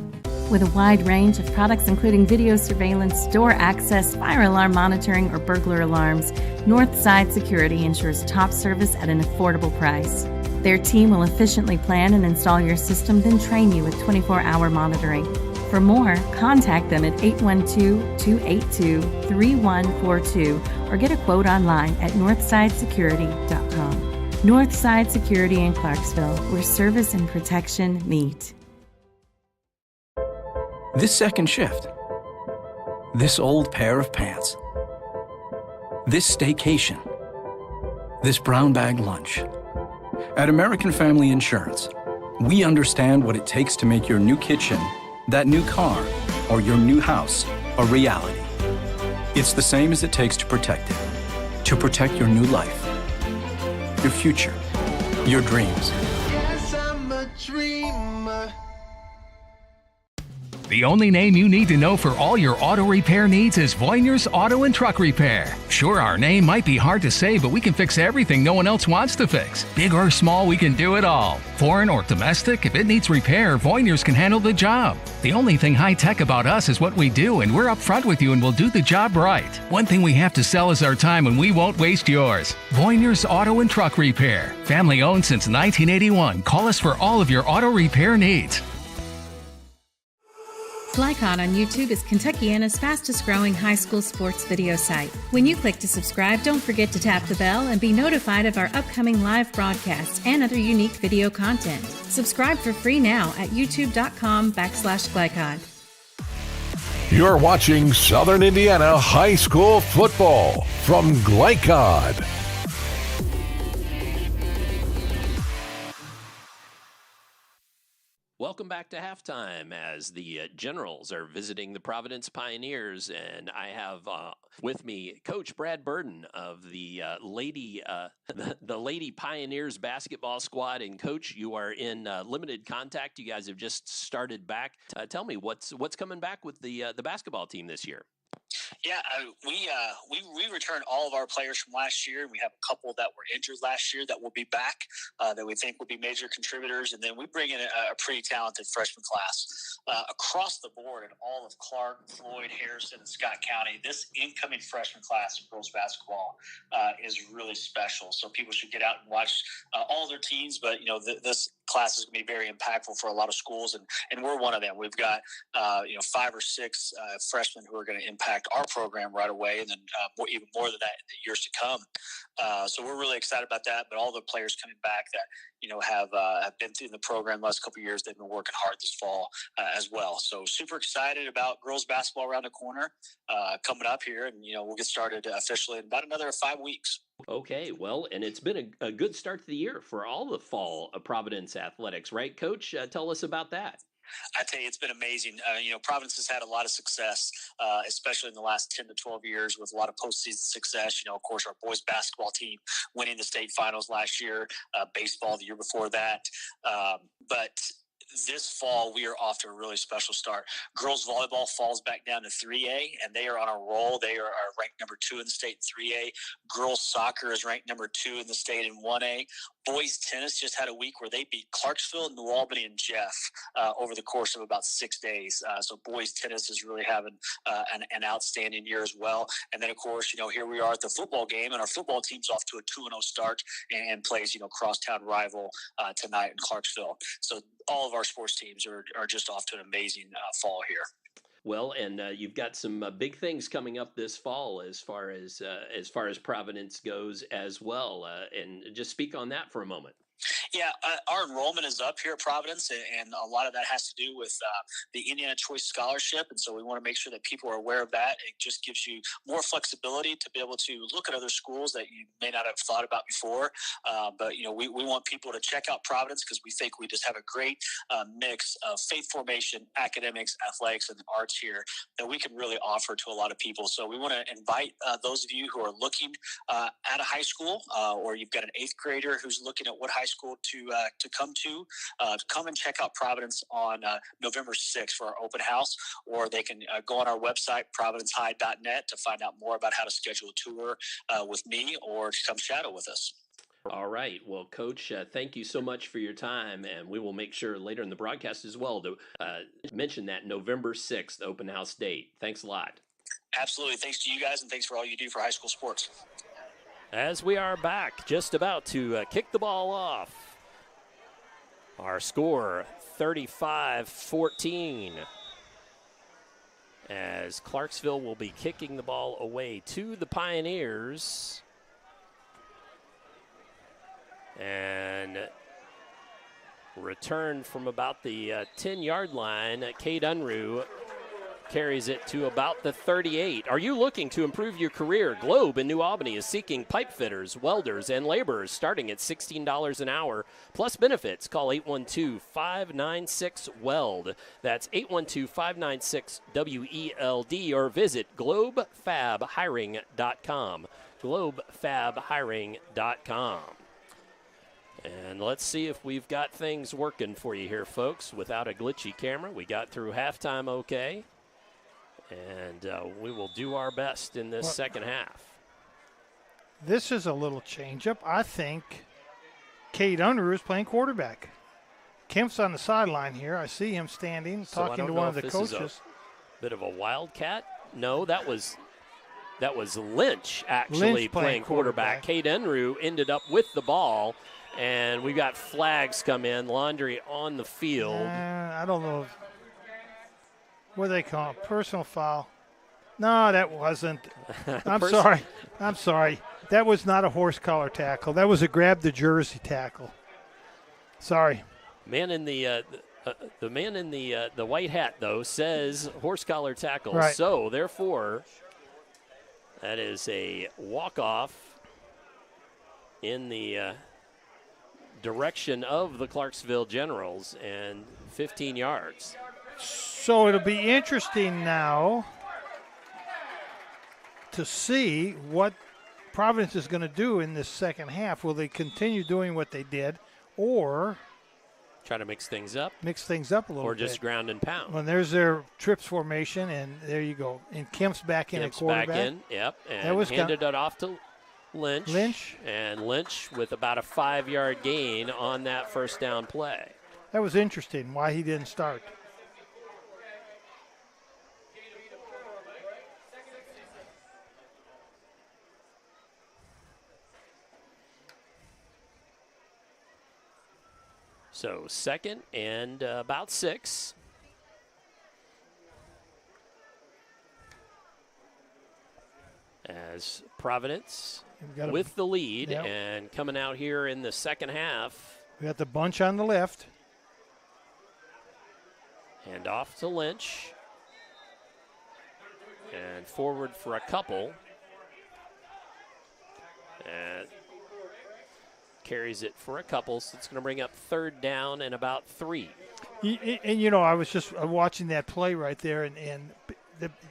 Speaker 2: With a wide range of products including video surveillance, door access, fire alarm monitoring, or burglar alarms, Northside Security ensures top service at an affordable price. Their team will efficiently plan and install your system, then train you with 24-hour monitoring. For more, contact them at 812-282-3142 or get a quote online at northsidesecurity.com. Northside Security in Clarksville, where service and protection meet.
Speaker 14: This second shift. This old pair of pants. This staycation. This brown bag lunch. At American Family Insurance, we understand what it takes to make your new kitchen, that new car, or your new house a reality. It's the same as it takes to protect it. To protect your new life. Your future, your dreams.
Speaker 23: Yes, I'm a dreamer.
Speaker 17: The only name you need to know for all your auto repair needs is Voyner's Auto and Truck Repair. Sure, our name might be hard to say, but we can fix everything no one else wants to fix. Big or small, we can do it all. Foreign or domestic, if it needs repair, Voyner's can handle the job. The only thing high-tech about us is what we do, and we're upfront with you and we'll do the job right. One thing we have to sell is our time, and we won't waste yours. Voyner's Auto and Truck Repair. Family owned since 1981. Call us for all of your auto repair needs.
Speaker 19: GLICOD on YouTube is Kentuckiana's fastest growing high school sports video site. When you click to subscribe, don't forget to tap the bell and be notified of our upcoming live broadcasts and other unique video content. Subscribe for free now at youtube.com/GLICOD.
Speaker 6: You're watching Southern Indiana High School Football from GLICOD.
Speaker 8: Welcome back to halftime as the Generals are visiting the Providence Pioneers, and I have with me Coach Brad Burden of the Lady Pioneers basketball squad. And Coach, you are in limited contact. You guys have just started back. Tell me what's coming back with the basketball team this year.
Speaker 20: Yeah, we returned all of our players from last year. We have a couple that were injured last year that will be back, that we think will be major contributors. And then we bring in a pretty talented freshman class. Across the board in all of Clark, Floyd, Harrison, and Scott County, this incoming freshman class of girls basketball is really special. So people should get out and watch all their teams. But, this class is going to be very impactful for a lot of schools, and we're one of them. We've got, 5 or 6 freshmen who are going to impact our program right away, and then even more than that in the years to come. So we're really excited about that. But all the players coming back that have been through the program the last couple of years, they've been working hard this fall as well. So super excited about girls basketball around the corner coming up here, and we'll get started officially in about another 5 weeks.
Speaker 8: Okay, well, and it's been a good start to the year for all the fall of Providence athletics, right, Coach? Tell us about that.
Speaker 20: I tell you, it's been amazing. Providence has had a lot of success, especially in the last 10 to 12 years with a lot of postseason success. Of course, our boys basketball team winning the state finals last year, baseball the year before that. But this fall, we are off to a really special start. Girls volleyball falls back down to 3A, and they are on a roll. They are ranked number 2 in the state in 3A. Girls soccer is ranked number 2 in the state in 1A. Boys tennis just had a week where they beat Clarksville, New Albany, and Jeff over the course of about 6 days. So boys tennis is really having an outstanding year as well. And then, of course, here we are at the football game, and our football team's off to a 2-0 start and plays, crosstown rival tonight in Clarksville. So all of our sports teams are just off to an amazing fall here.
Speaker 8: Well, and you've got some big things coming up this fall as far as Providence goes as well. And just speak on that for a moment.
Speaker 20: Yeah, our enrollment is up here at Providence, and a lot of that has to do with the Indiana Choice Scholarship, and so we want to make sure that people are aware of that. It just gives you more flexibility to be able to look at other schools that you may not have thought about before. But, we want people to check out Providence because we think we just have a great mix of faith formation, academics, athletics, and arts here that we can really offer to a lot of people. So we want to invite those of you who are looking at a high school or you've got an 8th grader who's looking at what high school to come and check out Providence on November 6th for our open house, or they can go on our website, providencehigh.net, to find out more about how to schedule a tour with me or to come shadow with us.
Speaker 8: All right. Well, Coach, thank you so much for your time, and we will make sure later in the broadcast as well to mention that November 6th open house date. Thanks a lot.
Speaker 20: Absolutely. Thanks to you guys, and thanks for all you do for high school sports.
Speaker 8: As we are back, just about to kick the ball off. Our score, 35-14. As Clarksville will be kicking the ball away to the Pioneers. And return from about the 10-yard line, Cade Unruh carries it to about the 38. Are you looking to improve your career? Globe in New Albany is seeking pipe fitters, welders, and laborers starting at $16 an hour, plus benefits. Call 812-596-WELD. That's 812-596-WELD, or visit globefabhiring.com. globefabhiring.com. And let's see if we've got things working for you here, folks. Without a glitchy camera, we got through halftime okay. And we will do our best in this second half.
Speaker 7: This is a little change-up. I think Cade Unruh is playing quarterback. Kemp's on the sideline here. I see him standing, talking to one of the coaches.
Speaker 8: Is a bit of a wildcat. No, that was Lynch actually playing quarterback. Cade Unruh ended up with the ball, and we got flags come in. Laundry on the field.
Speaker 7: I don't know. What do they call it? Personal foul. No, that wasn't. I'm sorry. That was not a horse collar tackle. That was a grab the jersey tackle. Sorry.
Speaker 8: Man in the man in the white hat, though, says horse collar tackle.
Speaker 7: Right.
Speaker 8: So therefore, that is a walk-off in the direction of the Clarksville Generals, and 15 yards.
Speaker 7: So it'll be interesting now to see what Providence is going to do in this second half. Will they continue doing what they did, or
Speaker 8: try to mix things up
Speaker 7: a little bit?
Speaker 8: Or just ground and pound.
Speaker 7: Well, there's their trips formation, and there you go. And Kemp's back in at quarterback.
Speaker 8: Back in, yep, and handed it off to Lynch. And Lynch with about a 5-yard gain on that first down play.
Speaker 7: That was interesting, why he didn't start.
Speaker 8: So second and about 6. As Providence with the lead, and coming out here in the second half.
Speaker 7: We got the bunch on the left.
Speaker 8: And off to Lynch. And forward for a couple. And carries it for a couple, so it's going to bring up third down and about 3.
Speaker 7: And I was just watching that play right there, and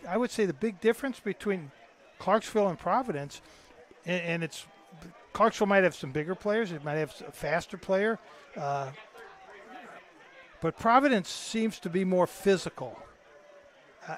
Speaker 7: I would say the big difference between Clarksville and Providence, and it's Clarksville might have some bigger players, it might have a faster player, but Providence seems to be more physical.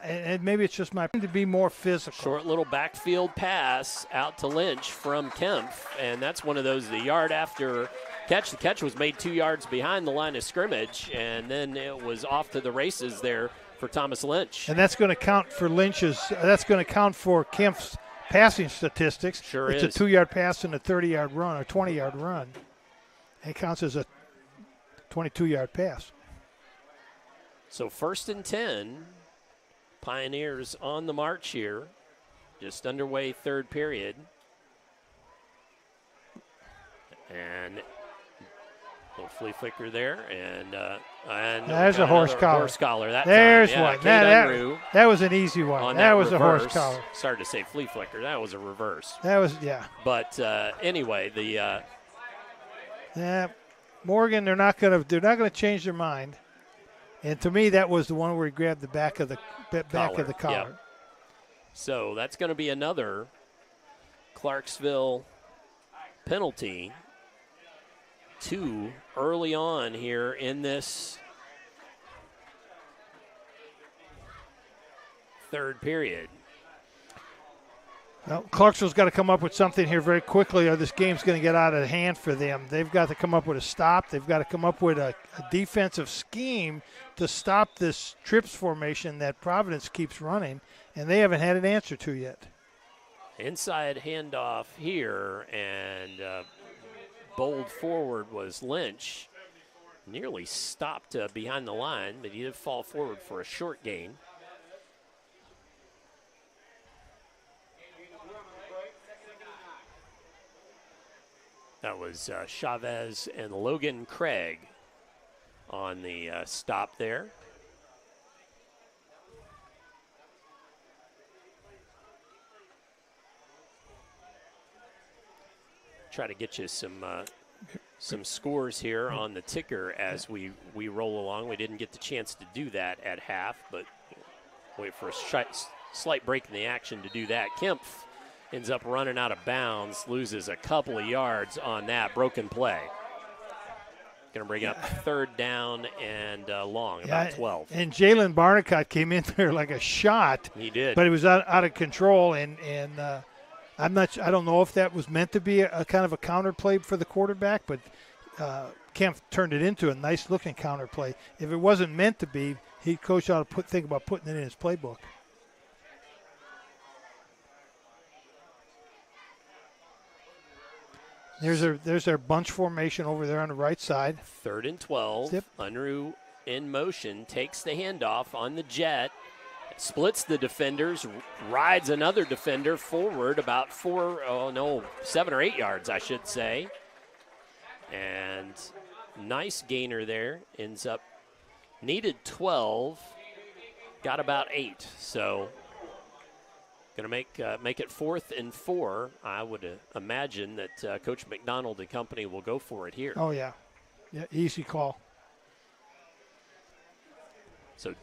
Speaker 7: And maybe it's just to be more physical.
Speaker 8: Short little backfield pass out to Lynch from Kemp, and that's one of those, the yard after catch. The catch was made 2 yards behind the line of scrimmage, and then it was off to the races there for Thomas Lynch.
Speaker 7: And that's going to count for that's going to count for Kemp's passing statistics.
Speaker 8: Sure
Speaker 7: it's
Speaker 8: is.
Speaker 7: a 2-yard pass and a 30-yard run or 20-yard run. It counts as a 22-yard pass.
Speaker 8: So first and 10 Pioneers on the march here. Just underway third period. And a little flea flicker there. And
Speaker 7: there's a horse collar.
Speaker 8: Horse collar that
Speaker 7: There's
Speaker 8: time.
Speaker 7: one.
Speaker 8: Yeah,
Speaker 7: that was an easy one. That was
Speaker 8: reverse.
Speaker 7: A horse collar.
Speaker 8: Started to say flea flicker. That was a reverse.
Speaker 7: That was, yeah.
Speaker 8: But anyway, the
Speaker 7: Morgan, they're not gonna change their mind. And to me, that was the one where he grabbed the back of the collar.
Speaker 8: Yeah. So that's going to be another Clarksville penalty. 2 early on here in this third period.
Speaker 7: Well, Clarksville's got to come up with something here very quickly, or this game's going to get out of hand for them. They've got to come up with a stop. They've got to come up with a defensive scheme to stop this trips formation that Providence keeps running, and they haven't had an answer to yet.
Speaker 8: Inside handoff here, and bowled forward was Lynch. Nearly stopped behind the line, but he did fall forward for a short gain. That was Chavez and Logan Craig on the stop there. Try to get you some scores here on the ticker as we roll along. We didn't get the chance to do that at half, but wait for a slight break in the action to do that. Kempf ends up running out of bounds, loses a couple of yards on that broken play. Going to bring up third down and long, about 12.
Speaker 7: And Jalen Barnicott came in there like a shot.
Speaker 8: He did.
Speaker 7: But it was out of control, and I don't know if that was meant to be a kind of a counter play for the quarterback, but Kempf turned it into a nice-looking counter play. If it wasn't meant to be, coach ought to think about putting it in his playbook. There's their bunch formation over there on the right side.
Speaker 8: 3rd and 12.
Speaker 7: Zip.
Speaker 8: Unruh in motion, takes the handoff on the jet, splits the defenders, rides another defender forward about 7 or 8 yards, I should say. And nice gainer there. Ends up needed 12, got about 8. So going to make it 4th and 4. I would imagine that Coach McDonald and company will go for it here.
Speaker 7: Oh, yeah. Yeah, easy call.
Speaker 8: So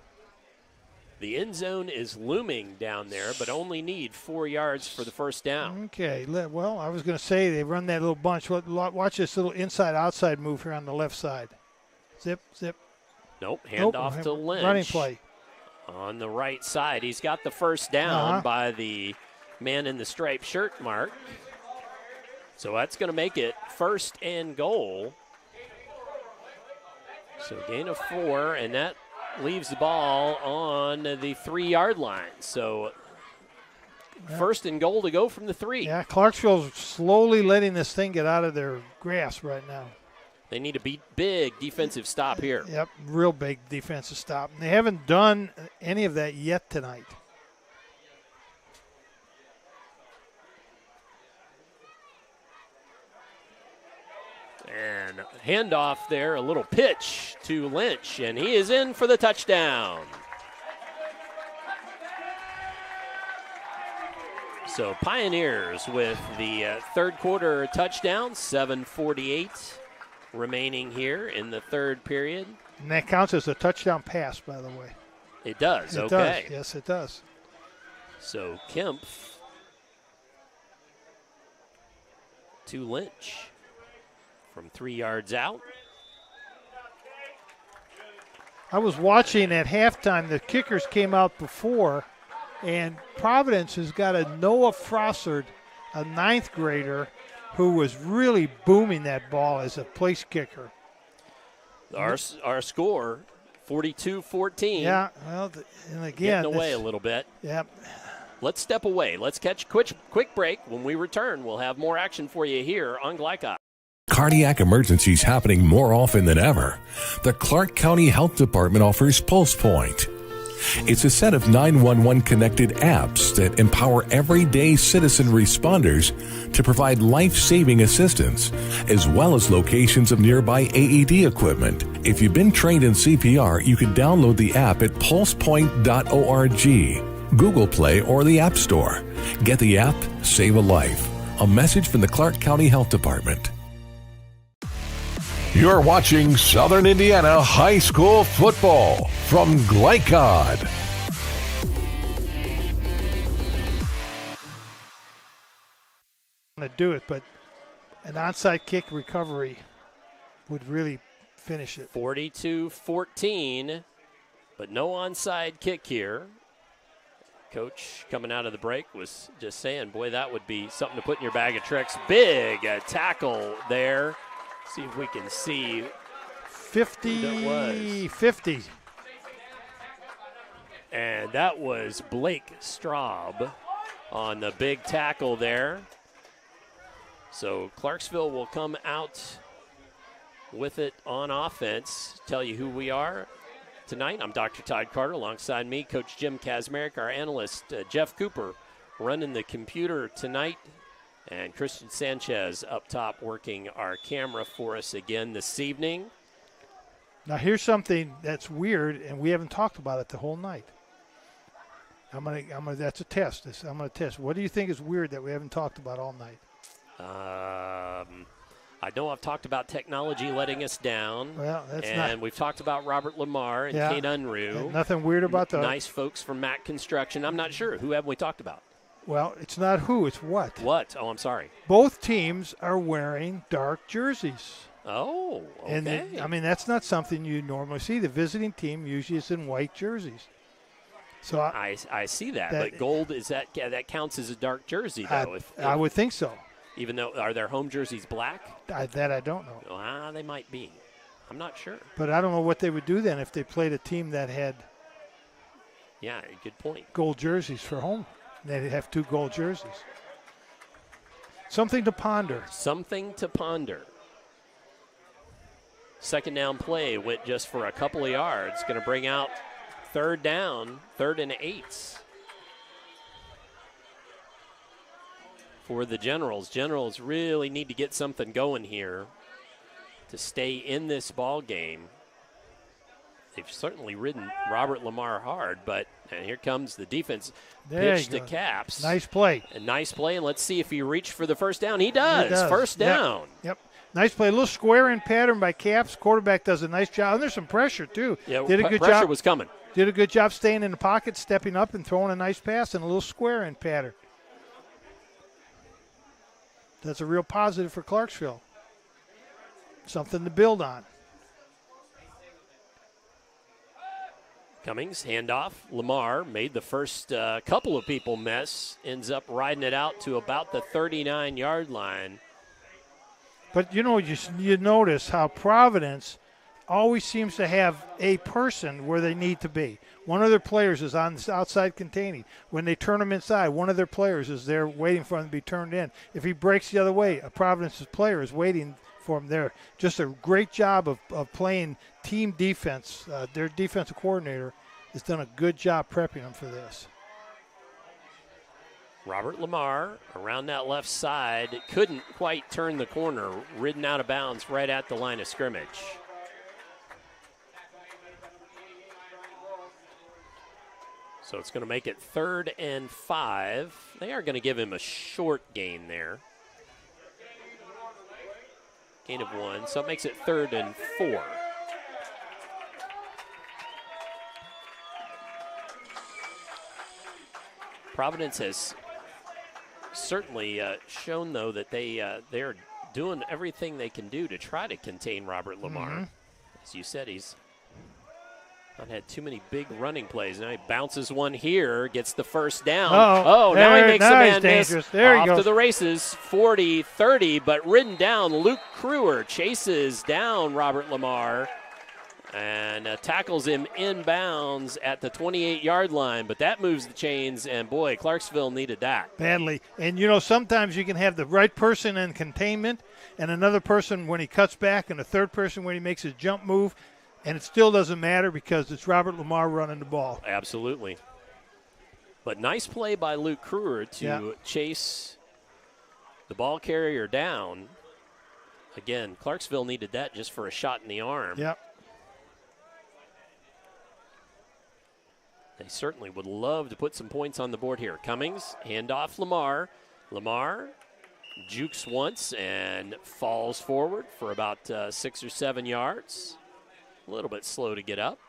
Speaker 8: the end zone is looming down there, but only need 4 yards for the first down.
Speaker 7: Okay. Well, I was going to say they run that little bunch. Watch this little inside-outside move here on the left side. Zip, zip.
Speaker 8: Nope, handoff to Lynch.
Speaker 7: Running play.
Speaker 8: On the right side, he's got the first down by the man in the striped shirt, Mark. So that's going to make it 1st and goal. So gain of 4, and that leaves the ball on the 3-yard line. So 1st and goal to go from the 3.
Speaker 7: Yeah, Clarksville's slowly letting this thing get out of their grasp right now.
Speaker 8: They need a big defensive stop here.
Speaker 7: Yep, real big defensive stop. And they haven't done any of that yet tonight.
Speaker 8: And handoff there, a little pitch to Lynch, and he is in for the touchdown. So Pioneers with the third quarter touchdown, 7:48 remaining here in the third period.
Speaker 7: And that counts as a touchdown pass, by the way.
Speaker 8: It does,
Speaker 7: it
Speaker 8: okay.
Speaker 7: Does. Yes, it does.
Speaker 8: So Kempf to Lynch from 3 yards out.
Speaker 7: I was watching at halftime. The kickers came out before, and Providence has got a Noah Frossard, a 9th grader, who was really booming that ball as a place kicker.
Speaker 8: Our score, 42-14.
Speaker 7: Yeah, well, and again.
Speaker 8: Getting away a little bit.
Speaker 7: Yep.
Speaker 8: Let's step away. Let's catch a quick break. When we return, we'll have more action for you here on GLICOD.
Speaker 6: Cardiac emergencies happening more often than ever. The Clark County Health Department offers Pulse Point. It's a set of 911 connected apps that empower everyday citizen responders to provide life-saving assistance, as well as locations of nearby AED equipment. If you've been trained in CPR, you can download the app at pulsepoint.org, Google Play, or the App Store. Get the app, save a life. A message from the Clark County Health Department. You're watching Southern Indiana High School Football from GLICOD.
Speaker 7: To do it, but an onside kick recovery would really finish it.
Speaker 8: 42-14, but no onside kick here. Coach coming out of the break was just saying, boy, that would be something to put in your bag of tricks. Big tackle there. See if we can see
Speaker 7: 50.
Speaker 8: And that was Blake Straub on the big tackle there. So Clarksville will come out with it on offense. Tell you who we are tonight. I'm Dr. Todd Carter. Alongside me, Coach Jim Kazmarek, our analyst, Jeff Cooper, running the computer tonight. And Christian Sanchez up top working our camera for us again this evening.
Speaker 7: Now here's something that's weird, and we haven't talked about it the whole night. That's a test. I'm gonna test. What do you think is weird that we haven't talked about all night?
Speaker 8: I know I've talked about technology letting us down.
Speaker 7: Well, that's
Speaker 8: and we've talked about Robert Lamar and Kate Unruh.
Speaker 7: Nothing weird about those.
Speaker 8: Nice folks from Mac Construction. I'm not sure. Who haven't we talked about?
Speaker 7: Well, it's not who, it's what.
Speaker 8: What? Oh, I'm sorry.
Speaker 7: Both teams are wearing dark jerseys.
Speaker 8: Oh, okay.
Speaker 7: And that's not something you normally see. The visiting team usually is in white jerseys. So
Speaker 8: I see that, but gold that counts as a dark jersey though.
Speaker 7: I would think so.
Speaker 8: Even though are their home jerseys black?
Speaker 7: That I don't know.
Speaker 8: They might be. I'm not sure.
Speaker 7: But I don't know what they would do then if they played a team that had.
Speaker 8: Yeah, good point.
Speaker 7: Gold jerseys for home. They'd have two gold jerseys. Something to ponder.
Speaker 8: Something to ponder. Second down play went just for a couple of yards. Going to bring out third down, 3rd and 8 for the Generals. Generals really need to get something going here to stay in this ball game. They've certainly ridden Robert Lamar hard, and here comes the defense. Pitch to Caps.
Speaker 7: Nice play.
Speaker 8: A nice play, and let's see if he reached for the first down. He does. First down.
Speaker 7: Yep. Nice play. A little square in pattern by Caps. Quarterback does a nice job. And there's some pressure, too.
Speaker 8: Yeah,
Speaker 7: did a good
Speaker 8: pressure
Speaker 7: job.
Speaker 8: Was coming.
Speaker 7: Did a good job staying in the pocket, stepping up, and throwing a nice pass and a little square in pattern. That's a real positive for Clarksville. Something to build on.
Speaker 8: Cummings, handoff. Lamar made the first couple of people miss. Ends up riding it out to about the 39-yard line.
Speaker 7: But, you notice how Providence always seems to have a person where they need to be. One of their players is on the outside containing. When they turn them inside, one of their players is there waiting for him to be turned in. If he breaks the other way, a Providence's player is waiting for him there. Just a great job of playing team defense. Their defensive coordinator has done a good job prepping them for this.
Speaker 8: Robert Lamar around that left side. Couldn't quite turn the corner. Ridden out of bounds right at the line of scrimmage. So it's going to make it 3rd and 5. They are going to give him a short gain there. Gain of 1, so it makes it 3rd and 4. Providence has certainly shown, though, that they're doing everything they can do to try to contain Robert Lamar.
Speaker 7: Mm-hmm.
Speaker 8: As you said, he's not had too many big running plays. Now he bounces one here, gets the first down. Now he makes a man miss.
Speaker 7: There
Speaker 8: Off to the races, 40-30, but ridden down. Luke Kruer chases down Robert Lamar and tackles him inbounds at the 28-yard line. But that moves the chains, and, boy, Clarksville needed that.
Speaker 7: Badly. And, sometimes you can have the right person in containment and another person when he cuts back and a third person when he makes his jump move. and it still doesn't matter because it's Robert Lamar running the ball.
Speaker 8: Absolutely. But nice play by Luke Kruger to
Speaker 7: Yeah.
Speaker 8: chase the ball carrier down. Again, Clarksville needed that just for a shot in the arm.
Speaker 7: Yep.
Speaker 8: They certainly would love to put some points on the board here. Cummings, handoff Lamar. Lamar jukes once and falls forward for about 6 or 7 yards. A little bit slow to get up.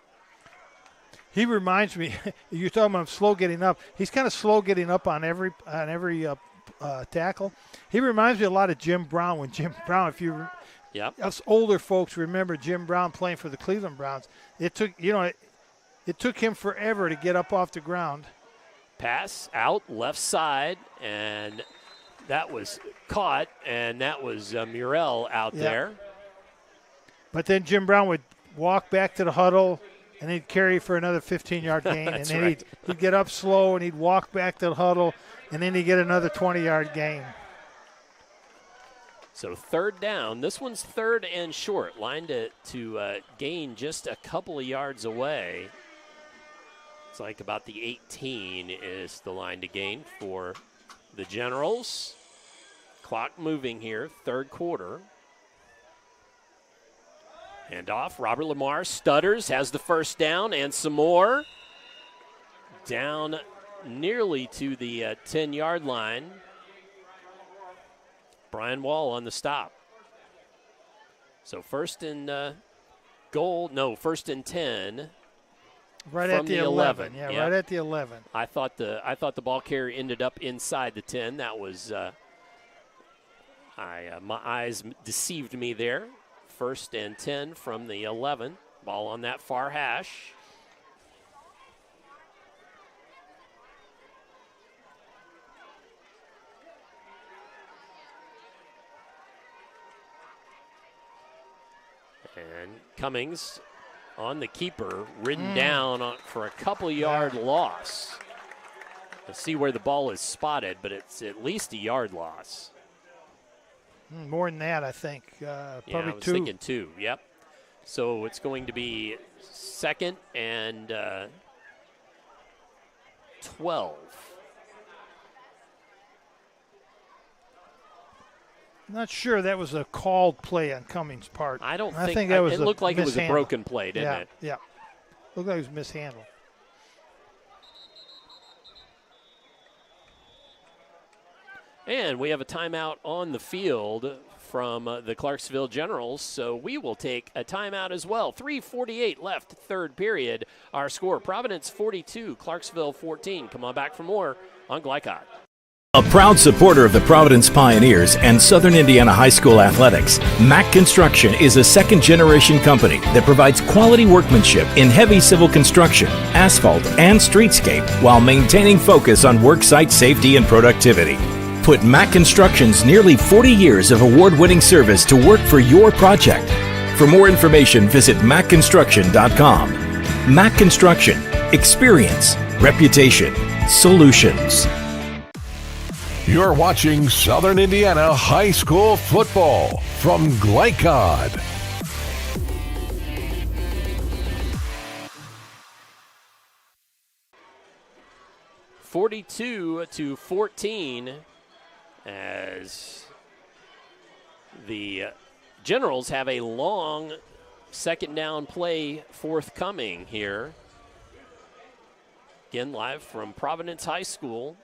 Speaker 7: He reminds me, you're talking about slow getting up. He's kind of slow getting up on every tackle. He reminds me a lot of Jim Brown. When Jim Brown, if you, us older folks remember Jim Brown playing for the Cleveland Browns. It took, it took him forever to get up off the ground.
Speaker 8: Pass out left side, and that was caught, and that was Murrell out there.
Speaker 7: But then Jim Brown would walk back to the huddle, and he'd carry for another 15-yard gain. And then he'd get up slow, and he'd walk back to the huddle, and then he'd get another 20-yard gain.
Speaker 8: So third down. This one's third and short. Line to gain just a couple of yards away. It's like about the 18 is the line to gain for the Generals. Clock moving here, third quarter. Hand off. Robert Lamar stutters, has the first down, and some more. Down nearly to the 10-yard line. Brian Wall on the stop. So first and first and 10.
Speaker 7: Right at the 11. Yeah,
Speaker 8: yep.
Speaker 7: Right at the 11.
Speaker 8: I thought the ball carrier ended up inside the 10. That was my eyes deceived me there. First and 10 from the 11. Ball on that far hash. And Cummings on the keeper, ridden down for a couple-yard loss. Let's see where the ball is spotted, but it's at least a yard loss.
Speaker 7: More than that, I think. Probably
Speaker 8: I was
Speaker 7: 2.
Speaker 8: thinking 2, yep. So it's going to be second and 12.
Speaker 7: Not sure that was a called play on Cummings' part.
Speaker 8: I
Speaker 7: think that was
Speaker 8: it looked like it was a broken play, didn't it?
Speaker 7: Yeah. Looked like it was mishandled.
Speaker 8: And we have a timeout on the field from the Clarksville Generals, so we will take a timeout as well. 3:48 left, third period. Our score, Providence 42, Clarksville 14. Come on back for more on GLICOD.
Speaker 3: A proud supporter of the Providence Pioneers and Southern Indiana High School athletics, Mack Construction is a second-generation company that provides quality workmanship in heavy civil construction, asphalt, and streetscape while maintaining focus on worksite safety and productivity. Put Mack Construction's nearly 40 years of award-winning service to work for your project. For more information, visit mackconstruction.com. Mack Construction. Experience. Reputation. Solutions.
Speaker 6: You're watching Southern Indiana High School Football from GLICOD.
Speaker 8: (42-14) as the Generals have a long second down play forthcoming here. Again, live from Providence High School.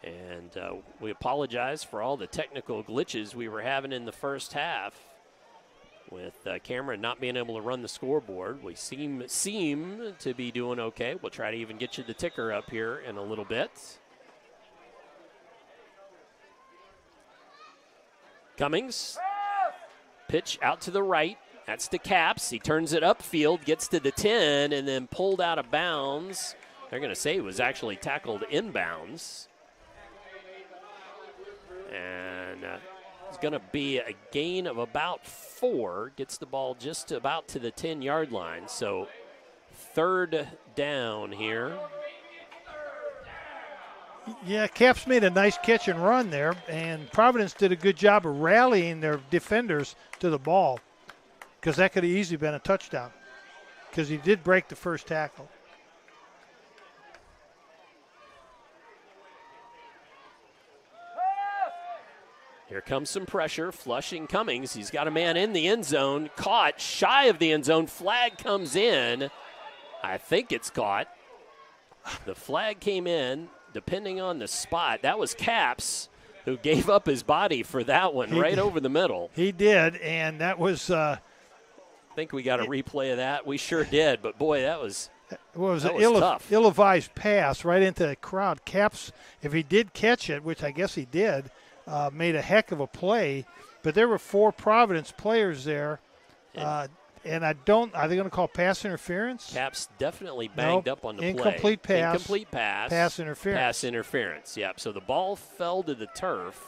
Speaker 8: And we apologize for all the technical glitches we were having in the first half with Cameron not being able to run the scoreboard. We seem to be doing okay. We'll try to even get you the ticker up here in a little bit. Cummings, pitch out to the right. That's to Caps. He turns it upfield, gets to the 10, and then pulled out of bounds. They're going to say it was actually tackled inbounds. And it's going to be a gain of about 4. Gets the ball just about to the 10-yard line. So third down here.
Speaker 7: Yeah, Caps made a nice catch and run there, and Providence did a good job of rallying their defenders to the ball. because that could have easily been a touchdown because he did break the first tackle.
Speaker 8: Here comes some pressure. Flushing Cummings. He's got a man in the end zone. Caught shy of the end zone. Flag comes in. I think it's caught. The flag came in, depending on the spot. That was Caps, who gave up his body for that one, right over the middle.
Speaker 7: He did, and that was
Speaker 8: I think we got a replay of that. We sure did, but boy, that was tough.
Speaker 7: Ill-advised pass right into the crowd. Caps, if he did catch it, which I guess he did, made a heck of a play. But there were 4 Providence players there, and are they going to call pass interference?
Speaker 8: Caps definitely banged up on the
Speaker 7: incomplete
Speaker 8: play.
Speaker 7: Pass.
Speaker 8: Incomplete pass.
Speaker 7: Pass interference.
Speaker 8: Pass interference, yep. So the ball fell to the turf.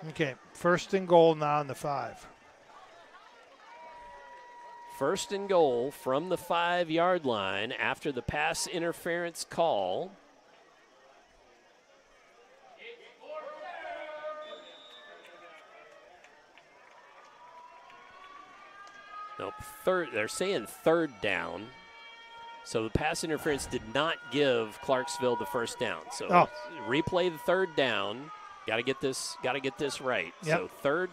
Speaker 7: Okay, 1st and goal now on the 5.
Speaker 8: 1st and goal from the 5-yard line after the pass interference call. Nope, they're saying 3rd down. So the pass interference did not give Clarksville the 1st down. So replay the 3rd down. Got to get this right.
Speaker 7: Yep.
Speaker 8: So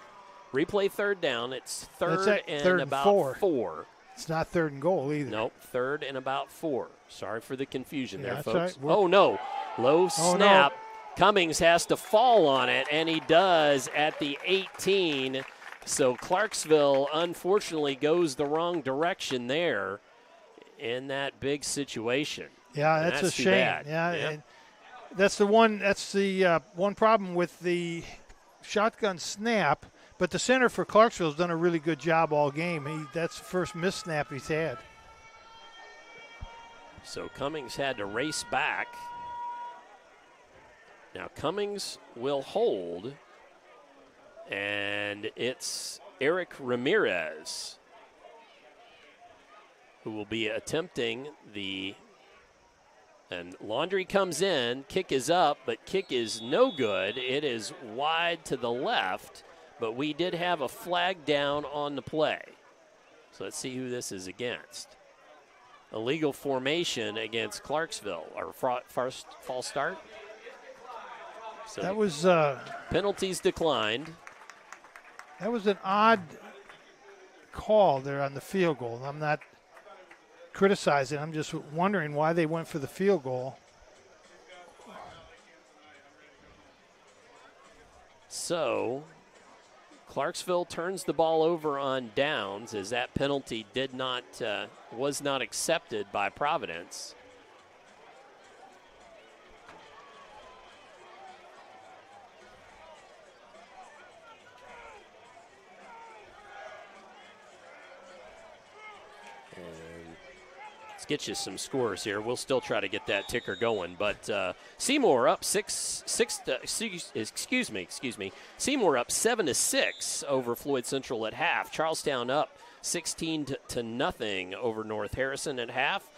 Speaker 8: replay 3rd down. It's third and about 4.
Speaker 7: It's not 3rd and goal either.
Speaker 8: Nope, 3rd and about 4. Sorry for the confusion there,
Speaker 7: that's
Speaker 8: folks.
Speaker 7: right.
Speaker 8: Oh, no. Low snap.
Speaker 7: No.
Speaker 8: Cummings has to fall on it, and he does at the 18. So Clarksville, unfortunately, goes the wrong direction there in that big situation.
Speaker 7: Yeah, that's a shame.
Speaker 8: Bad.
Speaker 7: Yeah,
Speaker 8: yep.
Speaker 7: and that's the one problem with the shotgun snap. But the center for Clarksville has done a really good job all game. That's the first missed snap he's had.
Speaker 8: So Cummings had to race back. Now Cummings will hold. And it's Eric Ramirez who will be attempting and Laundry comes in, kick is up, but kick is no good. It is wide to the left, but we did have a flag down on the play. So let's see who this is against. Illegal formation against Clarksville, or first false start. So
Speaker 7: that was
Speaker 8: penalties declined.
Speaker 7: That was an odd call there on the field goal. I'm not criticizing. I'm just wondering why they went for the field goal.
Speaker 8: So Clarksville turns the ball over on downs as that penalty was not accepted by Providence. Get you some scores here. We'll still try to get that ticker going, but Seymour up Seymour up 7-6 over Floyd Central at half. Charlestown up 16-0 over North Harrison at half.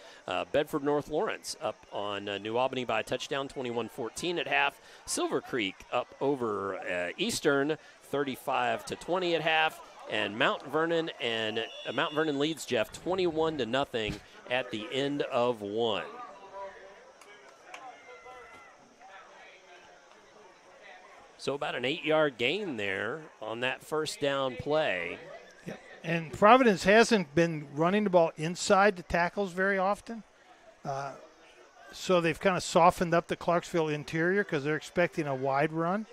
Speaker 8: Bedford North Lawrence up on New Albany by a touchdown, 21-14 at half. Silver Creek up over Eastern, 35-20 at half. And Mount Vernon leads Jeff 21-0 at the end of 1. So about an 8-yard gain there on that first down play.
Speaker 7: Yep. And Providence hasn't been running the ball inside the tackles very often. So they've kind of softened up the Clarksville interior because they're expecting a wide run.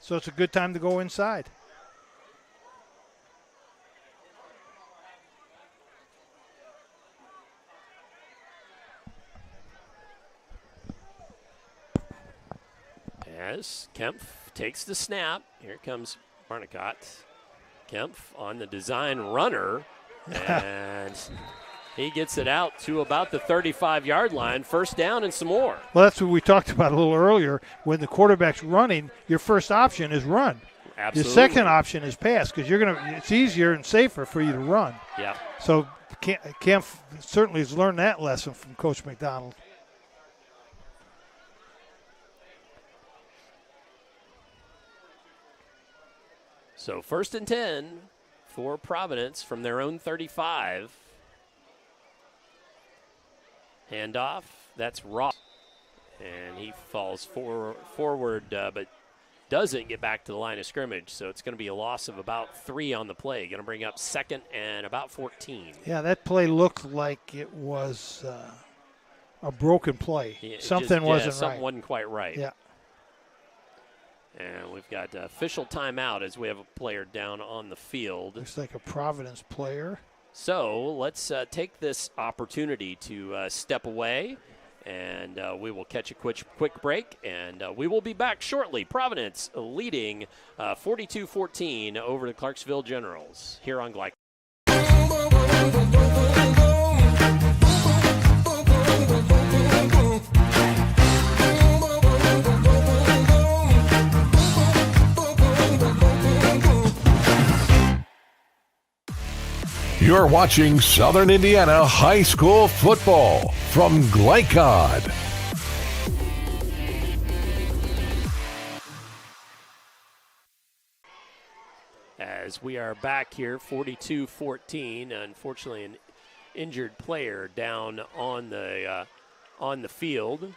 Speaker 7: So it's a good time to go inside.
Speaker 8: As Kempf takes the snap, here comes Barnicott. Kempf on the design runner, and he gets it out to about the 35-yard line. First down and some more.
Speaker 7: Well, that's what we talked about a little earlier. When the quarterback's running, your first option is run.
Speaker 8: Absolutely.
Speaker 7: Your second option is pass because it's easier and safer for you to run.
Speaker 8: Yeah.
Speaker 7: So Kempf certainly has learned that lesson from Coach McDonald.
Speaker 8: So 1st and 10 for Providence from their own 35. Handoff. That's Ross. And he falls forward, but doesn't get back to the line of scrimmage. So it's going to be a loss of about 3 on the play. Going to bring up 2nd and about 14.
Speaker 7: Yeah, that play looked like it was a broken play.
Speaker 8: Yeah,
Speaker 7: something wasn't right.
Speaker 8: Something wasn't quite right.
Speaker 7: Yeah.
Speaker 8: And we've got official timeout as we have a player down on the field.
Speaker 7: Looks like a Providence player.
Speaker 8: So let's take this opportunity to step away, and we will catch a quick break, and we will be back shortly. Providence leading 42-14 over the Clarksville Generals here on GLICOD.
Speaker 6: You're watching Southern Indiana High School Football from GLICOD.
Speaker 8: As we are back here, 42-14. Unfortunately, an injured player down on the field.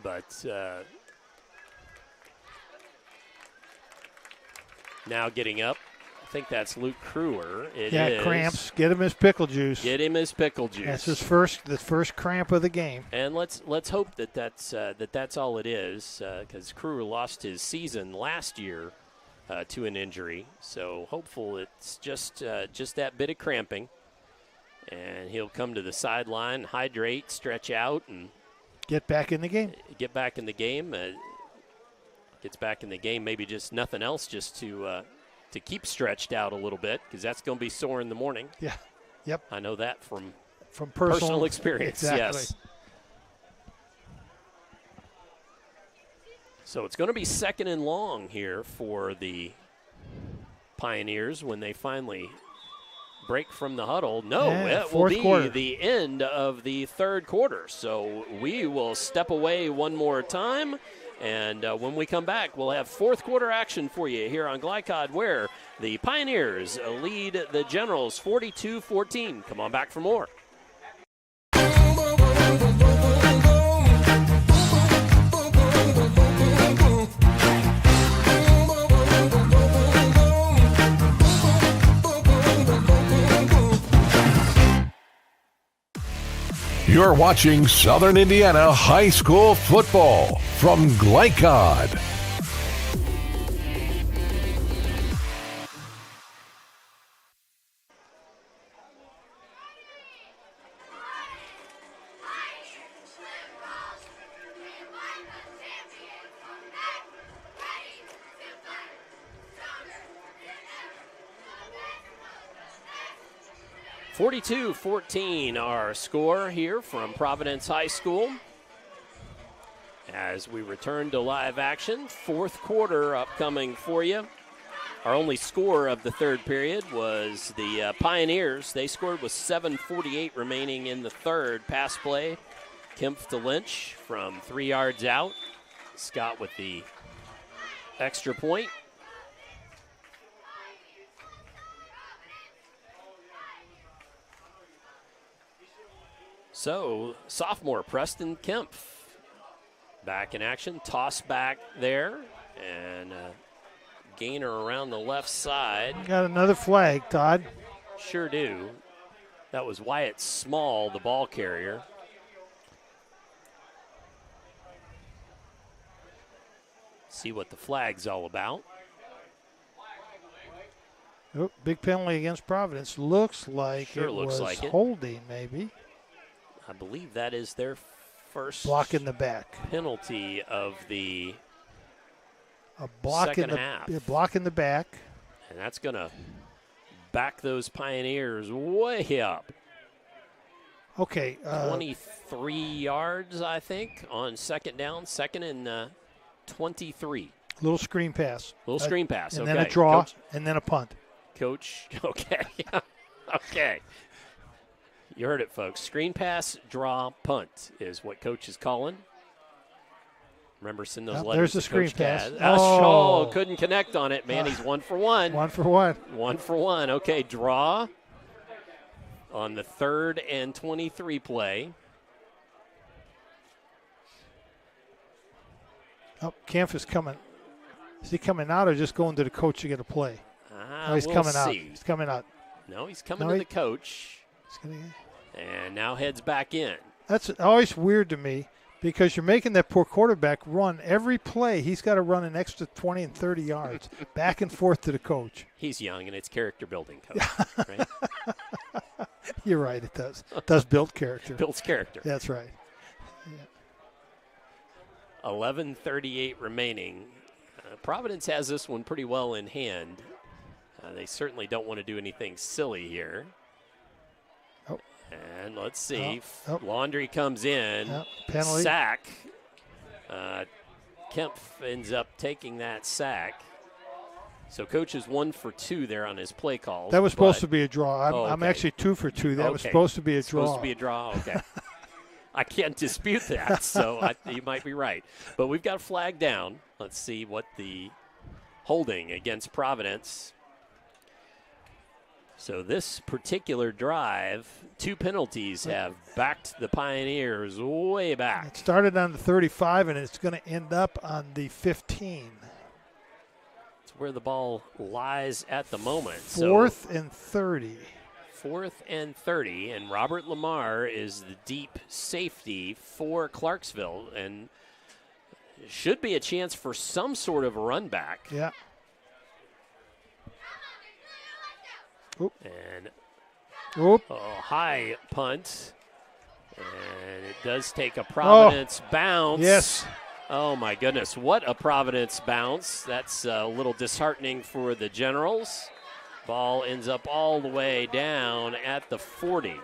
Speaker 8: But now getting up. I think that's Luke Kruer. It is.
Speaker 7: Cramps. Get him his pickle juice.
Speaker 8: Get him his pickle juice.
Speaker 7: That's the first cramp of the game.
Speaker 8: And let's hope that's all it is, because Kruer lost his season last year to an injury. So hopeful it's just that bit of cramping, and he'll come to the sideline, hydrate, stretch out, and
Speaker 7: get back in the game.
Speaker 8: Get back in the game. Gets back in the game, maybe just nothing else, just to keep stretched out a little bit, because that's going to be sore in the morning.
Speaker 7: Yeah, yep.
Speaker 8: I know that from
Speaker 7: personal
Speaker 8: experience.
Speaker 7: Exactly.
Speaker 8: Yes. So it's going to be 2nd and long here for the Pioneers when they finally break from the huddle. No, it will be
Speaker 7: quarter.
Speaker 8: The end of the 3rd quarter. So we will step away one more time. And when we come back, we'll have 4th quarter action for you here on GLICOD, where the Pioneers lead the Generals 42-14. Come on back for more.
Speaker 6: You're watching Southern Indiana High School Football from GLICOD.
Speaker 8: (42-14) our score here from Providence High School. As we return to live action, 4th quarter upcoming for you. Our only score of the 3rd period was the Pioneers. They scored with 7:48 remaining in the 3rd. Pass play, Kempf to Lynch from 3 yards out. Scott with the extra point. So, sophomore Preston Kempf back in action. Toss back there, and gainer around the left side.
Speaker 7: Got another flag, Todd.
Speaker 8: Sure do. That was Wyatt Small, the ball carrier. See what the flag's all about.
Speaker 7: Oh, big penalty against Providence. Looks like
Speaker 8: sure
Speaker 7: it
Speaker 8: looks
Speaker 7: was
Speaker 8: like it.
Speaker 7: Holding, maybe.
Speaker 8: I believe that is their first
Speaker 7: block in the back
Speaker 8: penalty of the
Speaker 7: block
Speaker 8: second
Speaker 7: in the
Speaker 8: half.
Speaker 7: Block in the back,
Speaker 8: and that's going to back those Pioneers way up.
Speaker 7: Okay,
Speaker 8: 23 yards, I think, on 2nd down, 2nd and 23.
Speaker 7: Little screen pass.
Speaker 8: Little screen pass.
Speaker 7: And
Speaker 8: okay.
Speaker 7: then a draw,
Speaker 8: Coach,
Speaker 7: and then a punt.
Speaker 8: Coach, okay, okay. You heard it, folks. Screen pass, draw, punt is what Coach is calling. Remember, send those letters
Speaker 7: there's
Speaker 8: to
Speaker 7: the screen
Speaker 8: Coach
Speaker 7: pass.
Speaker 8: Kaz.
Speaker 7: Oh,
Speaker 8: couldn't connect on it. Man, he's 1 for 1.
Speaker 7: 1 for 1.
Speaker 8: 1 for 1. Okay, draw on the 3rd and 23 play.
Speaker 7: Oh, Kampf is coming. Is he coming out or just going to the coach to get a play? No, he's
Speaker 8: we'll
Speaker 7: coming out.
Speaker 8: see.
Speaker 7: He's coming out.
Speaker 8: No, he's coming to the coach. And now heads back in.
Speaker 7: That's always weird to me because you're making that poor quarterback run every play. He's got to run an extra 20 and 30 yards back and forth to the coach.
Speaker 8: He's young, and it's character building, Coach. Right?
Speaker 7: You're right, it does. It does build character.
Speaker 8: Builds character.
Speaker 7: That's right.
Speaker 8: 11:38 remaining. Providence has this one pretty well in hand. They certainly don't want to do anything silly here.
Speaker 7: Oh.
Speaker 8: And let's see.
Speaker 7: Oh.
Speaker 8: Laundry comes in.
Speaker 7: Penalty.
Speaker 8: Sack. Kemp ends up taking that sack. So Coach is 1 for 2 there on his play calls.
Speaker 7: That was supposed to be a draw. I'm actually 2 for 2. That was supposed to be a draw.
Speaker 8: Supposed to be a draw, okay. I can't dispute that, so you might be right. But we've got a flag down. Let's see what the holding against Providence. So this particular drive, 2 penalties have backed the Pioneers way back.
Speaker 7: It started on the 35, and it's going to end up on the 15.
Speaker 8: It's where the ball lies at the moment.
Speaker 7: 4th and 30.
Speaker 8: 4th and 30, and Robert Lamar is the deep safety for Clarksville, and should be a chance for some sort of a run back.
Speaker 7: Yeah. Oop.
Speaker 8: And
Speaker 7: Oop.
Speaker 8: High punt, and it does take a Providence bounce.
Speaker 7: Yes.
Speaker 8: Oh, my goodness. What a Providence bounce. That's a little disheartening for the Generals. Ball ends up all the way down at the 40.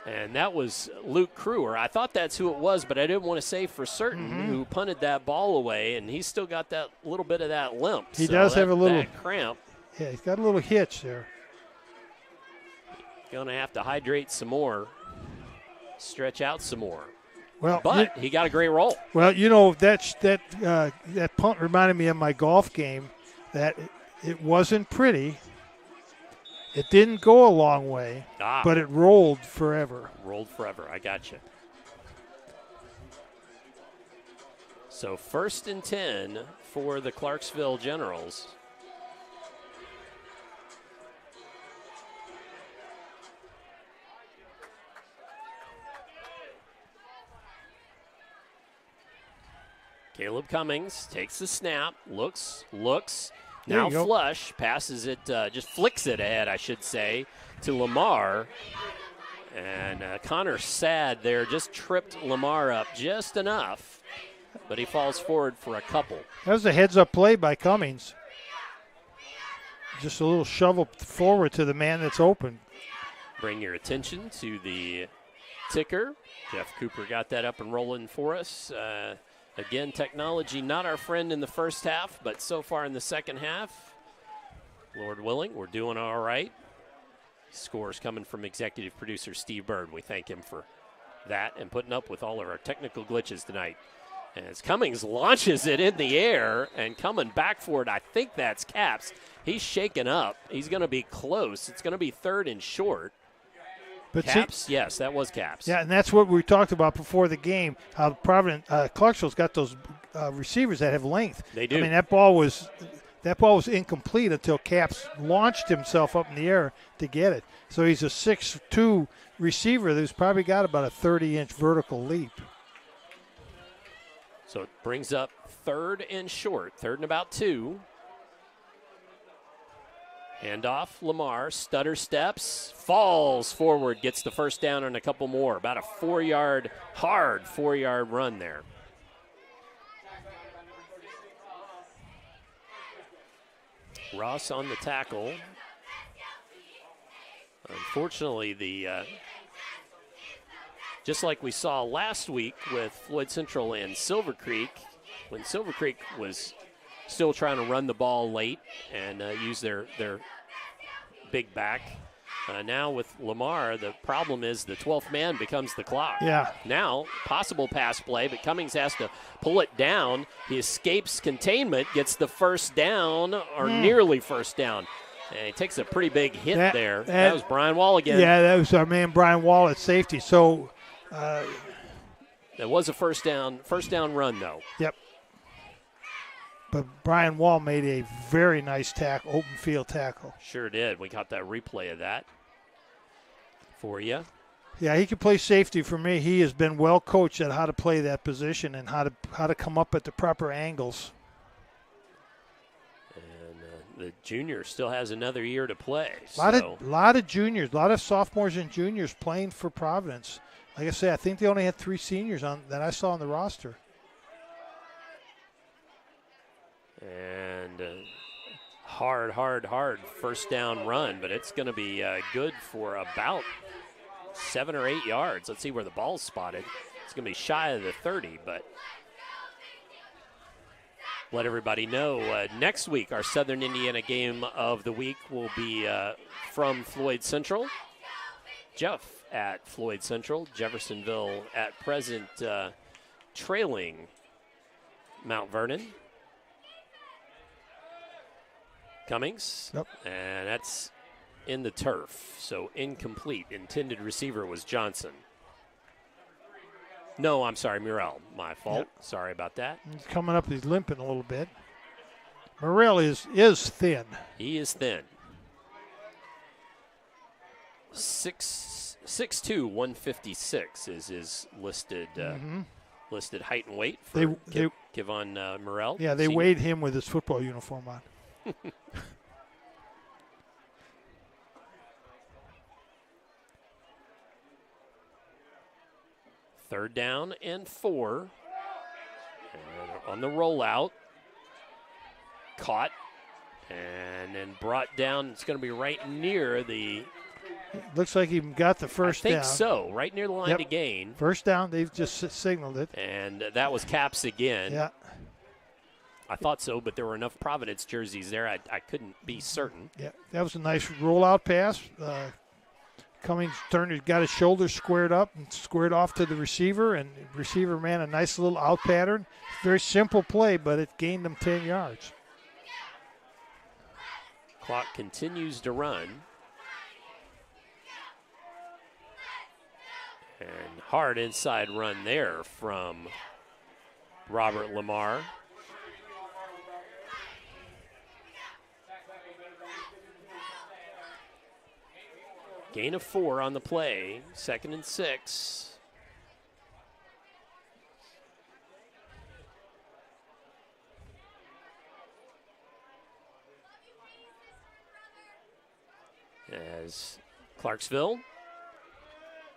Speaker 8: And that was Luke Kruer. I thought that's who it was, but I didn't want to say for certain who punted that ball away, and he's still got that little bit of that limp.
Speaker 7: He does have a little
Speaker 8: cramp.
Speaker 7: Yeah, he's got a little hitch there.
Speaker 8: Going to have to hydrate some more, stretch out some more.
Speaker 7: Well,
Speaker 8: but he got a great roll.
Speaker 7: Well, you know, that punt reminded me of my golf game. That it wasn't pretty. It didn't go a long way, but it rolled forever.
Speaker 8: Rolled forever. I got you. So 1st and 10 for the Clarksville Generals. Caleb Cummings takes the snap, looks, now flush, passes it, just flicks it ahead, I should say, to Lamar. And Connor Sad there just tripped Lamar up just enough, but he falls forward for a couple.
Speaker 7: That was a heads-up play by Cummings. Just a little shovel forward to the man that's open.
Speaker 8: Bring your attention to the ticker. Jeff Cooper got that up and rolling for us. Again, technology not our friend in the first half, but so far in the second half, Lord willing, we're doing all right. Scores coming from executive producer Steve Bird. We thank him for that and putting up with all of our technical glitches tonight. As Cummings launches it in the air and coming back for it, I think that's Caps. He's shaken up. He's going to be close. It's going to be 3rd and short.
Speaker 7: But
Speaker 8: Caps, yes, that was Caps.
Speaker 7: Yeah, and that's what we talked about before the game, how Clarksville's got those receivers that have length.
Speaker 8: They do.
Speaker 7: I mean, that ball was incomplete until Caps launched himself up in the air to get it. So he's a 6'2" receiver who's probably got about a 30-inch vertical leap.
Speaker 8: So it brings up 3rd and short, 3rd and about 2. Handoff, Lamar, stutter steps, falls forward, gets the first down and a couple more. About a 4-yard, hard 4-yard run there. Ross on the tackle. Unfortunately, just like we saw last week with Floyd Central and Silver Creek, when Silver Creek was still trying to run the ball late and use their big back. Now with Lamar, the problem is the 12th man becomes the clock.
Speaker 7: Yeah.
Speaker 8: Now, possible pass play, but Cummings has to pull it down. He escapes containment, gets the first down, or nearly first down. And he takes a pretty big hit there. That was Brian Wall again.
Speaker 7: Yeah, that was our man Brian Wall at safety. So
Speaker 8: that was a first down run, though.
Speaker 7: Yep. But Brian Wall made a very nice open field tackle.
Speaker 8: Sure did. We got that replay of that for you.
Speaker 7: Yeah, he can play safety for me. He has been well coached at how to play that position and how to come up at the proper angles.
Speaker 8: And the junior still has another year to play.
Speaker 7: A lot of juniors, a lot of sophomores and juniors playing for Providence. Like I say, I think they only had 3 seniors that I saw on the roster.
Speaker 8: And hard first down run, but it's going to be good for about 7 or 8 yards. Let's see where the ball's spotted. It's going to be shy of the 30, but let everybody know next week our Southern Indiana game of the week will be from Floyd Central. Jeff at Floyd Central, Jeffersonville at present trailing Mount Vernon. Cummings, and that's in the turf, so incomplete. Intended receiver was Johnson. No, I'm sorry, Murrell. My fault.
Speaker 7: Yep.
Speaker 8: Sorry about that.
Speaker 7: He's coming up. He's limping a little bit. Morrell is thin.
Speaker 8: He is thin. 6'2", 156 is his listed listed height and weight for Kevon Morrell.
Speaker 7: Yeah, they weighed him with his football uniform on.
Speaker 8: Third down and 4. And on the rollout. Caught. And then brought down. It's going to be right near the.
Speaker 7: Looks like he got the first down.
Speaker 8: I think so. Right near the line to gain.
Speaker 7: First down. They've just signaled it.
Speaker 8: And that was Caps again.
Speaker 7: Yeah.
Speaker 8: I thought so, but there were enough Providence jerseys there. I couldn't be certain.
Speaker 7: Yeah, that was a nice rollout pass. Cummings got his shoulders squared up and squared off to the receiver, and the receiver ran a nice little out pattern. Very simple play, but it gained them 10 yards.
Speaker 8: Clock continues to run. And hard inside run there from Robert Lamar. Gain of 4 on the play, 2nd and 6. As Clarksville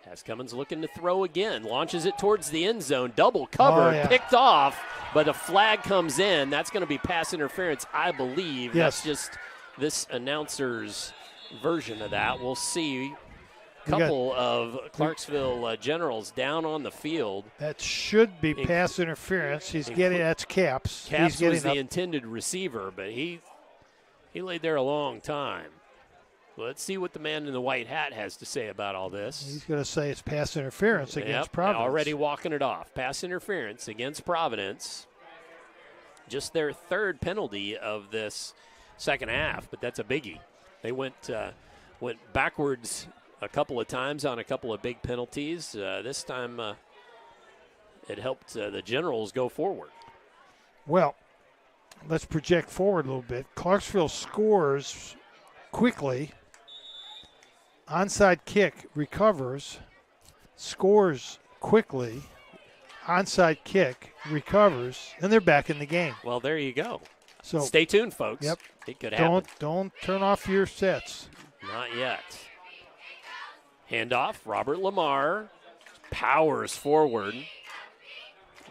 Speaker 8: has Cummins looking to throw again, launches it towards the end zone, double covered, picked off, but a flag comes in. That's going to be pass interference, I believe.
Speaker 7: Yes.
Speaker 8: That's just this announcer's version of that. We'll see a couple of Clarksville Generals down on the field.
Speaker 7: That should be pass interference. That's Caps.
Speaker 8: Caps was the intended receiver, but he laid there a long time. Let's see what the man in the white hat has to say about all this.
Speaker 7: He's going to say it's pass interference against Providence.
Speaker 8: Already walking it off. Pass interference against Providence. Just their 3rd penalty of this second half, but that's a biggie. They went backwards a couple of times on a couple of big penalties. This time it helped the Generals go forward.
Speaker 7: Well, let's project forward a little bit. Clarksville scores quickly. Onside kick recovers, scores quickly. Onside kick recovers, and they're back in the game.
Speaker 8: Well, there you go.
Speaker 7: So
Speaker 8: stay tuned, folks.
Speaker 7: Yep.
Speaker 8: It could happen.
Speaker 7: Don't turn off your sets.
Speaker 8: Not yet. Handoff. Robert Lamar powers forward.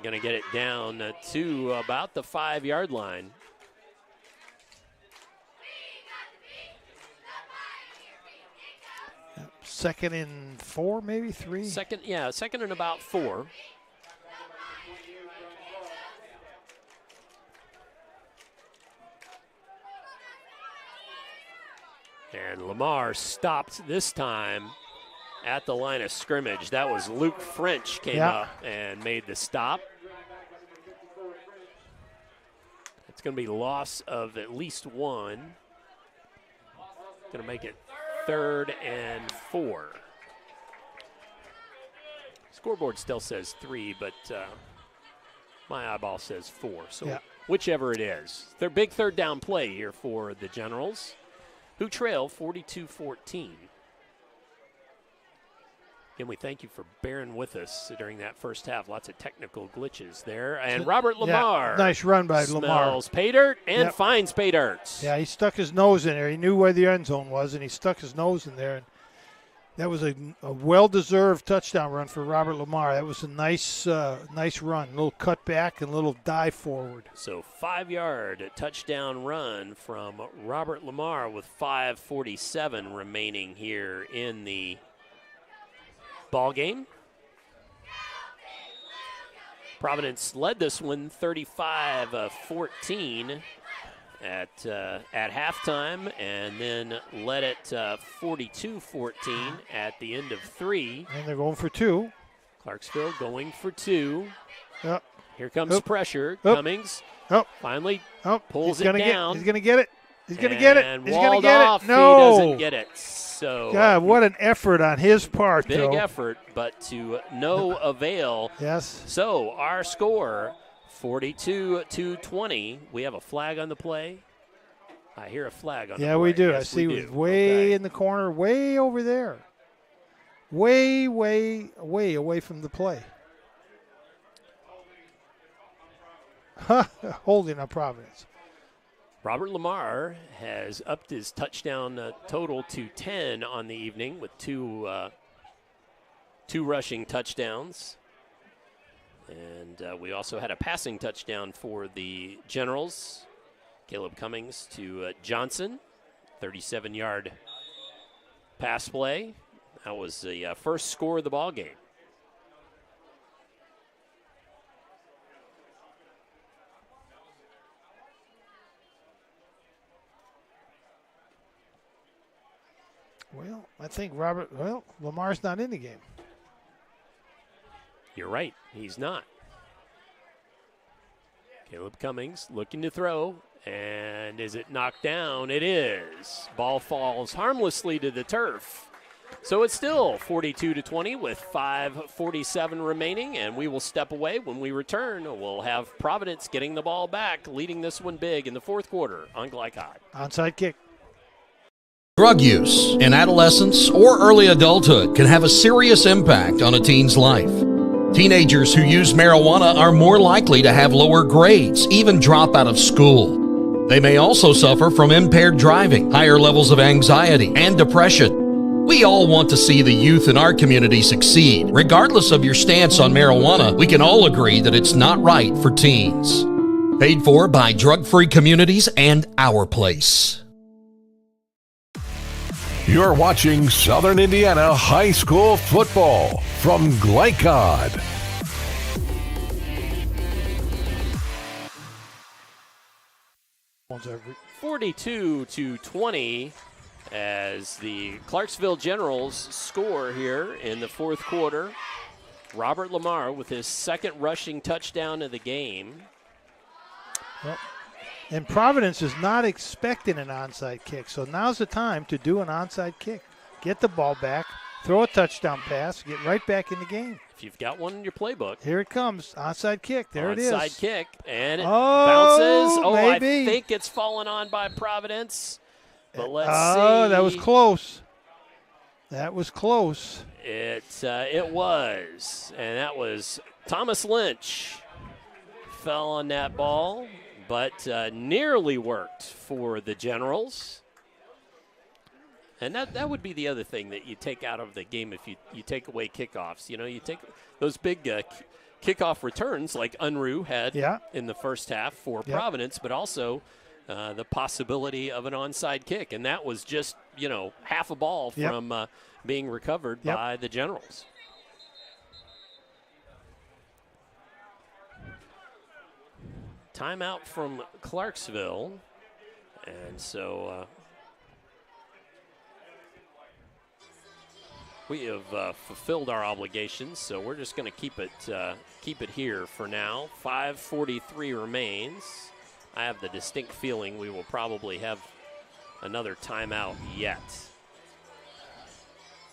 Speaker 8: Going to get it down to about the 5-yard line.
Speaker 7: Second and 4, maybe 3?
Speaker 8: Second and about 4. And Lamar stopped this time at the line of scrimmage. That was Luke French came up and made the stop. It's going to be loss of at least one. Going to make it 3rd and 4. Scoreboard still says 3, but my eyeball says 4. So whichever it is. Their big 3rd down play here for the Generals, who trail 42-14. Again, we thank you for bearing with us during that first half. Lots of technical glitches there. And Robert Lamar.
Speaker 7: Nice run by Lamar.
Speaker 8: Smells pay dirt and finds pay dirt.
Speaker 7: Yeah, he stuck his nose in there. He knew where the end zone was, and he stuck his nose in there. And that was a well-deserved touchdown run for Robert Lamar. That was a nice run. A little cut back and a little dive forward.
Speaker 8: So 5-yard touchdown run from Robert Lamar with 5:47 remaining here in the ball game. Providence led this one 35-14 at halftime, and then led it 42-14 at the end of 3.
Speaker 7: And they're going for 2.
Speaker 8: Clarksville going for 2.
Speaker 7: Yep.
Speaker 8: Here comes pressure. Cummings finally pulls it down.
Speaker 7: He's going to get it. He's going to get it.
Speaker 8: And
Speaker 7: He's going to
Speaker 8: walled
Speaker 7: get
Speaker 8: off.
Speaker 7: it. No.
Speaker 8: He doesn't get it. So
Speaker 7: God, what an effort on his part,
Speaker 8: big
Speaker 7: though.
Speaker 8: effort, but to no avail.
Speaker 7: Yes.
Speaker 8: So our score, 42-20. We have a flag on the play. I hear a flag on the play.
Speaker 7: Yeah, we do.
Speaker 8: Yes,
Speaker 7: I see
Speaker 8: we
Speaker 7: it
Speaker 8: do.
Speaker 7: way in the corner, way over there. Way away from the play. Holding on Providence.
Speaker 8: Robert Lamar has upped his touchdown total to 10 on the evening with two rushing touchdowns. And we also had a passing touchdown for the Generals. Caleb Cummings to Johnson, 37-yard pass play. That was the first score of the ball game.
Speaker 7: Well, I think Lamar's not in the game.
Speaker 8: You're right. He's not. Caleb Cummings looking to throw. And is it knocked down? It is. Ball falls harmlessly to the turf. So it's still 42-20 with 5:47 remaining, and we will step away. When we return, we'll have Providence getting the ball back, leading this one big in the fourth quarter on GLICOD.
Speaker 7: Onside kick.
Speaker 13: Drug use in adolescence or early adulthood can have a serious impact on a teen's life. Teenagers who use marijuana are more likely to have lower grades, even drop out of school. They may also suffer from impaired driving, higher levels of anxiety, and depression. We all want to see the youth in our community succeed. Regardless of your stance on marijuana, we can all agree that it's not right for teens. Paid for by Drug Free Communities and Our Place.
Speaker 6: You're watching Southern Indiana High School Football from GLICOD.
Speaker 7: Over.
Speaker 8: 42-20 as the Clarksville Generals score here in the fourth quarter. Robert Lamar with his second rushing touchdown of the game.
Speaker 7: Yep. And Providence is not expecting an onside kick, so now's the time to do an onside kick. Get the ball back, throw a touchdown pass, get right back in the game.
Speaker 8: If you've got one in your playbook.
Speaker 7: Here it comes, onside kick. There it is.
Speaker 8: Onside kick, and it bounces. Oh,
Speaker 7: maybe.
Speaker 8: I think it's fallen on by Providence, but let's see.
Speaker 7: Oh, that was close. That was close.
Speaker 8: It was, and that was Thomas Lynch. Fell on that ball, but nearly worked for the Generals. And that would be the other thing that you take out of the game if you take away kickoffs. You know, you take those big kickoff returns like Unruh had in the first half for Providence, but also the possibility of an onside kick. And that was just, half a ball from being recovered by the Generals. Timeout from Clarksville. And so We have fulfilled our obligations, so we're just going to keep it here for now. 5:43 remains. I have the distinct feeling we will probably have another timeout yet.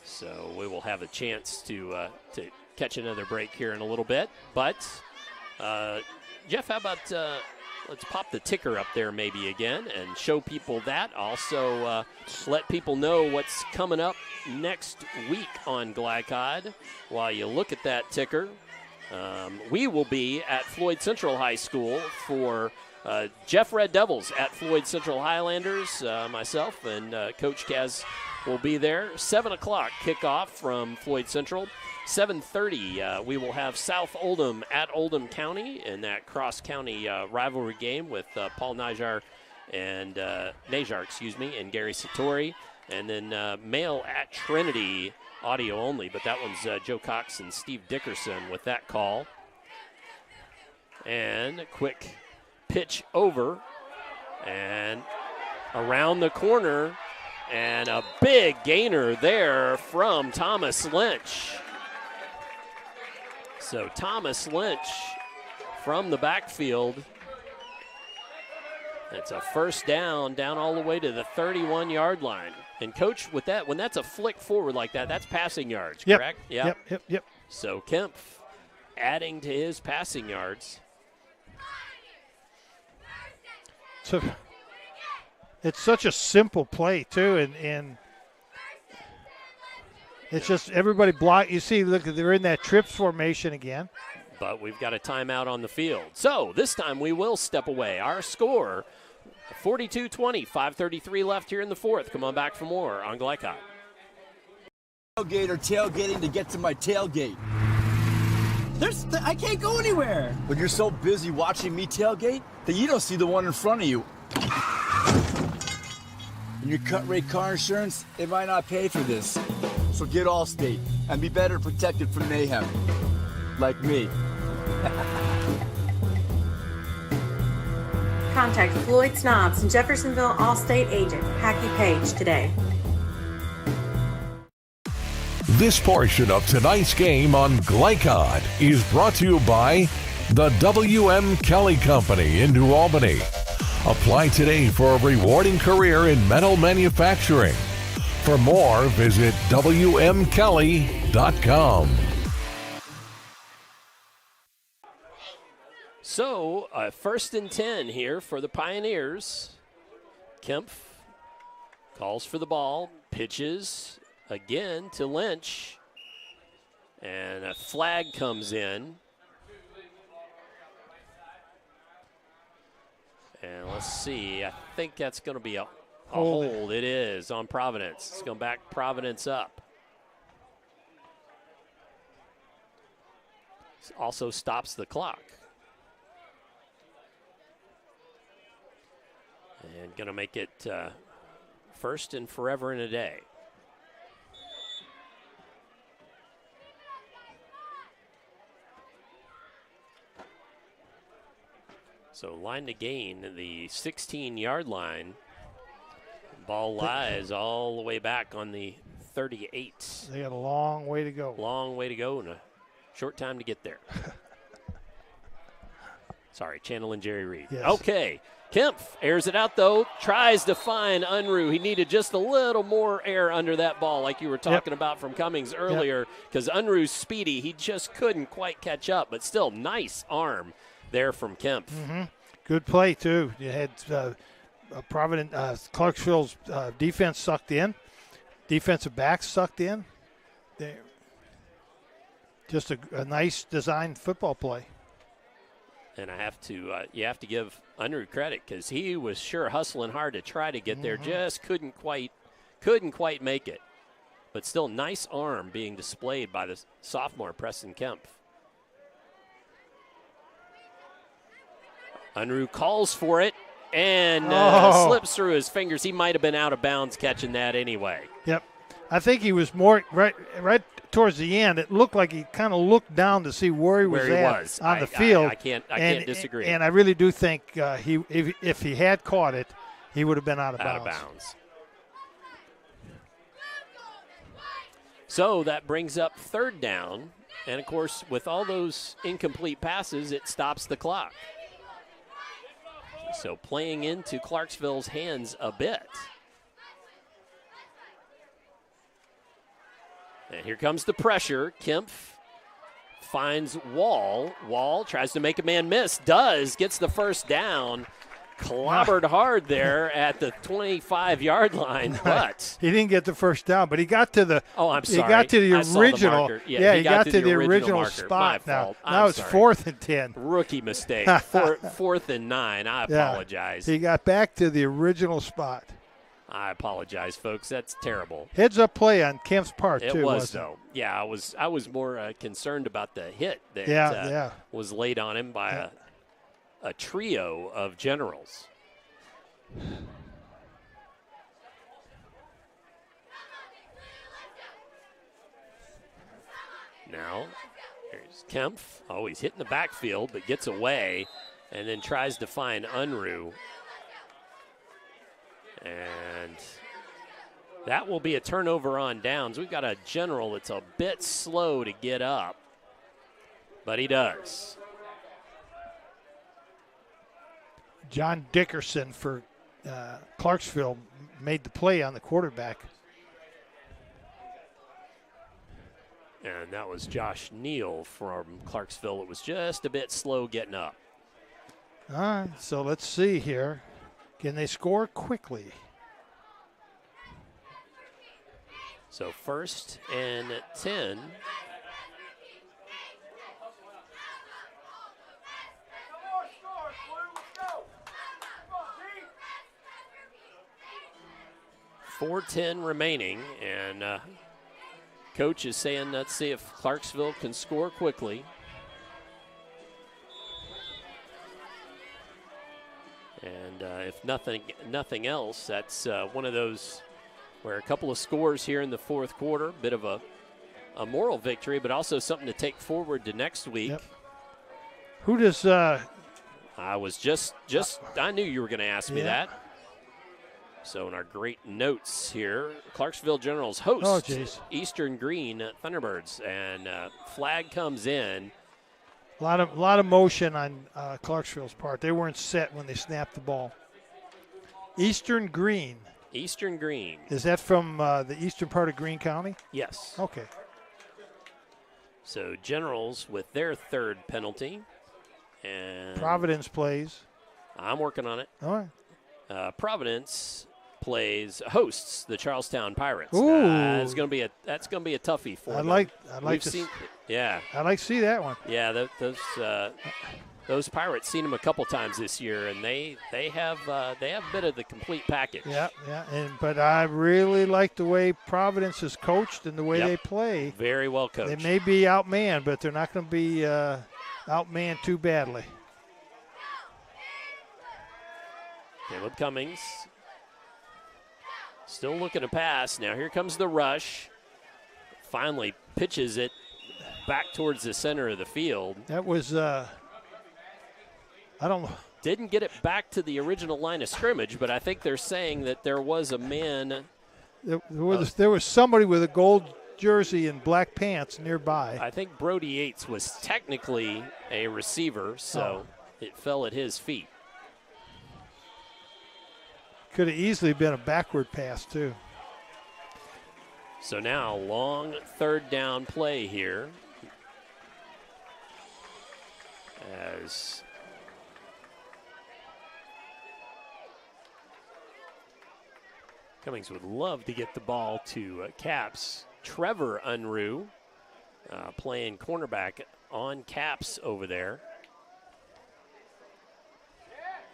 Speaker 8: So we will have a chance to catch another break here in a little bit. But, Jeff, how about let's pop the ticker up there maybe again and show people that. Also let people know what's coming up next week on GLICOD. While you look at that ticker, we will be at Floyd Central High School for Jeff Red Devils at Floyd Central Highlanders. Myself and Coach Kaz will be there. 7 o'clock kickoff from Floyd Central. 7:30, we will have South Oldham at Oldham County in that cross-county rivalry game with Paul Najar and Gary Satori. And then male at Trinity, audio only, but that one's Joe Cox and Steve Dickerson with that call. And a quick pitch over and around the corner, and a big gainer there from Thomas Lynch. So Thomas Lynch from the backfield. It's a first down all the way to the 31-yard line. And, Coach, with that, when that's a flick forward like that, that's passing yards, correct?
Speaker 7: Yep.
Speaker 8: So Kemp adding to his passing yards.
Speaker 7: So it's such a simple play, too, and it's just everybody block. You see, look, they're in that trips formation again.
Speaker 8: But we've got a timeout on the field. So this time we will step away. Our score, 42-20, 5:33 left here in the fourth. Come on back for more on GLICOD.
Speaker 4: Tailgate or tailgating to get to my tailgate. I can't go anywhere. But you're so busy watching me tailgate that you don't see the one in front of you. And your cut rate car insurance, it might not pay for this. So get Allstate and be better protected from mayhem. Like me.
Speaker 5: Contact Floyd Snobs and Jeffersonville Allstate agent Packy Page today.
Speaker 6: This portion of tonight's game on GLICOD is brought to you by the W.M. Kelly Company in New Albany. Apply today for a rewarding career in metal manufacturing. For more, visit WMKelly.com.
Speaker 8: So, 1st and 10 here for the Pioneers. Kempf calls for the ball, pitches again to Lynch, and a flag comes in. And let's see, I think that's going to be a hold. It is on Providence. It's going to back Providence up. Also stops the clock. And going to make it first and forever and a day. So line to gain, the 16-yard line. Ball lies all the way back on the 38.
Speaker 7: They got a long way to go.
Speaker 8: Long way to go and a short time to get there. Sorry, channeling Jerry Reed.
Speaker 7: Yes.
Speaker 8: Okay, Kempf airs it out, though. Tries to find Unruh. He needed just a little more air under that ball like you were talking about from Cummings earlier, because Unruh's speedy. He just couldn't quite catch up, but still nice arm there from Kempf.
Speaker 7: Mm-hmm. Good play, too. You had Clarksville's defense sucked in. Defensive backs sucked in. Just a nice designed football play.
Speaker 8: And I have to, you have to give Unruh credit because he was sure hustling hard to try to get there, just couldn't quite make it. But still, nice arm being displayed by the sophomore Preston Kempf. Unruh calls for it and slips through his fingers. He might have been out of bounds catching that anyway.
Speaker 7: Yep, I think he was more right towards the end. It looked like he kind of looked down to see where he was on the field.
Speaker 8: I can't disagree.
Speaker 7: And I really do think if he had caught it, he would have been out of bounds.
Speaker 8: So that brings up 3rd down. And, of course, with all those incomplete passes, it stops the clock. So playing into Clarksville's hands a bit. And here comes the pressure. Kempf finds Wall. Wall tries to make a man miss. Does. Gets the first down. Clobbered hard there at the 25-yard line, but
Speaker 7: he didn't get the first down, but he got to the.
Speaker 8: Oh, I'm sorry.
Speaker 7: He got to the original.
Speaker 8: He
Speaker 7: got to the original
Speaker 8: marker.
Speaker 7: spot.
Speaker 8: My fault.
Speaker 7: Now it's 4th and 10.
Speaker 8: Rookie mistake. 4th and 9. I apologize.
Speaker 7: He got back to the original spot.
Speaker 8: I apologize, folks. That's terrible.
Speaker 7: Heads-up play on Kemp's part,
Speaker 8: it
Speaker 7: too.
Speaker 8: Was, though. Yeah, I was more concerned about the hit that was laid on him by a trio of Generals. Now, here's Kempf. Oh, he's hitting the backfield, but gets away and then tries to find Unruh. And that will be a turnover on downs. We've got a General that's a bit slow to get up, but he does.
Speaker 7: John Dickerson for Clarksville made the play on the quarterback.
Speaker 8: And that was Josh Neal from Clarksville. It was just a bit slow getting up.
Speaker 7: All right, so let's see here. Can they score quickly?
Speaker 8: So 1st and 10. .410 remaining, and coach is saying, let's see if Clarksville can score quickly. And if nothing else, that's one of those where a couple of scores here in the 4th quarter, bit of a moral victory, but also something to take forward to next week.
Speaker 7: Yep. Who does?
Speaker 8: I was just I knew you were going to ask me that. So in our great notes here, Clarksville Generals host Eastern Green Thunderbirds, and flag comes in.
Speaker 7: A lot of motion on Clarksville's part. They weren't set when they snapped the ball. Eastern Green.
Speaker 8: Eastern Green.
Speaker 7: Is that from the eastern part of Greene County?
Speaker 8: Yes.
Speaker 7: Okay.
Speaker 8: So Generals with their 3rd penalty. And
Speaker 7: Providence plays.
Speaker 8: I'm working on it.
Speaker 7: All
Speaker 8: right. Providence hosts the Charlestown Pirates.
Speaker 7: Ooh.
Speaker 8: That's going to be a toughie for them.
Speaker 7: I'd like to see that one.
Speaker 8: Yeah, those Pirates seen them a couple times this year, and they have a bit of the complete package.
Speaker 7: Yeah. But I really like the way Providence is coached and the way they play.
Speaker 8: Very well coached.
Speaker 7: They may be outmanned, but they're not going to be outmanned too badly.
Speaker 8: Caleb Cummings still looking to pass. Now here comes the rush. Finally pitches it back towards the center of the field.
Speaker 7: That was, I don't know.
Speaker 8: Didn't get it back to the original line of scrimmage, but I think they're saying that there was a man.
Speaker 7: There was somebody with a gold jersey and black pants nearby.
Speaker 8: I think Brody Yates was technically a receiver, so it fell at his feet.
Speaker 7: Could have easily been a backward pass, too.
Speaker 8: So now, long 3rd down play here. As Cummings would love to get the ball to Caps. Trevor Unruh playing cornerback on Caps over there.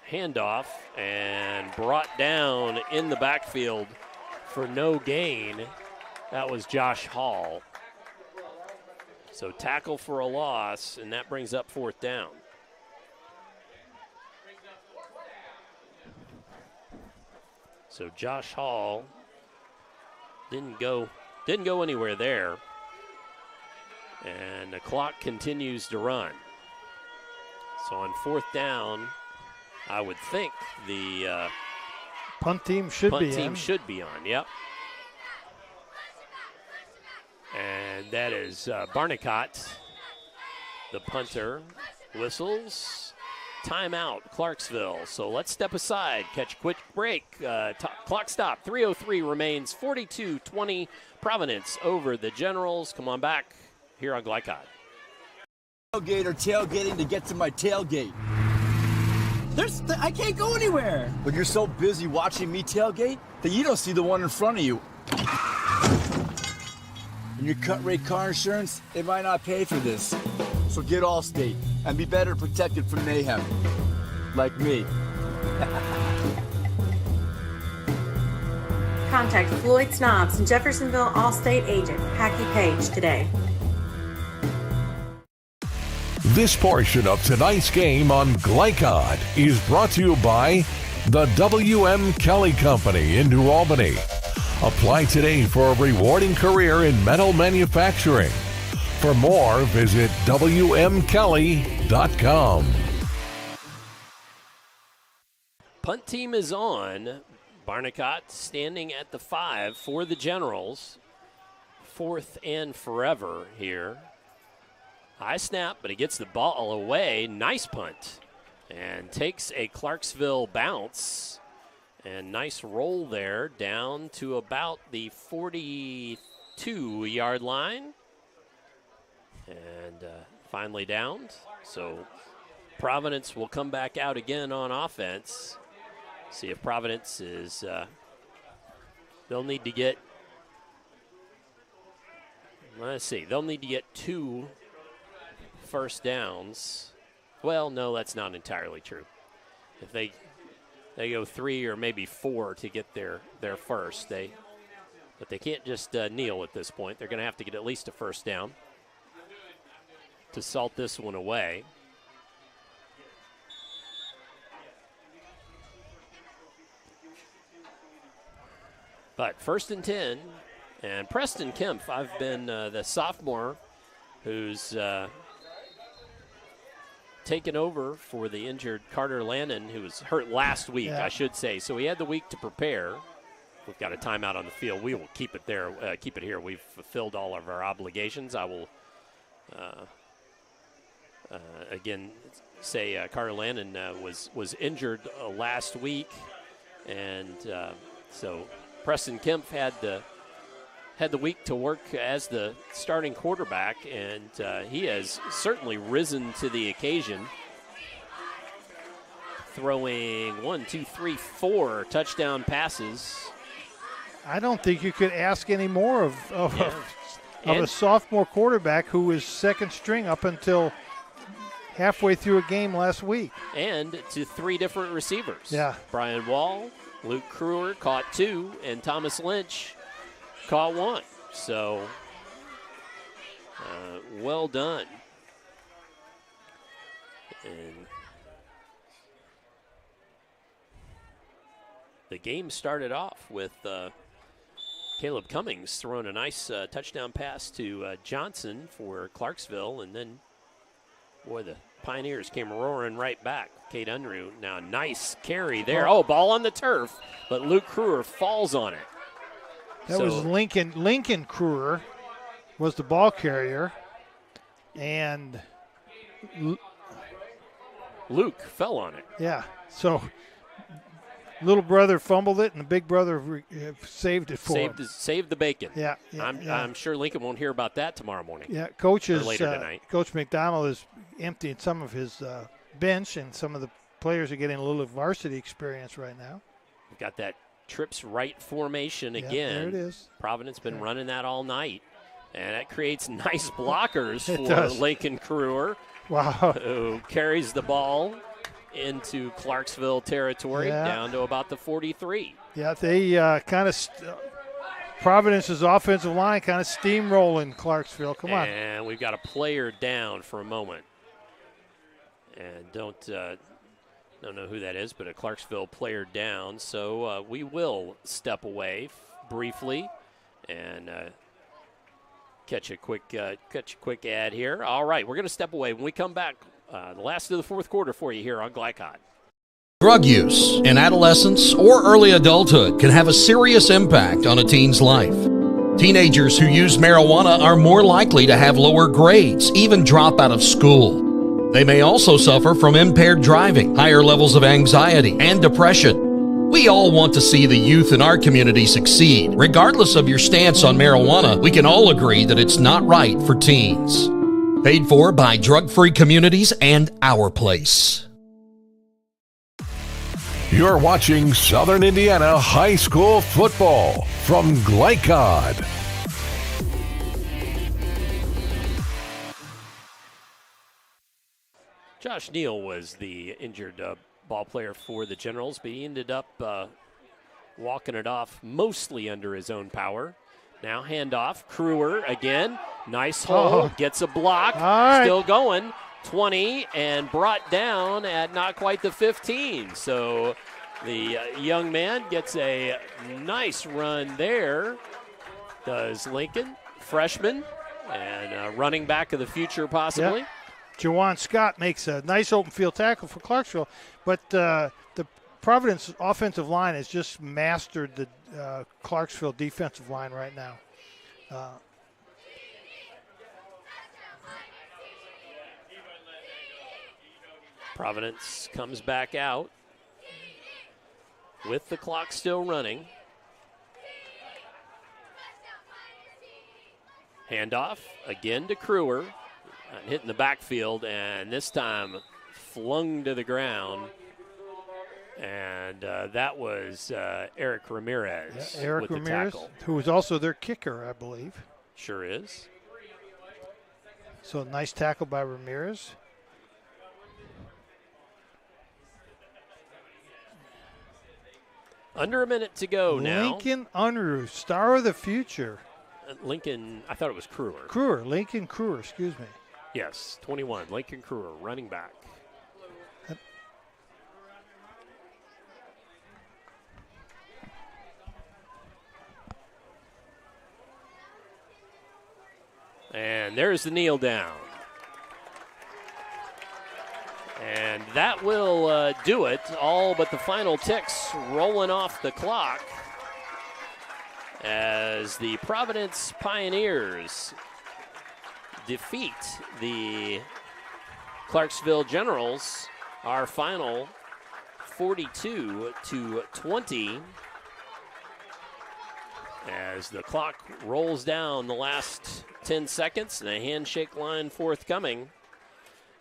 Speaker 8: Handoff and brought down in the backfield for no gain. That was Josh Hall. So tackle for a loss, and that brings up 4th down. So Josh Hall didn't go anywhere there. And the clock continues to run. So on 4th down, I would think the
Speaker 7: punt team should be on.
Speaker 8: Yep. that is Barnicott, the punter, whistles. Timeout, Clarksville. So let's step aside, catch a quick break. Clock stop, 3:03 remains, 42-20, Providence over the Generals. Come on back here on GLICOD.
Speaker 4: Tailgate or tailgating to get to my tailgate. I can't go anywhere. But you're so busy watching me tailgate that you don't see the one in front of you. And your cut rate car insurance, it might not pay for this. So get Allstate and be better protected from mayhem. Like me.
Speaker 5: Contact Floyd Snobs and Jeffersonville Allstate agent Packy Page today.
Speaker 6: This portion of tonight's game on GLICOD is brought to you by the W.M. Kelly Company in New Albany. Apply today for a rewarding career in metal manufacturing. For more, visit WMKelly.com.
Speaker 8: Punt team is on. Barnicott standing at the 5 for the Generals. 4th and forever here. High snap, but he gets the ball away. Nice punt. And takes a Clarksville bounce. And nice roll there down to about the 42-yard line. And finally downed. So Providence will come back out again on offense. See if Providence is, they'll need to get, let's see, they'll need to get 2 first downs. Well, no, that's not entirely true. If they go 3 or maybe 4 to get their first, but they can't just kneel at this point. They're going to have to get at least a first down to salt this one away. But 1st and 10, and Preston Kempf, I've been the sophomore who's taken over for the injured Carter Lannon, who was hurt last week, I should say. So he had the week to prepare. We've got a timeout on the field. We will keep it there, keep it here. We've fulfilled all of our obligations. I will again say Carter Lannon was injured last week, and so Preston Kempf had the week to work as the starting quarterback, and he has certainly risen to the occasion, throwing 4 touchdown passes.
Speaker 7: I don't think you could ask any more of a sophomore quarterback who was second string up until halfway through a game last week.
Speaker 8: And to 3 different receivers.
Speaker 7: Yeah.
Speaker 8: Brian Wall, Luke Kruer caught 2, and Thomas Lynch caught 1. So, well done. And the game started off with Caleb Cummings throwing a nice touchdown pass to Johnson for Clarksville, and then, boy, the Pioneers came roaring right back. Cade Unruh, now nice carry there. Oh, ball on the turf, but Luke Kruer falls on it.
Speaker 7: That was Lincoln Kruer was the ball carrier, and
Speaker 8: Luke fell on it.
Speaker 7: Yeah, so little brother fumbled it, and the big brother saved it for him.
Speaker 8: Saved the bacon.
Speaker 7: Yeah,
Speaker 8: I'm sure Lincoln won't hear about that tomorrow morning.
Speaker 7: Yeah,
Speaker 8: later tonight.
Speaker 7: Coach McDonald is emptying some of his bench, and some of the players are getting a little varsity experience right now.
Speaker 8: We've got that trips right formation again.
Speaker 7: There it is.
Speaker 8: Providence been running that all night, and that creates nice blockers for
Speaker 7: does.
Speaker 8: Lincoln Kruer.
Speaker 7: Wow.
Speaker 8: Who carries the ball into Clarksville territory down to about the 43.
Speaker 7: Yeah, they kind of Providence's offensive line kind of steamrolling Clarksville. Come on.
Speaker 8: And we've got a player down for a moment. And don't know who that is, but a Clarksville player down. So we will step away briefly and catch a quick ad here. All right, we're going to step away. When we come back, the last of the fourth quarter for you here on GLICOD.
Speaker 13: Drug use in adolescence or early adulthood can have a serious impact on a teen's life. Teenagers who use marijuana are more likely to have lower grades, even drop out of school. They may also suffer from impaired driving, higher levels of anxiety, and depression. We all want to see the youth in our community succeed. Regardless of your stance on marijuana, we can all agree that it's not right for teens. Paid for by Drug Free Communities and Our Place.
Speaker 6: You're watching Southern Indiana High School Football from GLICOD.
Speaker 8: Josh Neal was the injured ball player for the Generals, but he ended up walking it off mostly under his own power. Now handoff, Crewer again, nice hole, gets a block, still going, 20, and brought down at not quite the 15. So the young man gets a nice run there, does Lincoln, freshman, and running back of the future possibly.
Speaker 7: Yeah. Jawan Scott makes a nice open field tackle for Clarksville, but the Providence offensive line has just mastered the Clarksville defensive line right now.
Speaker 8: Providence comes back out with the clock still running. Handoff again to Crewer, hitting the backfield, and this time flung to the ground. And that was Eric Ramirez.
Speaker 7: Yeah, Eric
Speaker 8: with
Speaker 7: Ramirez,
Speaker 8: the tackle.
Speaker 7: who was also their kicker, I believe.
Speaker 8: Sure is.
Speaker 7: So nice tackle by Ramirez.
Speaker 8: Under a minute to go now.
Speaker 7: Lincoln Unruh, star of the future.
Speaker 8: Lincoln, I thought it was Crewer.
Speaker 7: Lincoln Crewer, excuse me.
Speaker 8: Yes, 21, Lincoln Crewer, running back. And there's the kneel down. And that will do it, all but the final ticks rolling off the clock as the Providence Pioneers defeat the Clarksville Generals, our final 42-20. As the clock rolls down the last 10 seconds and a handshake line forthcoming.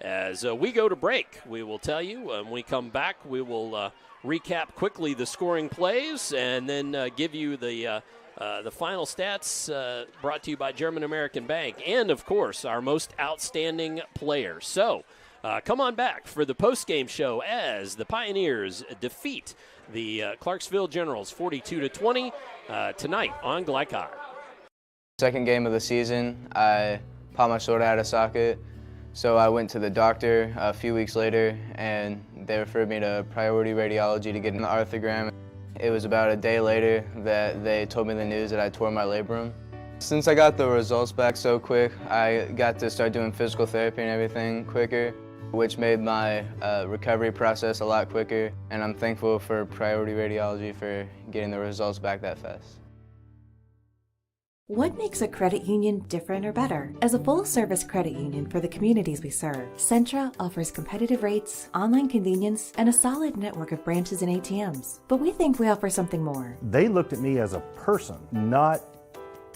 Speaker 8: As we go to break, we will tell you. When we come back, we will recap quickly the scoring plays and then give you the final stats brought to you by German American Bank and, of course, our most outstanding player. So come on back for the postgame show as the Pioneers defeat the Clarksville Generals 42-20 tonight on GLICOD.
Speaker 9: Second game of the season, I popped my shoulder out of socket. So I went to the doctor a few weeks later, and they referred me to priority radiology to get an arthrogram. It was about a day later that they told me the news that I tore my labrum. Since I got the results back so quick, I got to start doing physical therapy and everything quicker, which made my recovery process a lot quicker, and I'm thankful for priority radiology for getting the results back that fast.
Speaker 21: What makes a credit union different or better? As a full-service credit union for the communities we serve, Centra offers competitive rates, online convenience, and a solid network of branches and ATMs. But we think we offer something more.
Speaker 24: They looked at me as a person, not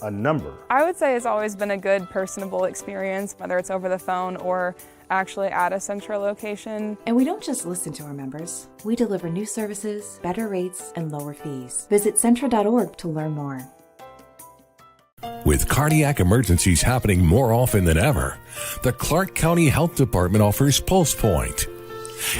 Speaker 24: a number.
Speaker 26: I would say it's always been a good, personable experience, whether it's over the phone or actually at a Centra location.
Speaker 21: And we don't just listen to our members. We deliver new services, better rates, and lower fees. Visit Centra.org to learn more.
Speaker 6: With cardiac emergencies happening more often than ever, the Clark County Health Department offers PulsePoint.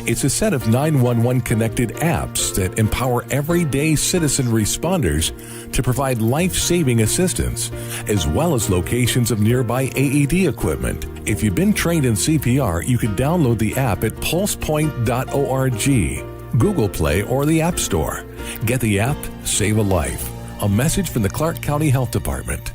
Speaker 6: It's a set of 911 connected apps that empower everyday citizen responders to provide life-saving assistance, as well as locations of nearby AED equipment. If you've been trained in CPR, you can download the app at pulsepoint.org, Google Play, or the App Store. Get the app, save a life. A message from the Clark County Health Department.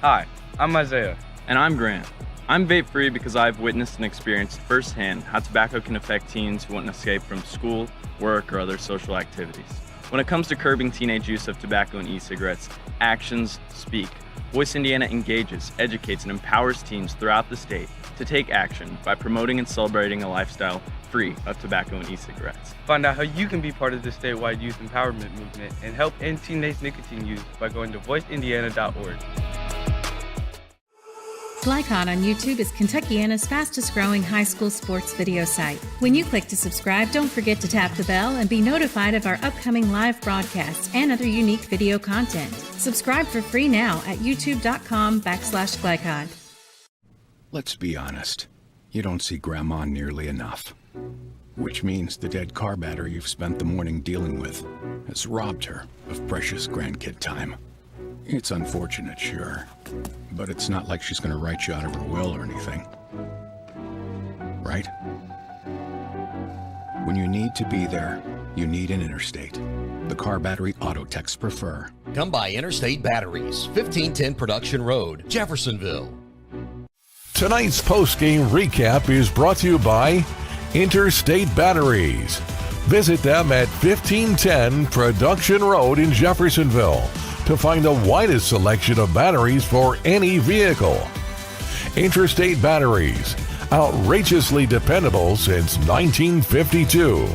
Speaker 10: Hi, I'm Isaiah. And I'm Grant. I'm vape-free because I've witnessed and experienced firsthand how tobacco can affect teens who want to escape from school, work, or other social activities. When it comes to curbing teenage use of tobacco and e-cigarettes, actions speak. Voice Indiana engages, educates, and empowers teens throughout the state to take action by promoting and celebrating a lifestyle free of tobacco and e-cigarettes.
Speaker 1: Find out how you can be part of the statewide youth empowerment movement and help end teenage nicotine use by going to voiceindiana.org.
Speaker 19: GLICOD on YouTube is Kentuckiana's fastest growing high school sports video site. When you click to subscribe, don't forget to tap the bell and be notified of our upcoming live broadcasts and other unique video content. Subscribe for free now at youtube.com/GLICOD.
Speaker 11: Let's be honest. You don't see Grandma nearly enough. Which means the dead car battery you've spent the morning dealing with has robbed her of precious grandkid time. It's unfortunate, sure, but it's not like she's going to write you out of her will or anything. Right? When you need to be there, you need an Interstate. The car battery auto techs prefer.
Speaker 13: Come by Interstate Batteries, 1510 Production Road, Jeffersonville.
Speaker 6: Tonight's post-game recap is brought to you by Interstate Batteries. Visit them at 1510 Production Road in Jeffersonville to find the widest selection of batteries for any vehicle. Interstate Batteries, outrageously dependable since 1952.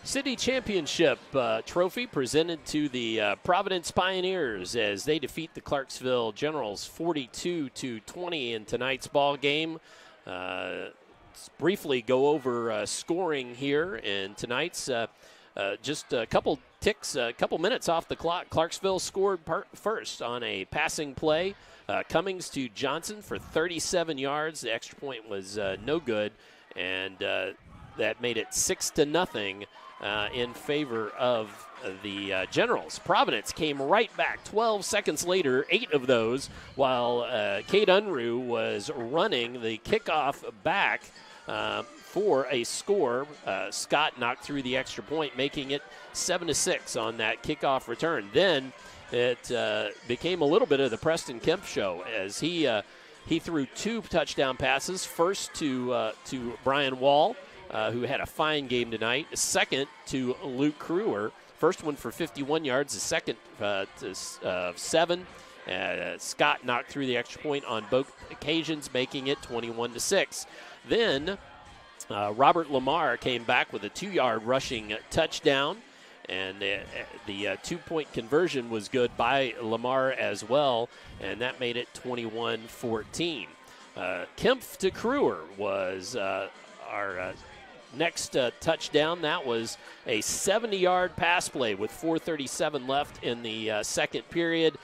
Speaker 8: City Championship trophy presented to the Providence Pioneers as they defeat the Clarksville Generals 42-20 in tonight's ball game. Let's briefly go over scoring here in tonight's. Just a couple minutes off the clock. Clarksville scored first on a passing play. Cummings to Johnson for 37 yards. The extra point was no good, and that made it 6-0 in favor of the Generals. Providence came right back 12 seconds later, 8 of those, while Cade Unruh was running the kickoff back for a score. Scott knocked through the extra point, making it 7-6 on that kickoff return. Then it became a little bit of the Preston Kemp show as he threw 2 touchdown passes. First to Brian Wall, who had a fine game tonight. Second to Luke Crewer. First one for 51 yards. The second to 7. Scott knocked through the extra point on both occasions, making it 21-6. Then Robert Lamar came back with a 2-yard rushing touchdown, and the 2-point conversion was good by Lamar as well, and that made it 21-14. Kemp to Crewer was our next touchdown. That was a 70-yard pass play with 4:37 left in the second period,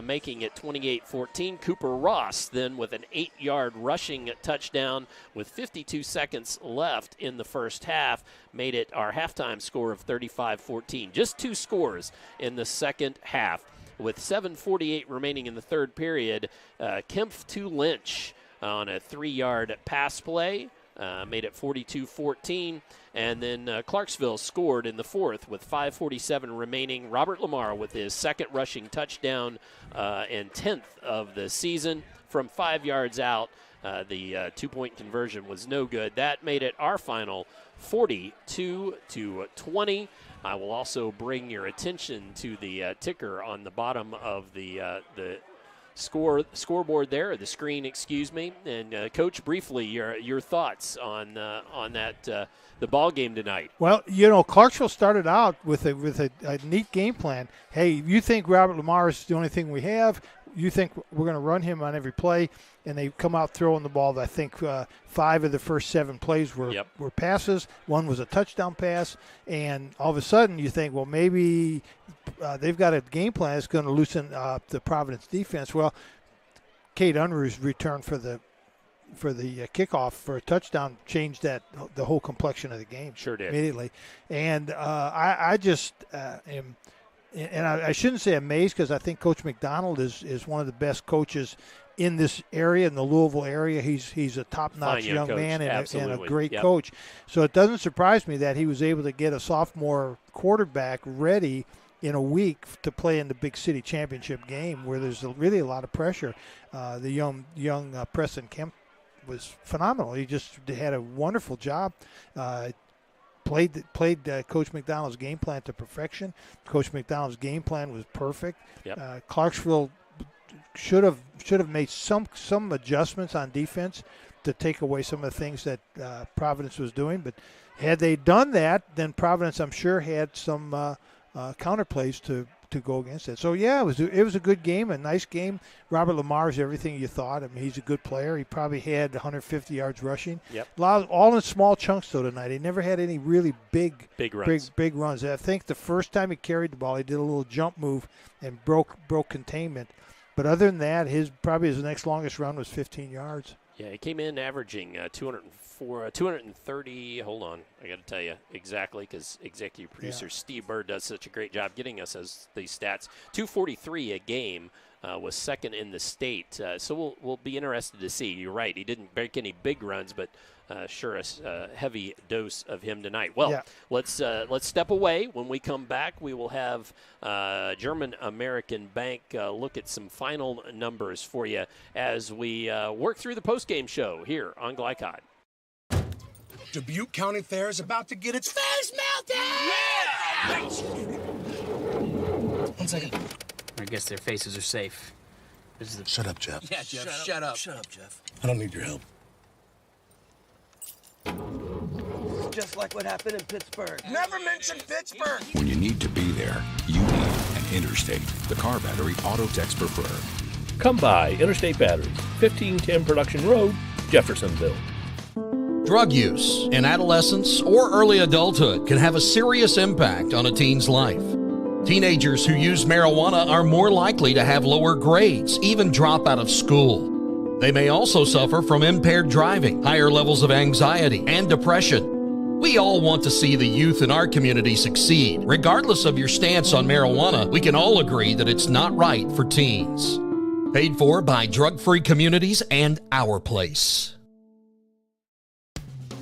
Speaker 8: making it 28-14. Cooper Ross then with an 8-yard rushing touchdown with 52 seconds left in the first half, made it our halftime score of 35-14. Just 2 scores in the second half. With 7:48 remaining in the third period, Kempf to Lynch on a 3-yard pass play. Made it 42-14, and then Clarksville scored in the fourth with 5:47 remaining. Robert Lamar with his second rushing touchdown and 10th of the season from 5 yards out. The 2-point conversion was no good. That made it our final 42-20. I will also bring your attention to the ticker on the bottom of the scoreboard there, the screen, excuse me. And Coach, briefly, your thoughts on that the ball game tonight.
Speaker 7: Well, Clarksville started out with a neat game plan. Hey, you think Robert Lamar is the only thing we have? You think we're going to run him on every play? And they come out throwing the ball. I think 5 of the first 7 plays were passes. 1 was a touchdown pass. And all of a sudden you think, well, maybe they've got a game plan that's going to loosen the Providence defense. Well, Cade Unruh's return for the kickoff for a touchdown changed the whole complexion of the game.
Speaker 8: Sure did.
Speaker 7: Immediately. And I just am – and I shouldn't say amazed, because I think Coach McDonald is one of the best coaches in this area, in the Louisville area. He's a top-notch young man and a great coach. So it doesn't surprise me that he was able to get a sophomore quarterback ready in a week to play in the big city championship game, where there's really a lot of pressure. The young Preston Kemp was phenomenal. He just had a wonderful job. Played Coach McDonald's game plan to perfection. Coach McDonald's game plan was perfect.
Speaker 8: Yep.
Speaker 7: Clarksville should have made some adjustments on defense to take away some of the things that Providence was doing. But had they done that, then Providence, I'm sure, had some counterplays to go against it. So yeah, it was a good game, a nice game. Robert Lamar is everything you thought. I mean, he's a good player. He probably had 150 yards rushing.
Speaker 8: Yep.
Speaker 7: All in small chunks though tonight. He never had any really big
Speaker 8: runs.
Speaker 7: Big runs. I think the first time he carried the ball, he did a little jump move and broke containment. But other than that, his next longest run was 15 yards.
Speaker 8: Yeah, he came in averaging 230. Hold on, I got to tell you exactly because executive producer Steve Bird does such a great job getting us these stats. 243 a game was second in the state. So we'll be interested to see. You're right, he didn't break any big runs, but sure a heavy dose of him tonight. Well, let's step away. When we come back, we will have German American Bank look at some final numbers for you as we work through the postgame show here on GLICOD.
Speaker 23: Dubuque County Fair is about to get its face melted! Yeah!
Speaker 12: 1 second. I guess their faces are safe.
Speaker 23: Shut up, Jeff.
Speaker 12: Yeah, Jeff, shut up.
Speaker 23: Shut up, Jeff. I don't need your help.
Speaker 15: Just like what happened in Pittsburgh.
Speaker 23: Never mention Pittsburgh!
Speaker 11: When you need to be there, you need an Interstate, the car battery auto techs prefer.
Speaker 16: Come by Interstate Batteries, 1510 Production Road, Jeffersonville.
Speaker 13: Drug use in adolescence or early adulthood can have a serious impact on a teen's life. Teenagers who use marijuana are more likely to have lower grades, even drop out of school. They may also suffer from impaired driving, higher levels of anxiety, and depression. We all want to see the youth in our community succeed. Regardless of your stance on marijuana, we can all agree that it's not right for teens. Paid for by Drug Free Communities and Our Place.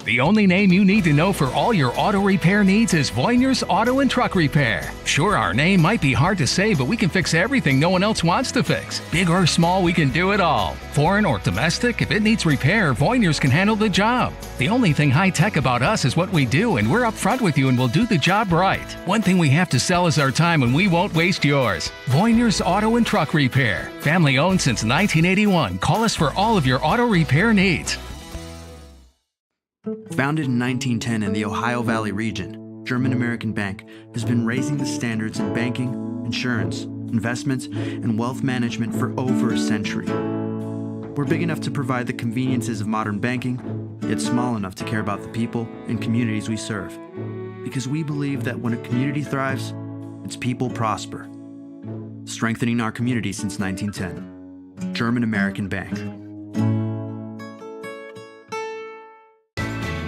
Speaker 17: The only name you need to know for all your auto repair needs is Voinier's Auto and Truck Repair. Sure, our name might be hard to say, but we can fix everything no one else wants to fix. Big or small, we can do it all. Foreign or domestic, if it needs repair, Voinier's can handle the job. The only thing high-tech about us is what we do, and we're upfront with you and we'll do the job right. One thing we have to sell is our time, and we won't waste yours. Voinier's Auto and Truck Repair. Family owned since 1981. Call us for all of your auto repair needs.
Speaker 18: Founded in 1910 in the Ohio Valley region, German American Bank has been raising the standards in banking, insurance, investments, and wealth management for over a century. We're big enough to provide the conveniences of modern banking, yet small enough to care about the people and communities we serve. Because we believe that when a community thrives, its people prosper. Strengthening our community since 1910. German American Bank.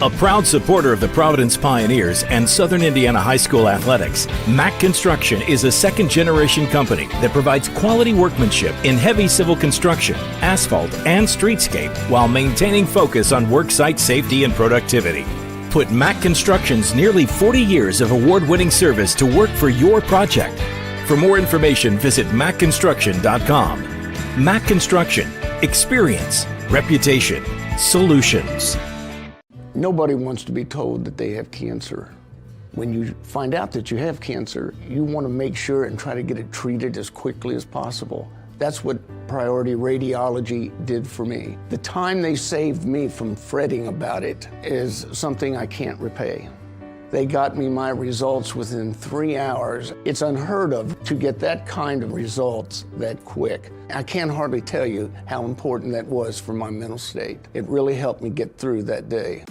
Speaker 3: A proud supporter of the Providence Pioneers and Southern Indiana High School athletics, Mack Construction is a second-generation company that provides quality workmanship in heavy civil construction, asphalt, and streetscape while maintaining focus on worksite safety and productivity. Put Mack Construction's nearly 40 years of award-winning service to work for your project. For more information, visit mackconstruction.com. Mack Construction. Experience. Reputation. Solutions.
Speaker 22: Nobody wants to be told that they have cancer. When you find out that you have cancer, you want to make sure and try to get it treated as quickly as possible. That's what Priority Radiology did for me. The time they saved me from fretting about it is something I can't repay. They got me my results within 3 hours. It's unheard of to get that kind of results that quick. I can't hardly tell you how important that was for my mental state. It really helped me get through that day.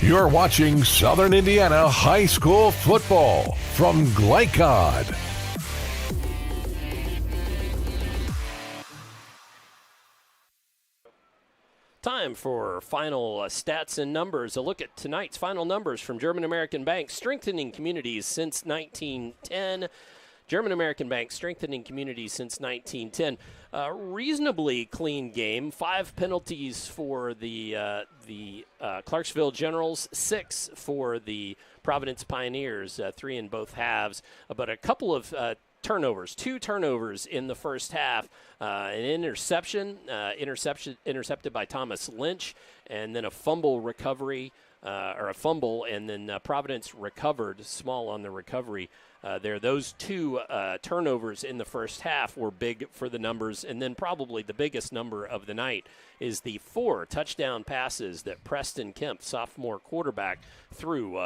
Speaker 6: You're watching Southern Indiana High School Football from GLICOD.
Speaker 8: Time for final stats and numbers. A look at tonight's final numbers from German American Bank, strengthening communities since 1910. German American Bank, strengthening communities since 1910. Reasonably clean game. 5 penalties for the Clarksville Generals, 6 for the Providence Pioneers, 3 in both halves. But a couple of turnovers, 2 turnovers in the first half. An intercepted by Thomas Lynch, and then a fumble recovery, and then Providence recovered, Small on the recovery there. Those 2 turnovers in the first half were big for the numbers, and then probably the biggest number of the night is the 4 touchdown passes that Preston Kemp, sophomore quarterback, threw.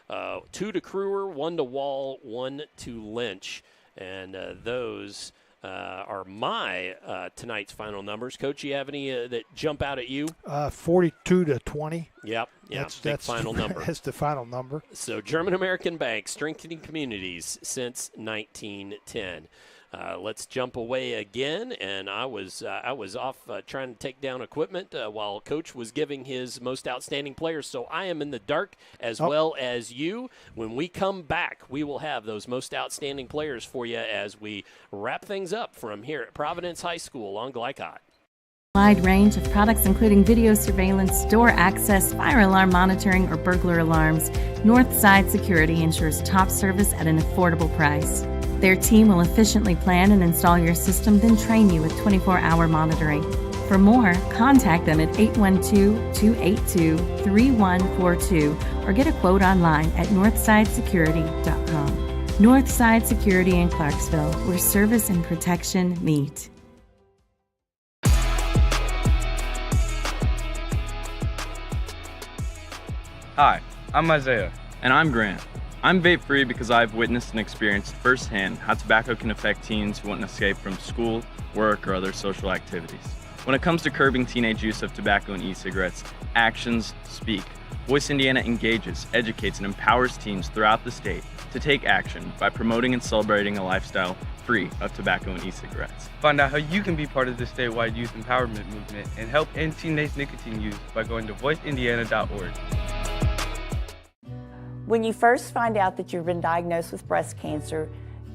Speaker 8: 2 to Crewer, 1 to Wall, 1 to Lynch, and those are my tonight's final numbers. Coach, you have any that jump out at you?
Speaker 7: 42-20.
Speaker 8: Yep. That's final number.
Speaker 7: That's the final number.
Speaker 8: So German American Bank, strengthening communities since 1910. Let's jump away again, and I was off trying to take down equipment while Coach was giving his most outstanding players. So I am in the dark as well as you. When we come back, we will have those most outstanding players for you as we wrap things up from here at Providence High School on GLICOD.
Speaker 19: Wide range of products including video surveillance, door access, fire alarm monitoring, or burglar alarms. Northside Security ensures top service at an affordable price. Their team will efficiently plan and install your system, then train you with 24-hour monitoring. For more, contact them at 812-282-3142 or get a quote online at northsidesecurity.com. Northside Security in Clarksville, where service and protection meet.
Speaker 1: Hi, I'm Isaiah.
Speaker 10: And I'm Grant. I'm vape-free because I've witnessed and experienced firsthand how tobacco can affect teens who want to escape from school, work, or other social activities. When it comes to curbing teenage use of tobacco and e-cigarettes, actions speak. Voice Indiana engages, educates, and empowers teens throughout the state to take action by promoting and celebrating a lifestyle free of tobacco and e-cigarettes.
Speaker 1: Find out how you can be part of the statewide youth empowerment movement and help end teenage nicotine use by going to voiceindiana.org.
Speaker 2: When you first find out that you've been diagnosed with breast cancer,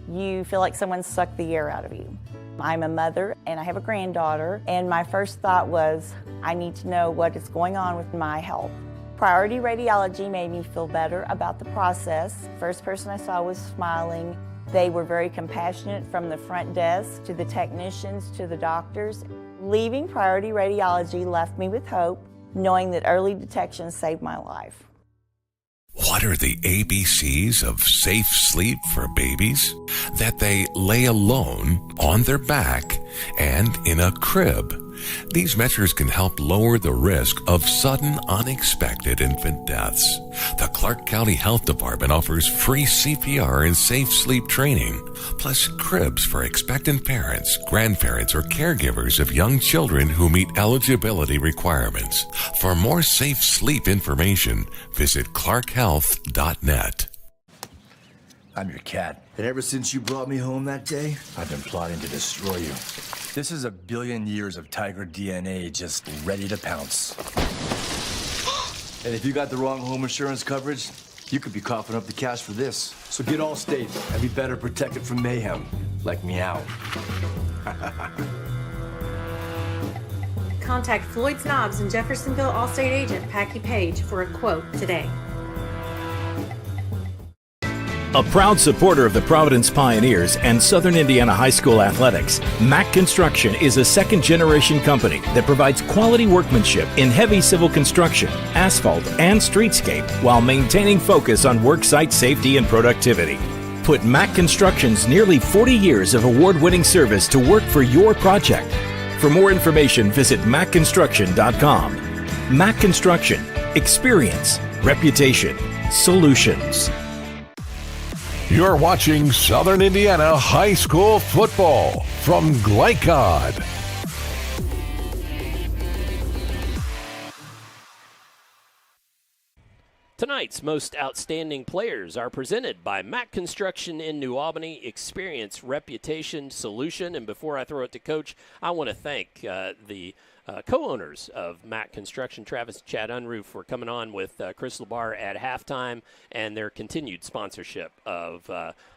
Speaker 2: you feel like someone sucked the air out of you. I'm a mother and I have a granddaughter, and my first thought was, I need to know what is going on with my health. Priority Radiology made me feel better about the process. First person I saw was smiling. They were very compassionate, from the front desk to the technicians to the doctors. Leaving Priority Radiology left me with hope, knowing that early detection saved my life.
Speaker 6: What are the ABCs of safe sleep for babies? That they lay alone, on their back, and in a crib. These measures can help lower the risk of sudden, unexpected infant deaths. The Clark County Health Department offers free CPR and safe sleep training, plus cribs for expectant parents, grandparents, or caregivers of young children who meet eligibility requirements. For more safe sleep information, visit clarkhealth.net.
Speaker 4: I'm your cat. And ever since you brought me home that day, I've been plotting to destroy you. This is 1 billion years of tiger DNA just ready to pounce. And if you got the wrong home insurance coverage, you could be coughing up the cash for this. So get Allstate and be better protected from mayhem, like meow.
Speaker 19: Contact Floyd Snobbs and Jeffersonville Allstate agent Packy Page for a quote today.
Speaker 3: A proud supporter of the Providence Pioneers and Southern Indiana High School athletics, Mack Construction is a second-generation company that provides quality workmanship in heavy civil construction, asphalt, and streetscape while maintaining focus on worksite safety and productivity. Put Mack Construction's nearly 40 years of award-winning service to work for your project. For more information, visit mackconstruction.com. Mack Construction. Experience. Reputation. Solutions.
Speaker 6: You're watching Southern Indiana High School Football from GLICOD.
Speaker 8: Tonight's most outstanding players are presented by Mack Construction in New Albany. Experience, reputation, solution. And before I throw it to Coach, I want to thank the co-owners of Mack Construction, Travis and Chad Unruh, for coming on with Chris Labar at halftime, and their continued sponsorship of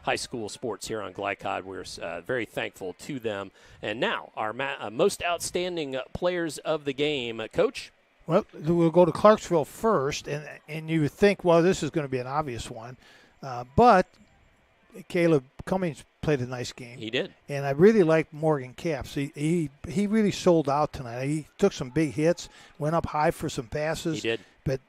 Speaker 8: high school sports here on GLICOD. We're very thankful to them. And now, our most outstanding players of the game. Coach?
Speaker 7: Well, we'll go to Clarksville first, and you would think, well, this is going to be an obvious one. But Caleb Cummings played a nice game.
Speaker 8: He did.
Speaker 7: And I really liked Morgan Capps. He really sold out tonight. He took some big hits, went up high for some passes.
Speaker 8: He did.
Speaker 7: But,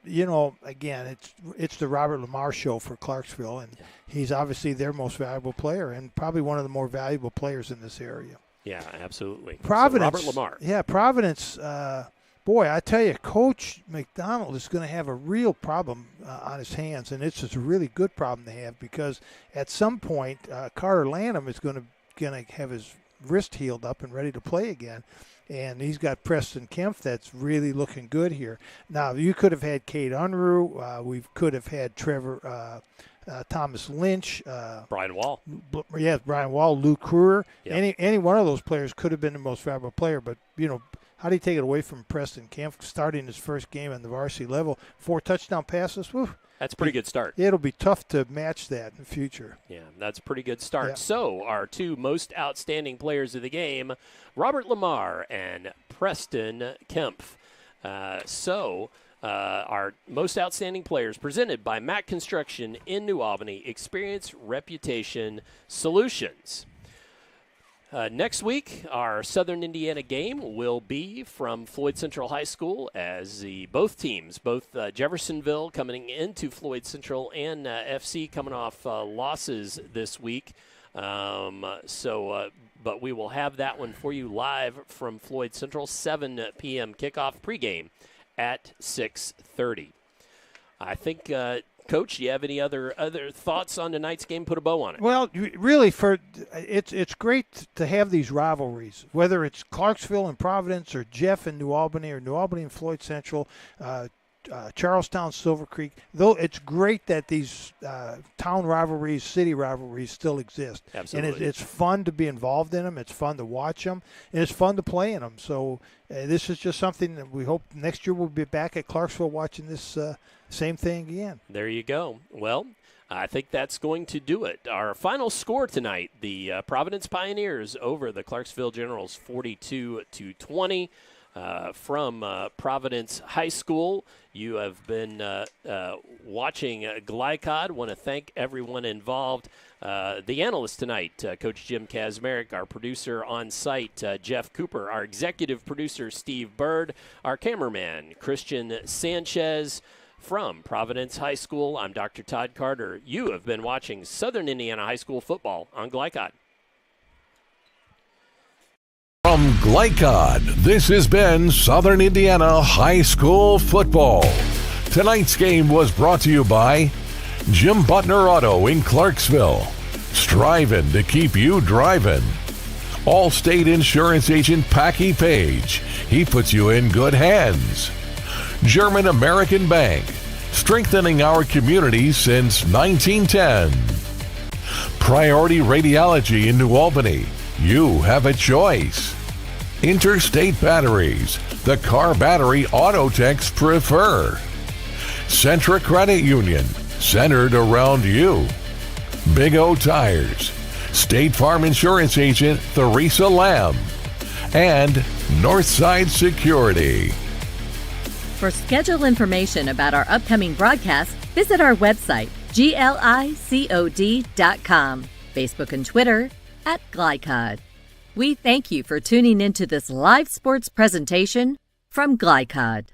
Speaker 7: again, it's the Robert Lamar show for Clarksville, and he's obviously their most valuable player and probably one of the more valuable players in this area.
Speaker 8: Yeah, absolutely.
Speaker 7: Providence.
Speaker 8: So Robert Lamar.
Speaker 7: Yeah, Providence. Boy, I tell you, Coach McDonald is going to have a real problem on his hands, and it's just a really good problem to have because at some point Carter Lanham is going to have his wrist healed up and ready to play again. And he's got Preston Kempf that's really looking good here. Now, you could have had Cade Unruh. We could have had Trevor Thomas Lynch.
Speaker 8: Brian Wall.
Speaker 7: Brian Wall, Luke Kruger.
Speaker 8: Yep.
Speaker 7: Any one of those players could have been the most valuable player. But, how do you take it away from Preston Kempf starting his first game on the varsity level? 4 touchdown passes. Woo.
Speaker 8: That's a pretty good start.
Speaker 7: It'll be tough to match that in the future.
Speaker 8: Yeah, that's a pretty good start.
Speaker 7: Yeah.
Speaker 8: So our 2 most outstanding players of the game, Robert Lamar and Preston Kempf. Our most outstanding players presented by Mack Construction in New Albany, Experience, Reputation, Solutions. Next week, our Southern Indiana game will be from Floyd Central High School as both teams, Jeffersonville coming into Floyd Central and FC coming off losses this week. But we will have that one for you live from Floyd Central, 7 p.m. kickoff pregame at 6:30. I think, Coach, do you have any other thoughts on tonight's game? Put a bow on it.
Speaker 7: Well, really, it's great to have these rivalries, whether it's Clarksville and Providence or Jeff and New Albany or New Albany and Floyd Central, Charlestown, Silver Creek. Though it's great that these town rivalries, city rivalries still exist.
Speaker 8: Absolutely.
Speaker 7: And it's fun to be involved in them. It's fun to watch them. And it's fun to play in them. So this is just something that we hope next year we'll be back at Clarksville watching this same thing again.
Speaker 8: There you go. Well, I think that's going to do it. Our final score tonight, the Providence Pioneers over the Clarksville Generals, 42-20. From Providence High School. You have been watching GLICOD. Want to thank everyone involved. The analyst tonight, Coach Jim Kazmarek, our producer on site, Jeff Cooper, our executive producer, Steve Bird, our cameraman, Christian Sanchez. From Providence High School, I'm Dr. Todd Carter. You have been watching Southern Indiana High School football on GLICOD.
Speaker 6: From GLICOD, this has been Southern Indiana High School football. Tonight's game was brought to you by Jim Butner Auto in Clarksville, striving to keep you driving. Allstate Insurance Agent Packy Page, he puts you in good hands. German American Bank, strengthening our communities since 1910. Priority Radiology in New Albany, you have a choice. Interstate Batteries, the car battery auto techs prefer. Centra Credit Union, centered around you. Big O Tires, State Farm Insurance Agent Theresa Lamb, and Northside Security.
Speaker 5: For schedule information about our upcoming broadcasts, visit our website, GLICOD.com, Facebook and Twitter @GLICOD. We thank you for tuning into this live sports presentation from GLICOD.